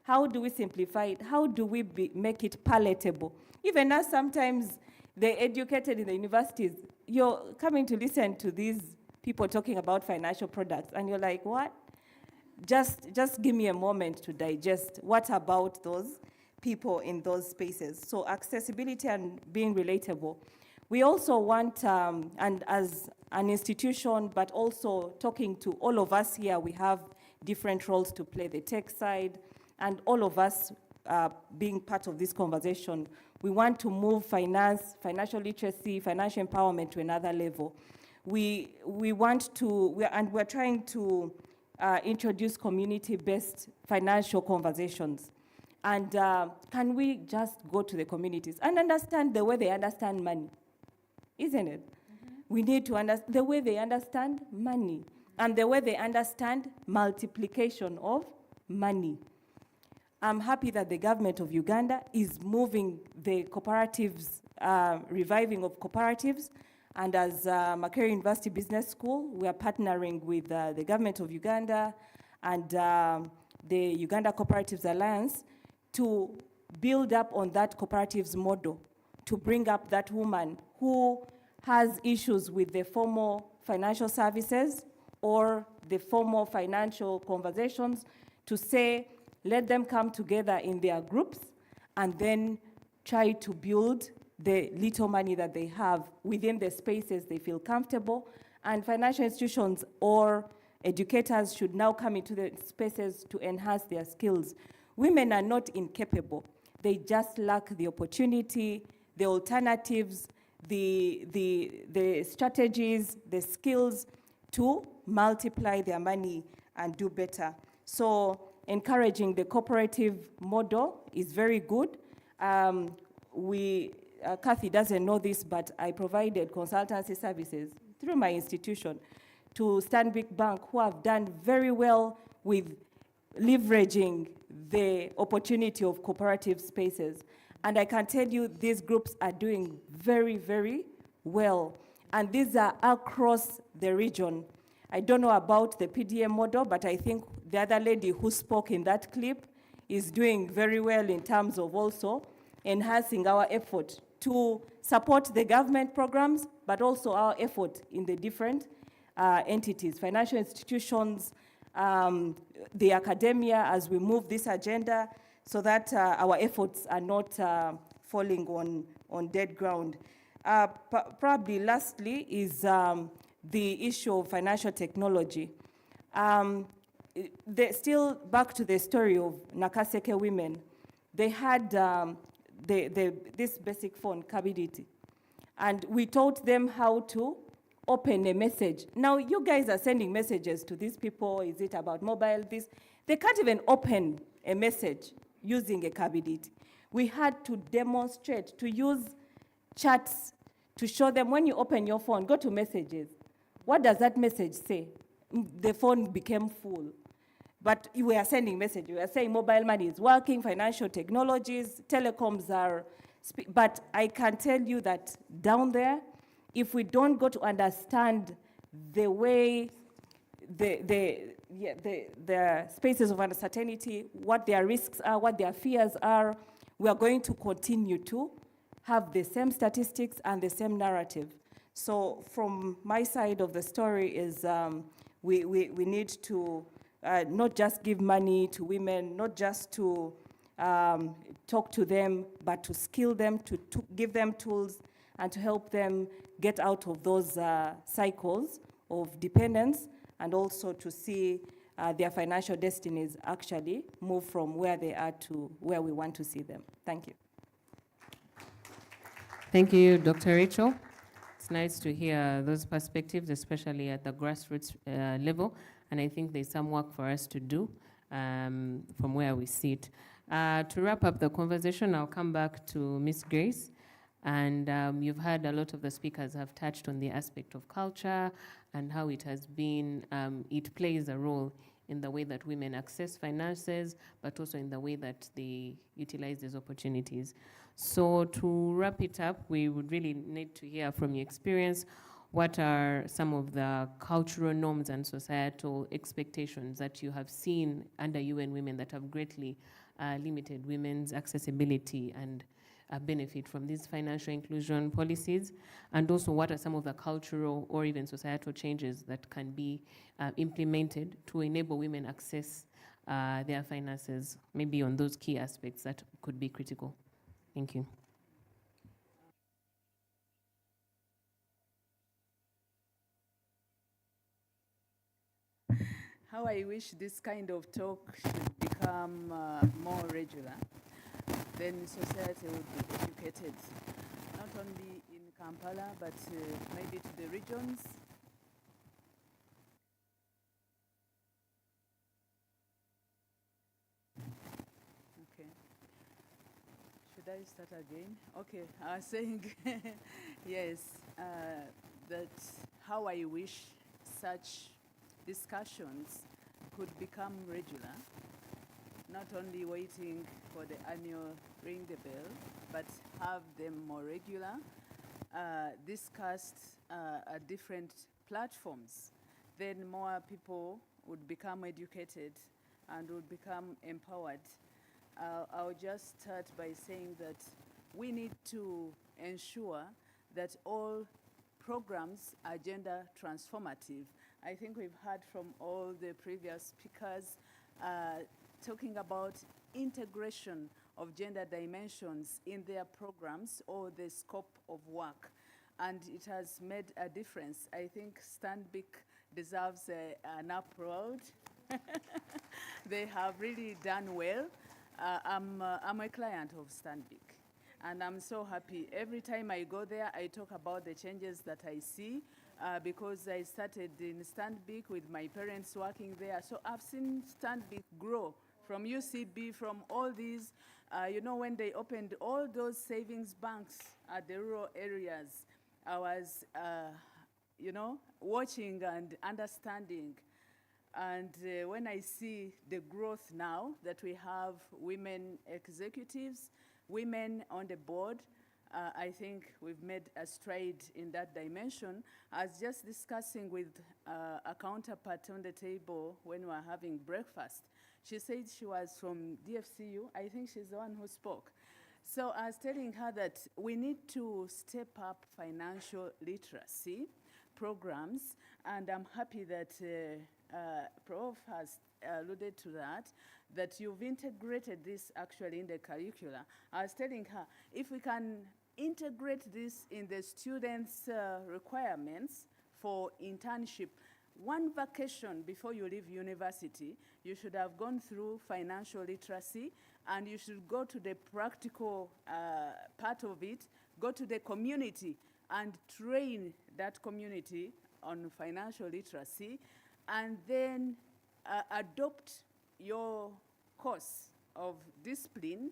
[SPEAKER 12] How do we simplify it? How do we make it palatable? Even us, sometimes the educated in the universities, you're coming to listen to these people talking about financial products, and you're like, what? Just give me a moment to digest. What about those people in those spaces? So accessibility and being relatable. We also want, and as an institution, but also talking to all of us here, we have different roles to play, the tech side, and all of us being part of this conversation. We want to move finance, financial literacy, financial empowerment to another level. We want to, we're trying to introduce community-based financial conversations. And can we just go to the communities and understand the way they understand money? Isn't it? Mm-hmm. We need to understand the way they understand money and the way they understand multiplication of money. I'm happy that the government of Uganda is moving the cooperatives, reviving of cooperatives. And as Makerere University Business School, we are partnering with the government of Uganda and the Uganda Cooperatives Alliance to build up on that cooperatives model, to bring up that woman who has issues with the formal financial services or the formal financial conversations, to say, let them come together in their groups and then try to build the little money that they have within the spaces they feel comfortable. And financial institutions or educators should now come into the spaces to enhance their skills. Women are not incapable. They just lack the opportunity, the alternatives, the strategies, the skills to multiply their money and do better. So encouraging the cooperative model is very good. Kathy doesn't know this, but I provided consultancy services through my institution to Stanbic Bank, who have done very well with leveraging the opportunity of cooperative spaces. And I can tell you these groups are doing very, very well. And these are across the region. I don't know about the PDM model, but I think the other lady who spoke in that clip is doing very well in terms of also enhancing our effort to support the government programs, but also our effort in the different entities, financial institutions, the academia, as we move this agenda, so that our efforts are not falling on dead ground. Probably lastly is the issue of financial technology. Still back to the story of Nakaseke women, they had this basic phone, Kabiditi, and we taught them how to open a message. Now you guys are sending messages to these people, is it about mobile, this? They can't even open a message using a Kabiditi. We had to demonstrate, to use chats to show them when you open your phone, go to messages. What does that message say? The phone became full. But we are sending messages. We are saying mobile money is working, financial technologies, telecoms are, but I can tell you that down there, if we don't go to understand the way the spaces of uncertainty, what their risks are, what their fears are, we are going to continue to have the same statistics and the same narrative. So from my side of the story is we need to not just give money to women, not just to talk to them, but to skill them, to give them tools, and to help them get out of those cycles of dependence, and also to see their financial destinies actually move from where they are to where we want to see them. Thank you.
[SPEAKER 3] Thank you, Dr. Rachel. It's nice to hear those perspectives, especially at the grassroots level, and I think there's some work for us to do from where we sit. To wrap up the conversation, I'll come back to Ms. Grace. And you've heard a lot of the speakers have touched on the aspect of culture and how it has been, it plays a role in the way that women access finances, but also in the way that they utilize these opportunities. So to wrap it up, we would really need to hear from your experience, what are some of the cultural norms and societal expectations that you have seen under UN Women that have greatly limited women's accessibility and benefit from these financial inclusion policies, and also what are some of the cultural or even societal changes that can be implemented to enable women access their finances, maybe on those key aspects that could be critical. Thank you.
[SPEAKER 11] How I wish this kind of talk should become more regular. Then society would be educated, not only in Kampala, but maybe to the regions. Okay. Should I start again? Okay, I was saying, yes, that how I wish such discussions could become regular, not only waiting for the annual ring the bell, but have them more regular, discussed at different platforms. Then more people would become educated and would become empowered. I'll just start by saying that we need to ensure that all programs are gender transformative. I think we've heard from all the previous speakers talking about integration of gender dimensions in their programs or the scope of work. And it has made a difference. I think Stanbic deserves an applaud. They have really done well. I'm a client of Stanbic. And I'm so happy. Every time I go there, I talk about the changes that I see because I started in Stanbic with my parents working there. So I've seen Stanbic grow from UCB, from all these, when they opened all those savings banks at the rural areas, I was, watching and understanding. And when I see the growth now that we have women executives, women on the board, I think we've made a stride in that dimension. I was just discussing with a counterpart on the table when we were having breakfast. She said she was from DFCU. I think she's the one who spoke. So I was telling her that we need to step up financial literacy programs, and I'm happy that Prof has alluded to that you've integrated this actually in the curricula. I was telling her, if we can integrate this in the students' requirements for internship, one vacation before you leave university, you should have gone through financial literacy, and you should go to the practical part of it, go to the community and train that community on financial literacy, and then adopt your course of discipline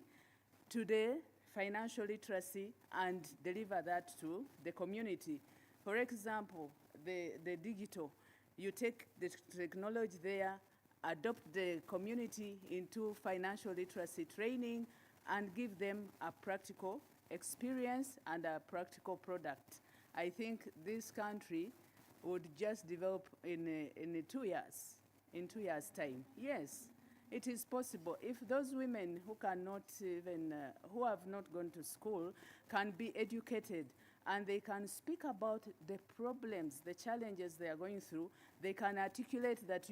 [SPEAKER 11] to the financial literacy and deliver that to the community. For example, the digital, you take the technology there, adopt the community into financial literacy training, and give them a practical experience and a practical product. I think this country would just develop in 2 years, in 2 years' time. Yes, it is possible. If those women who cannot even, who have not gone to school, can be educated and they can speak about the problems, the challenges they are going through, they can articulate that,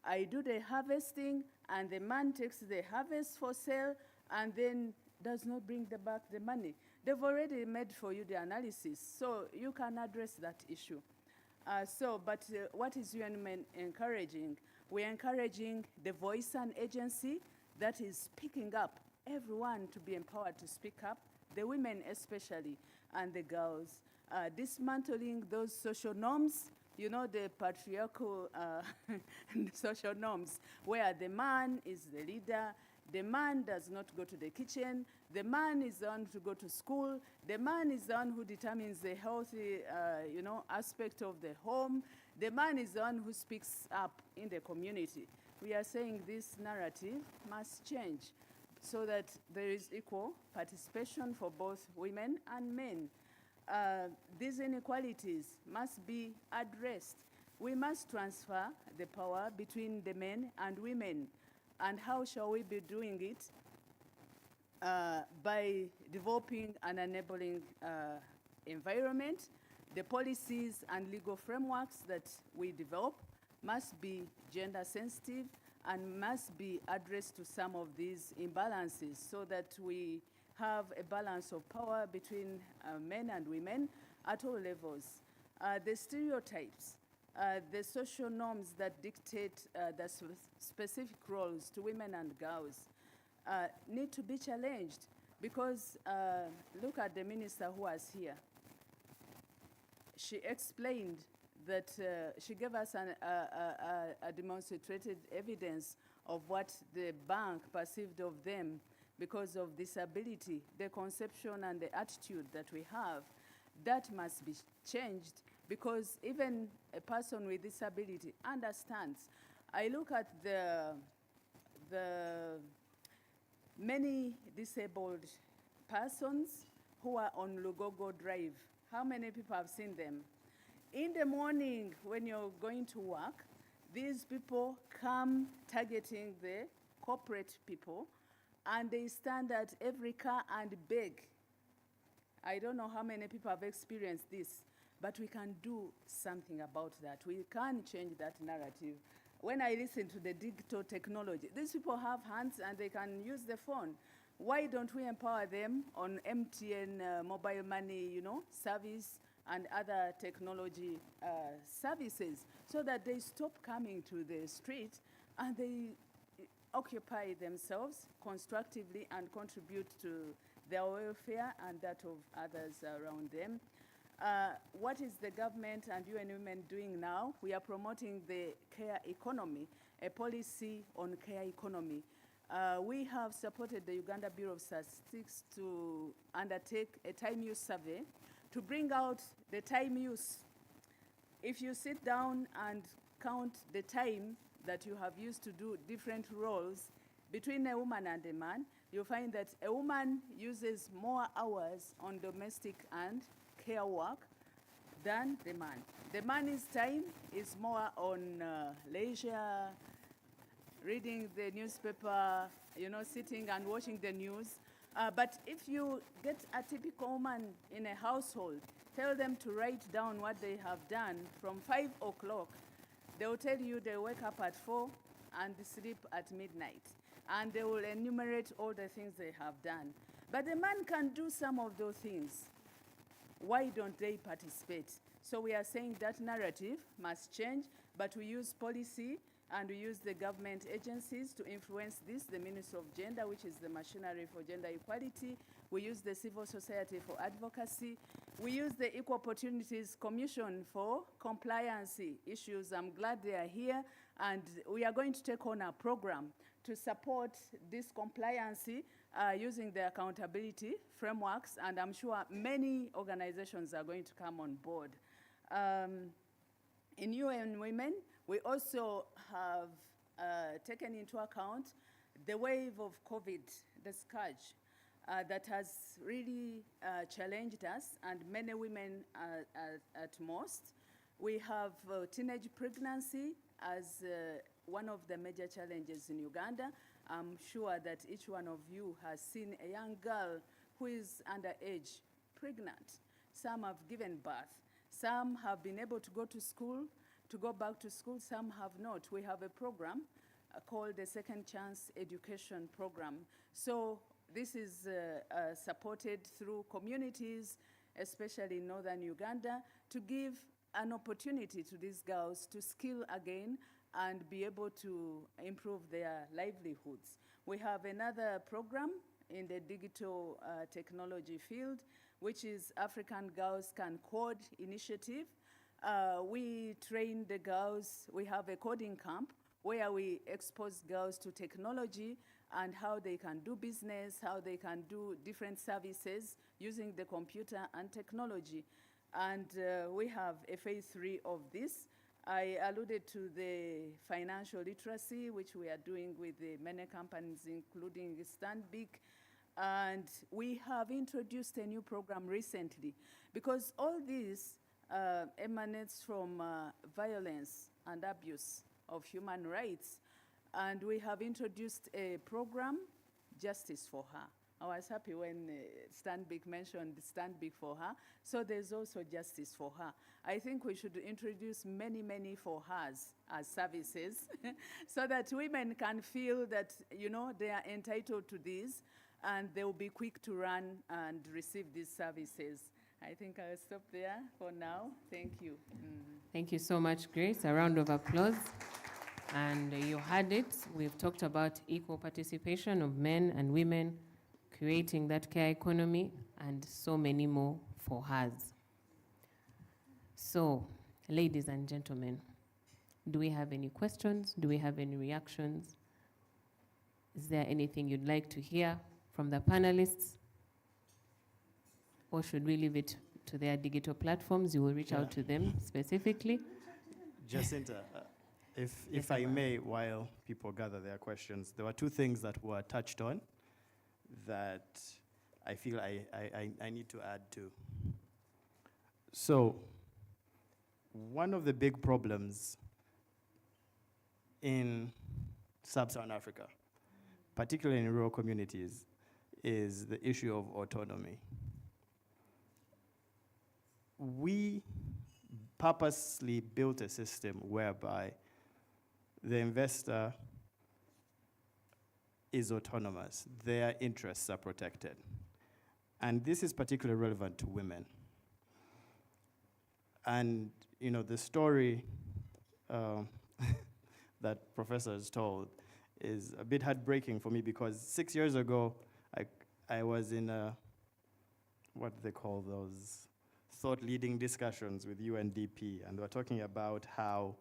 [SPEAKER 11] I do the harvesting and the man takes the harvest for sale and then does not bring back the money. They've already made for you the analysis, so you can address that issue. But what is UNMen encouraging? We're encouraging the voice and agency that is picking up everyone to be empowered to speak up, the women especially, and the girls. Dismantling those social norms, the patriarchal social norms, where the man is the leader, the man does not go to the kitchen, the man is the one to go to school, the man is the one who determines the healthy, aspect of the home, the man is the one who speaks up in the community. We are saying this narrative must change so that there is equal participation for both women and men. These inequalities must be addressed. We must transfer the power between the men and women. And how shall we be doing it? By developing an enabling environment. The policies and legal frameworks that we develop must be gender sensitive and must be addressed to some of these imbalances so that we have a balance of power between men and women at all levels. The stereotypes, the social norms that dictate the specific roles to women and girls need to be challenged because look at the minister who was here. She explained that she gave us a demonstrated evidence of what the bank perceived of them because of disability, the conception and the attitude that we have. That must be changed because even a person with disability understands. I look at the many disabled persons who are on Lugogo Drive. How many people have seen them? In the morning when you're going to work, these people come targeting the corporate people and they stand at every car and beg. I don't know how many people have experienced this, but we can do something about that. We can change that narrative. When I listen to the digital technology, these people have hands and they can use the phone. Why don't we empower them on MTN mobile money, service and other technology services so that they stop coming to the street and they occupy themselves constructively and contribute to their welfare and that of others around them. What is the government and UN Women doing now? We are promoting the care economy, a policy on care economy. We have supported the Uganda Bureau of Statistics to undertake a time use survey to bring out the time use. If you sit down and count the time that you have used to do different roles between a woman and a man, you'll find that a woman uses more hours on domestic and care work than the man. The man's time is more on leisure, reading the newspaper, sitting and watching the news. But if you get a typical woman in a household, tell them to write down what they have done from 5 o'clock, they will tell you they wake up at 4 and sleep at midnight. And they will enumerate all the things they have done. But the man can do some of those things. Why don't they participate? So we are saying that narrative must change, but we use policy and we use the government agencies to influence this, the Ministry of Gender, which is the machinery for gender equality. We use the Civil Society for Advocacy. We use the Equal Opportunities Commission for compliance issues. I'm glad they are here, and we are going to take on a program to support this compliance using the accountability frameworks, and I'm sure many organizations are going to come on board. In UN Women, we also have taken into account the wave of COVID, the scourge, that has really challenged us, and many women at most. We have teenage pregnancy as one of the major challenges in Uganda. I'm sure that each one of you has seen a young girl who is underage, pregnant. Some have given birth. Some have been able to go to school, to go back to school. Some have not. We have a program called the Second Chance Education Program. So this is supported through communities, especially in northern Uganda, to give an opportunity to these girls to skill again and be able to improve their livelihoods. We have another program in the digital technology field, which is African Girls Can Code Initiative. We train the girls. We have a coding camp where we expose girls to technology and how they can do business, how they can do different services using the computer and technology. And we have a phase 3 of this. I alluded to the financial literacy, which we are doing with the many companies, including Stanbic. And we have introduced a new program recently, because all this emanates from violence and abuse of human rights. And we have introduced a program, Justice for Her. I was happy when Stanbic mentioned Stanbic for Her. So there's also Justice for Her. I think we should introduce many, many for hers as services so that women can feel that, they are entitled to these, and they will be quick to run and receive these services. I think I'll stop there for now. Thank you.
[SPEAKER 3] Thank you so much, Grace. A round of applause. And you heard it. We've talked about equal participation of men and women, creating that care economy, and so many more for hers. So, ladies and gentlemen, do we have any questions? Do we have any reactions? Is there anything you'd like to hear from the panelists? Or should we leave it to their digital platforms? You will reach out to them specifically.
[SPEAKER 10] Jacinta, if I may, while people gather their questions, there were two things that were touched on that I feel I need to add to. So, one of the big problems in sub-Saharan Africa, particularly in rural communities, is the issue of autonomy. We purposely built a system whereby the investor is autonomous. Their interests are protected. And this is particularly relevant to women. And, the story that Professor has told is a bit heartbreaking for me, because 6 years ago, I was in a, what do they call those, thought-leading discussions with UNDP, and we're talking about how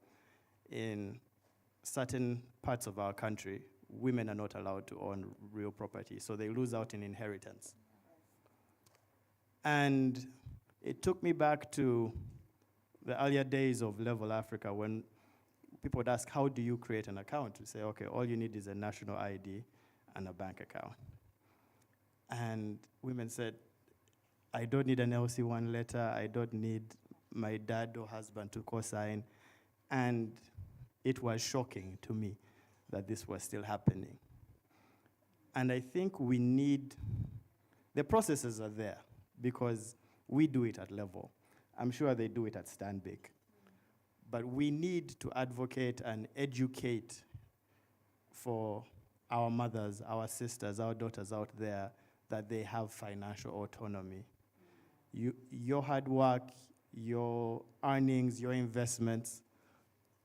[SPEAKER 10] in certain parts of our country, women are not allowed to own real property, so they lose out in inheritance. And it took me back to the earlier days of Level Africa when people would ask, how do you create an account? To say, okay, all you need is a national ID and a bank account. And women said, I don't need an LC1 letter, I don't need my dad or husband to co-sign. And it was shocking to me that this was still happening. And I think we need, the processes are there because we do it at Level. I'm sure they do it at Stanbic. But we need to advocate and educate for our mothers, our sisters, our daughters out there that they have financial autonomy. Your hard work, your earnings, your investments,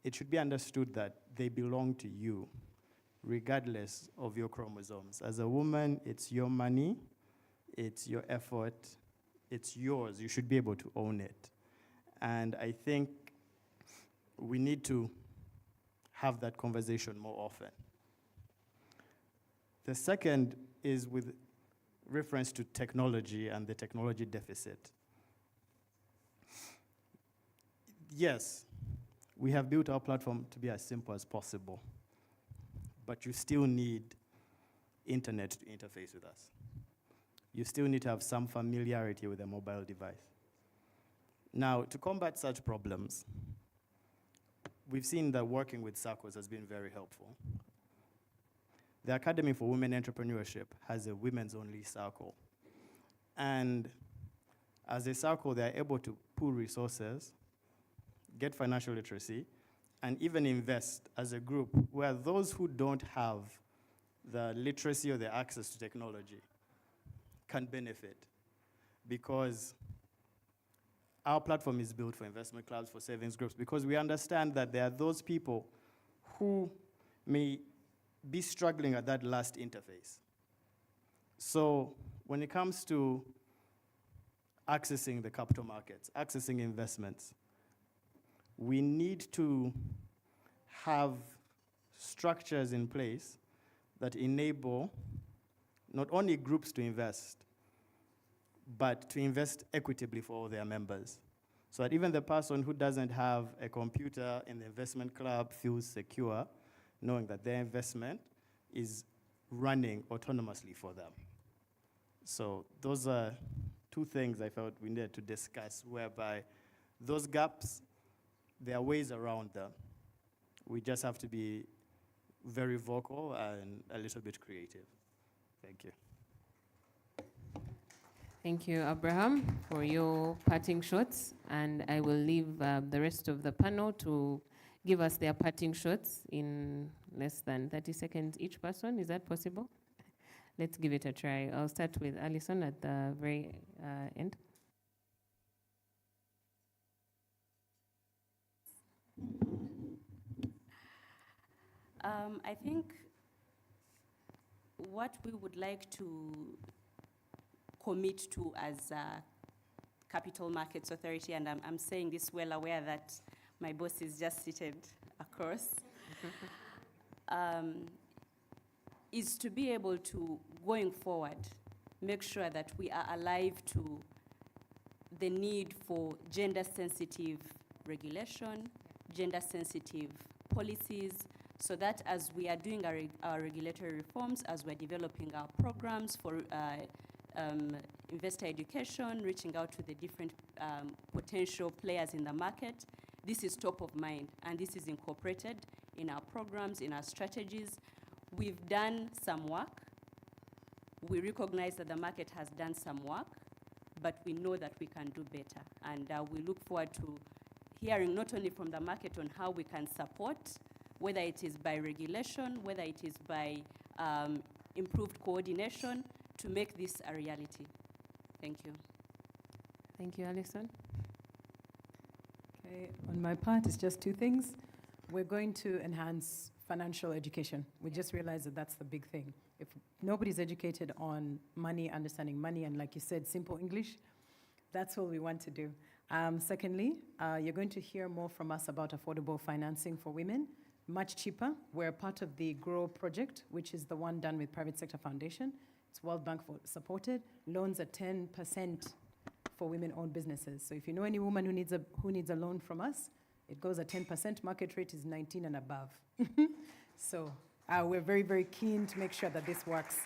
[SPEAKER 10] it should be understood that they belong to you, regardless of your chromosomes. As a woman, it's your money, it's your effort, it's yours. You should be able to own it. And I think we need to have that conversation more often. The second is with reference to technology and the technology deficit. Yes, we have built our platform to be as simple as possible, but you still need internet to interface with us. You still need to have some familiarity with a mobile device. Now, to combat such problems, we've seen that working with circles has been very helpful. The Academy for Women Entrepreneurship has a women's-only circle. And as a circle, they're able to pool resources, get financial literacy, and even invest as a group where those who don't have the literacy or the access to technology can benefit. Because our platform is built for investment clubs, for savings groups, because we understand that there are those people who may be struggling at that last interface. So when it comes to accessing the capital markets, accessing investments, we need to have structures in place that enable not only groups to invest, but to invest equitably for all their members. So that even the person who doesn't have a computer in the investment club feels secure, knowing that their investment is running autonomously for them. So those are two things I felt we needed to discuss, whereby those gaps, there are ways around them. We just have to be very vocal and a little bit creative. Thank you.
[SPEAKER 3] Thank you, Abraham, for your parting shots. And I will leave the rest of the panel to give us their parting shots in less than 30 seconds each person. Is that possible? Let's give it a try. I'll start with Alison at the very end.
[SPEAKER 13] I think what we would like to commit to as a Capital Markets Authority, and I'm saying this well aware that my boss is just seated across, is to be able to, going forward, make sure that we are alive to the need for gender-sensitive regulation, gender-sensitive policies, so that as we are doing our regulatory reforms, as we're developing our programs for investor education, reaching out to the different potential players in the market, this is top of mind, and this is incorporated in our programs, in our strategies. We've done some work. We recognize that the market has done some work, but we know that we can do better. And we look forward to hearing not only from the market on how we can support, whether it is by regulation, whether it is by improved coordination, to make this a reality. Thank you.
[SPEAKER 3] Thank you, Alison.
[SPEAKER 9] Okay, on my part, it's just two things. We're going to enhance financial education. We just realized that that's the big thing. If nobody's educated on money, understanding money, and like you said, simple English, that's all we want to do. Secondly, you're going to hear more from us about affordable financing for women, much cheaper. We're part of the GROW project, which is the one done with Private Sector Foundation. It's World Bank supported. Loans are 10% for women-owned businesses. So if you know any woman who needs a loan from us, it goes at 10%. Market rate is 19 and above. So we're very, very keen to make sure that this works.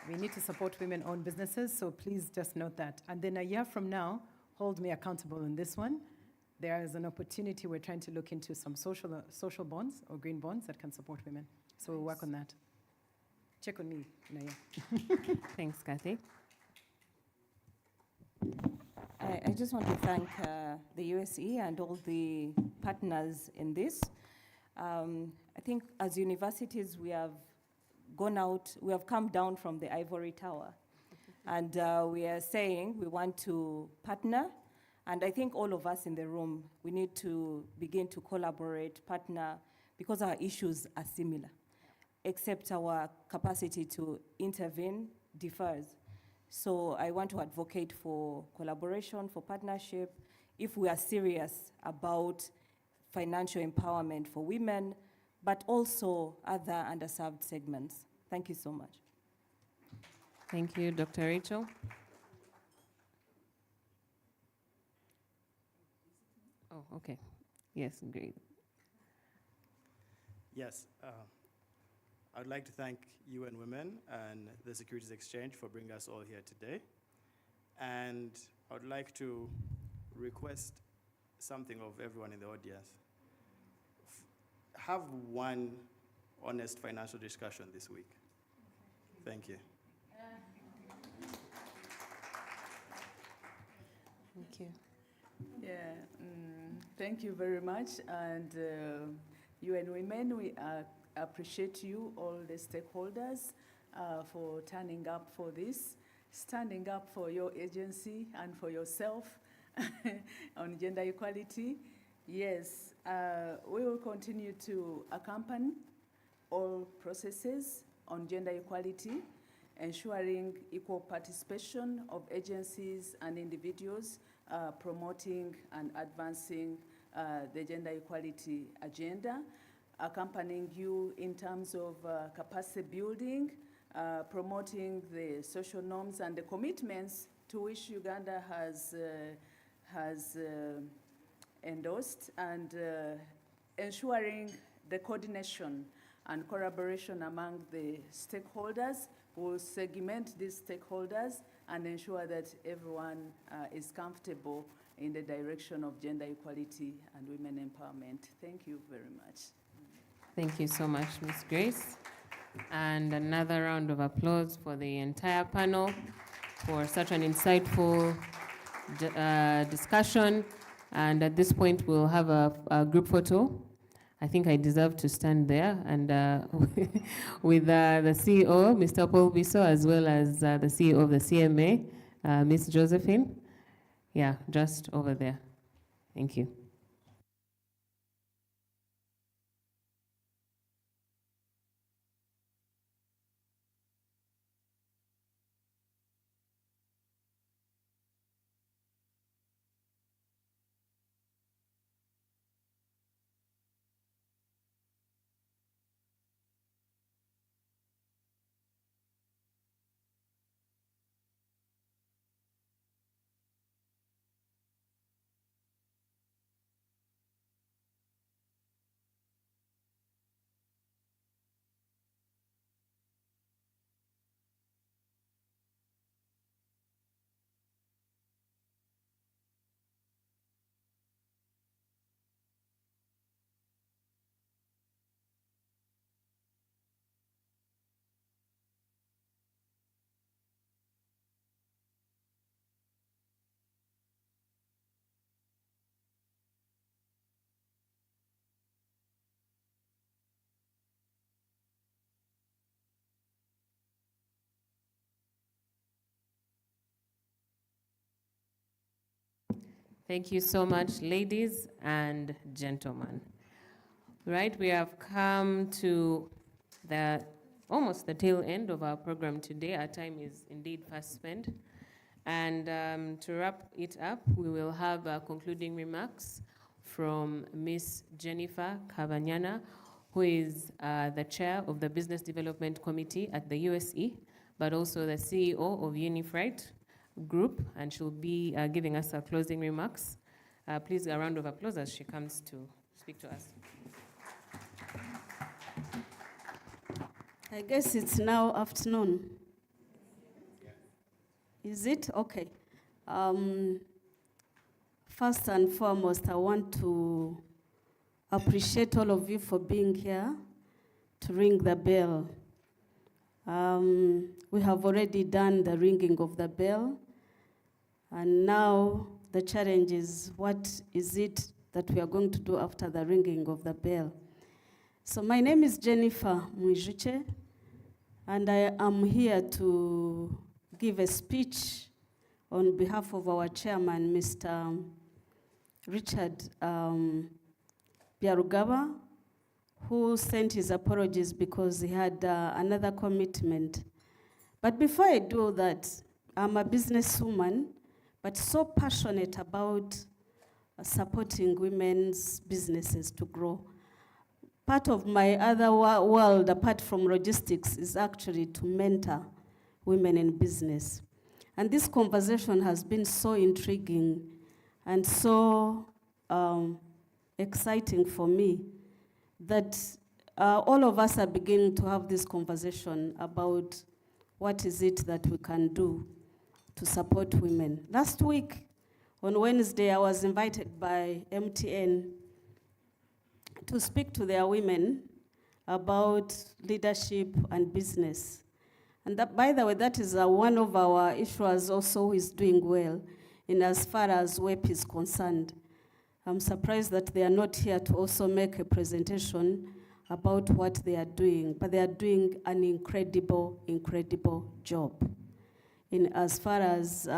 [SPEAKER 9] We need to support women-owned businesses, so please just note that. And then a year from now, hold me accountable on this one. There is an opportunity, we're trying to look into some social bonds or green bonds that can support women. So we'll work on that. Check on me in a year.
[SPEAKER 3] Thanks, Kathy.
[SPEAKER 12] I just want to thank the USE and all the partners in this. I think as universities, we have gone out, we have come down from the ivory tower. And we are saying we want to partner. And I think all of us in the room, we need to begin to collaborate, partner, because our issues are similar, except our capacity to intervene differs. So I want to advocate for collaboration, for partnership, if we are serious about financial empowerment for women, but also other underserved segments. Thank you so much.
[SPEAKER 3] Thank you, Dr. Rachel. Oh, okay. Yes, great.
[SPEAKER 10] Yes, I'd like to thank UN Women and the Securities Exchange for bringing us all here today. And I would like to request something of everyone in the audience. Have one honest financial discussion this week. Thank you.
[SPEAKER 3] Thank you.
[SPEAKER 11] Yeah, thank you very much. And UN Women, we appreciate you, all the stakeholders, for turning up for this, standing up for your agency and for yourself on gender equality. Yes, we will continue to accompany all processes on gender equality, ensuring equal participation of agencies and individuals, promoting and advancing the gender equality agenda, accompanying you in terms of capacity building, promoting the social norms and the commitments to which Uganda has endorsed, and ensuring the coordination and collaboration among the stakeholders. We'll segment these stakeholders and ensure that everyone is comfortable in the direction of gender equality and women empowerment. Thank you very much.
[SPEAKER 3] Thank you so much, Ms. Grace. And another round of applause for the entire panel for such an insightful discussion. And at this point, we'll have a group photo. I think I deserve to stand there, and with the CEO, Mr. Paul Bisso, as well as the CEO of the CMA, Ms. Josephine. Yeah, just over there. Thank you. Thank you so much, ladies and gentlemen. Right, we have come to the almost the tail end of our program today. Our time is indeed fast spent. And to wrap it up, we will have concluding remarks from Ms. Jennifer Cavanyana, who is the chair of the Business Development Committee at the USE, but also the CEO of Unifright Group, and she'll be giving us her closing remarks. Please, a round of applause as she comes to speak to us.
[SPEAKER 13] I guess it's now afternoon. Is it? Okay. First and foremost, I want to appreciate all of you for being here to ring the bell. We have already done the ringing of the bell, and now the challenge is, what is it that we are going to do after the ringing of the bell? So my name is Jennifer Mwijuche, and I am here to give a speech on behalf of our chairman, Mr. Richard Byarugaba, who sent his apologies because he had another commitment. But before I do that, I'm a businesswoman, but so passionate about supporting women's businesses to grow. Part of my other world, apart from logistics, is actually to mentor women in business. And this conversation has been so intriguing and so exciting for me that all of us are beginning to have this conversation about what is it that we can do to support women. Last week, on Wednesday, I was invited by MTN to speak to their women about leadership and business. And that, by the way, that is one of our issuers also who is doing well in as far as WEP is concerned. I'm surprised that they are not here to also make a presentation about what they are doing, but they are doing an incredible, incredible job in as far as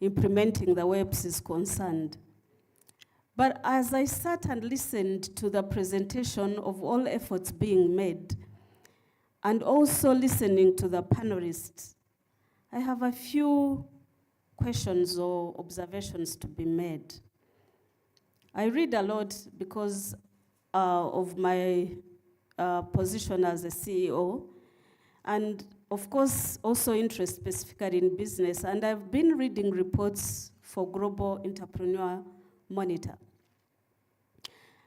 [SPEAKER 13] implementing the WEPs is concerned. But as I sat and listened to the presentation of all efforts being made, and also listening to the panelists, I have a few questions or observations to be made. I read a lot because of my position as a CEO, and of course also interest specifically in business, and I've been reading reports for Global Entrepreneur Monitor.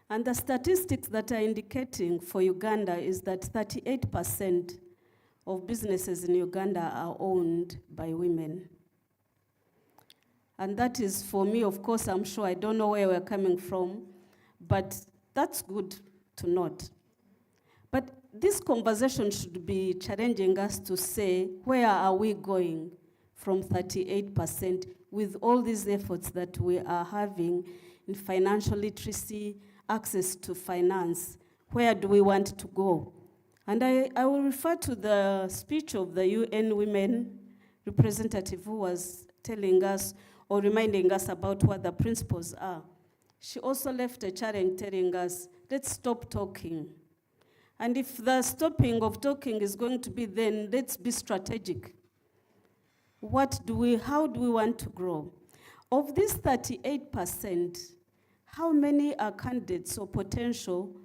[SPEAKER 13] And the statistics that are indicating for Uganda is that 38% of businesses in Uganda are owned by women. And that is, for me, of course, I'm sure, I don't know where we're coming from, but that's good to note. But this conversation should be challenging us to say, where are we going from 38% with all these efforts that we are having in financial literacy, access to finance? Where do we want to go? And I will refer to the speech of the UN Women representative who was telling us or reminding us about what the principles are. She also left a challenge telling us, let's stop talking. And if the stopping of talking is going to be, then let's be strategic. How do we want to grow? Of this 38%, how many are candidates or potential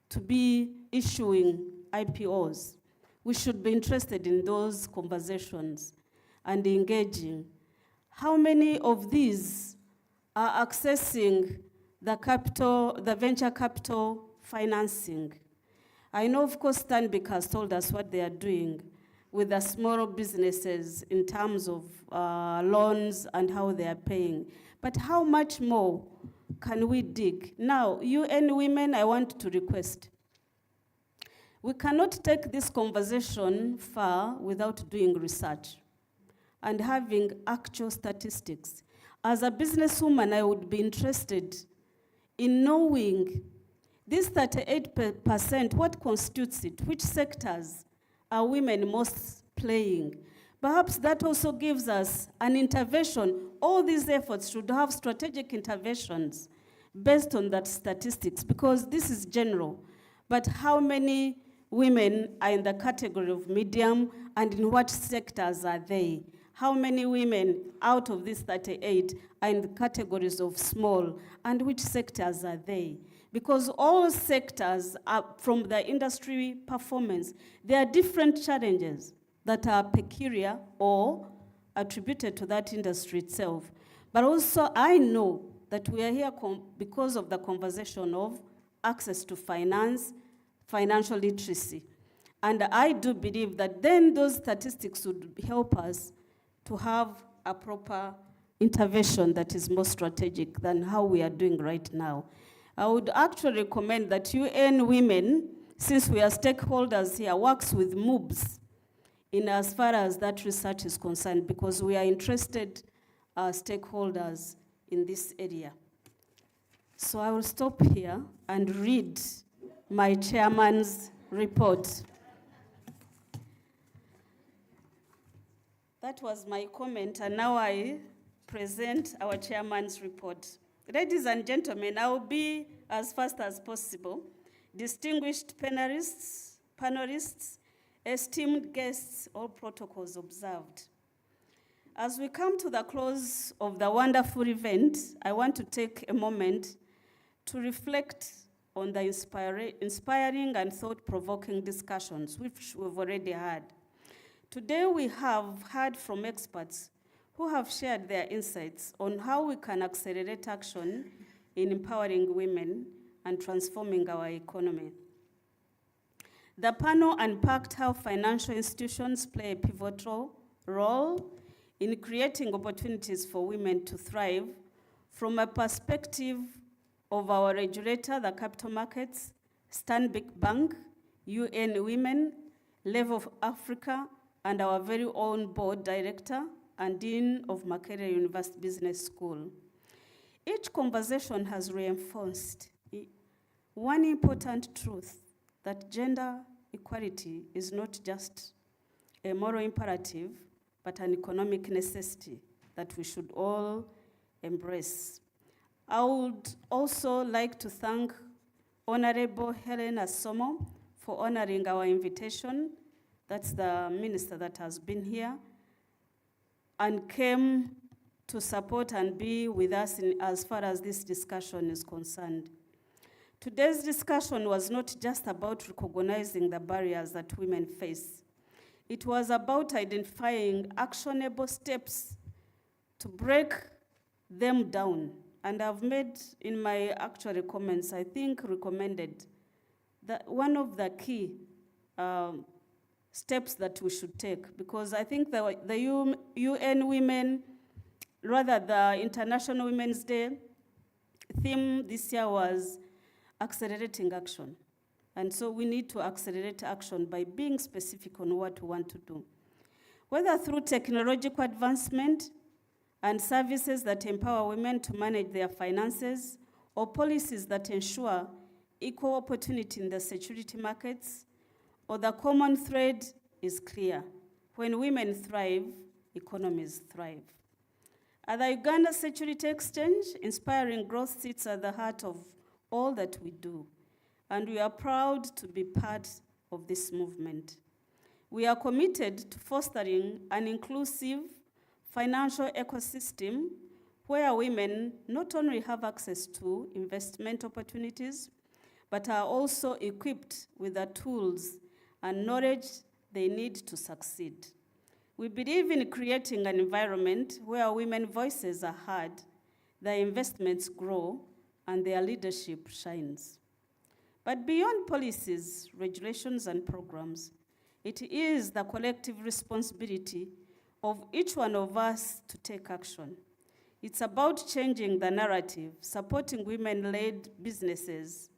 [SPEAKER 13] to be issuing IPOs? We should be interested in those conversations and engaging. How many of these are accessing the venture capital financing? I know, of course, Stanbic has told us what they are doing with the small businesses in terms of loans and how they are paying. But how much more can we dig? Now, UN Women, I want to request. We cannot take this conversation far without doing research and having actual statistics. As a businesswoman, I would be interested in knowing this 38%, what constitutes it? Which sectors are women most playing? Perhaps that also gives us an intervention. All these efforts should have strategic interventions based on that statistics, because this is general. But how many women are in the category of medium, and in what sectors are they? How many women out of these 38 are in the categories of small, and which sectors are they? Because all sectors are, from the industry performance, there are different challenges that are peculiar or attributed to that industry itself. But also I know that we are here because of the conversation of access to finance, financial literacy. And I do believe that then those statistics would help us to have a proper intervention that is more strategic than how we are doing right now. I would actually recommend that UN Women, since we are stakeholders here, works with MOOBS in as far as that research is concerned, because we are interested stakeholders in this area. So I will stop here and read my chairman's report. That was my comment, and now I present our chairman's report. Ladies and gentlemen, I will be as fast as possible. Distinguished panelists, esteemed guests, all protocols observed. As we come to the close of the wonderful event, I want to take a moment to reflect on the inspiring and thought-provoking discussions which we've already had. Today we have heard from experts who have shared their insights on how we can accelerate action in empowering women and transforming our economy. The panel unpacked how financial institutions play a pivotal role in creating opportunities for women to thrive from a perspective of our regulator, the capital markets, Stanbic Bank, UN Women, Level of Africa, and our very own board director and Dean of Makerere University Business School. Each conversation has reinforced one important truth, that gender equality is not just a moral imperative, but an economic necessity that we should all embrace. I would also like to thank Honorable Helen Asomo for honoring our invitation. That's the minister that has been here and came to support and be with us as far as this discussion is concerned. Today's discussion was not just about recognizing the barriers that women face. It was about identifying actionable steps to break them down. And I've made in my actual comments, I think, recommended that one of the key steps that we should take, because I think the UN Women, rather the International Women's Day theme this year was accelerating action. And so we need to accelerate action by being specific on what we want to do. Whether through technological advancement and services that empower women to manage their finances, or policies that ensure equal opportunity in the security markets, or the common thread is clear. When women thrive, economies thrive. At the Uganda Security Exchange, inspiring growth sits at the heart of all that we do, and we are proud to be part of this movement. We are committed to fostering an inclusive financial ecosystem where women not only have access to investment opportunities, but are also equipped with the tools and knowledge they need to succeed. We believe in creating an environment where women's voices are heard, their investments grow, and their leadership shines. But beyond policies, regulations, and programs, it is the collective responsibility of each one of us to take action. It's about changing the narrative, supporting women-led businesses,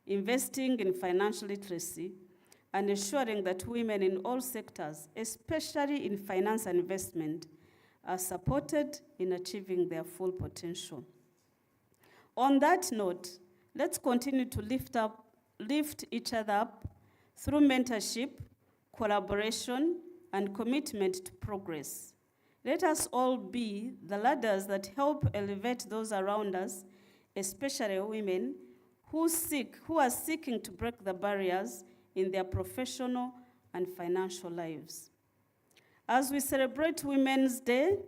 [SPEAKER 13] investing in financial literacy, and ensuring that women in all sectors, especially in finance and investment, are supported in achieving their full potential. On that note, let's continue to lift each other up through mentorship, collaboration, and commitment to progress. Let us all be the ladders that help elevate those around us, especially women who are seeking to break the barriers
[SPEAKER 14] in their professional and financial lives. As we celebrate Women's Day,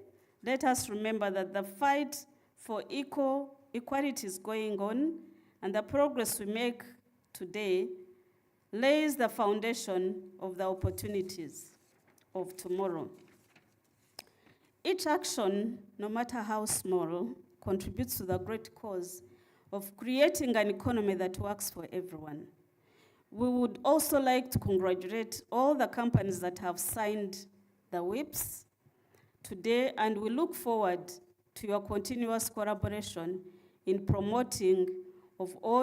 [SPEAKER 14] let us remember that the fight for equality is going on, and the progress we make today lays the foundation of the opportunities of tomorrow. Each action, no matter how small, contributes to the great cause of creating an economy that works for everyone. We would also like to congratulate all the companies that have signed the whips today, and we look forward to your continuous collaboration in promoting of all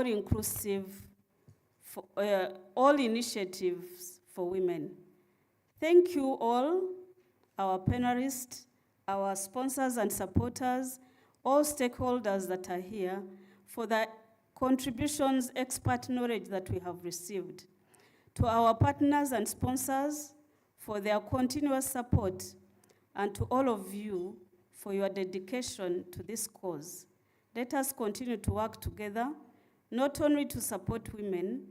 [SPEAKER 14] initiatives for women. Thank you all, our panelists, our sponsors and supporters, all stakeholders that are here, for the contributions, expert knowledge that we have received. To our partners and sponsors for their continuous support, and to all of you for your dedication to this cause. Let us continue to work together, not only to support women,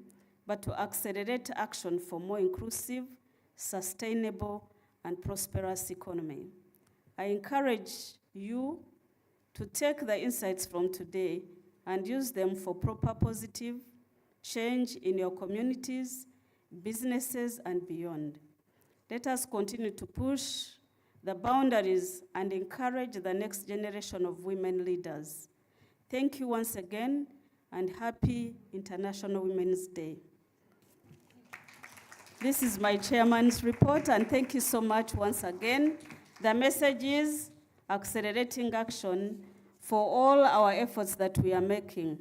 [SPEAKER 14] but to accelerate action for more inclusive, sustainable, and prosperous economy. I encourage you to take the insights from today and use them for proper positive change in your communities, businesses, and beyond. Let us continue to push the boundaries and encourage the next generation of women leaders. Thank you once again, and happy International Women's Day. This is my chairman's report, and thank you so much once again. The message is accelerating action for all our efforts that we are making,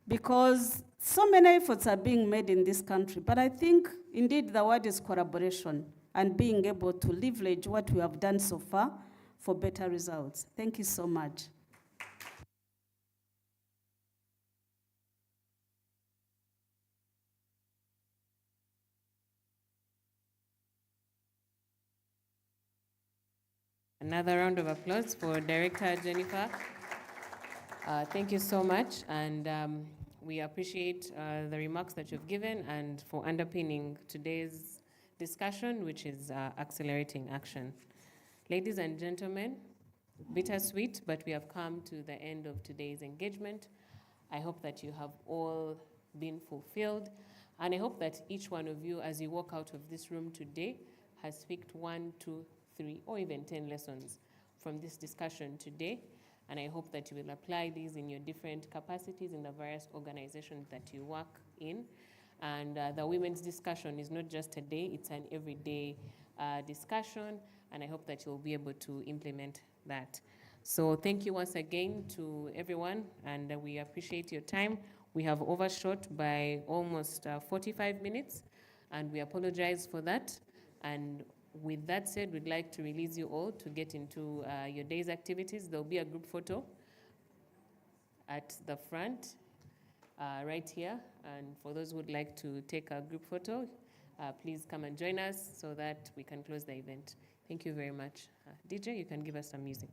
[SPEAKER 14] because so many efforts are being made in this country, but I think indeed the word is collaboration and being able to leverage what we have done so far for better results. Thank you so much.
[SPEAKER 3] Another round of applause for Director Jennifer. Thank you so much, and we appreciate the remarks that you've given and for underpinning today's discussion, which is accelerating action. Ladies and gentlemen, bittersweet, but we have come to the end of today's engagement. I hope that you have all been fulfilled, and I hope that each one of you, as you walk out of this room today, has picked 1, 2, 3, or even 10 lessons from this discussion today. And I hope that you will apply these in your different capacities in the various organizations that you work in. And the women's discussion is not just a day, it's an everyday discussion. And I hope that you'll be able to implement that. So thank you once again to everyone, and we appreciate your time. We have overshot by almost 45 minutes, and we apologize for that. And with that said, we'd like to release you all to get into your day's activities. There'll be a group photo at the front, right here. And for those who would like to take a group photo, please come and join us so that we can close the event. Thank you very much. DJ, you can give us some music.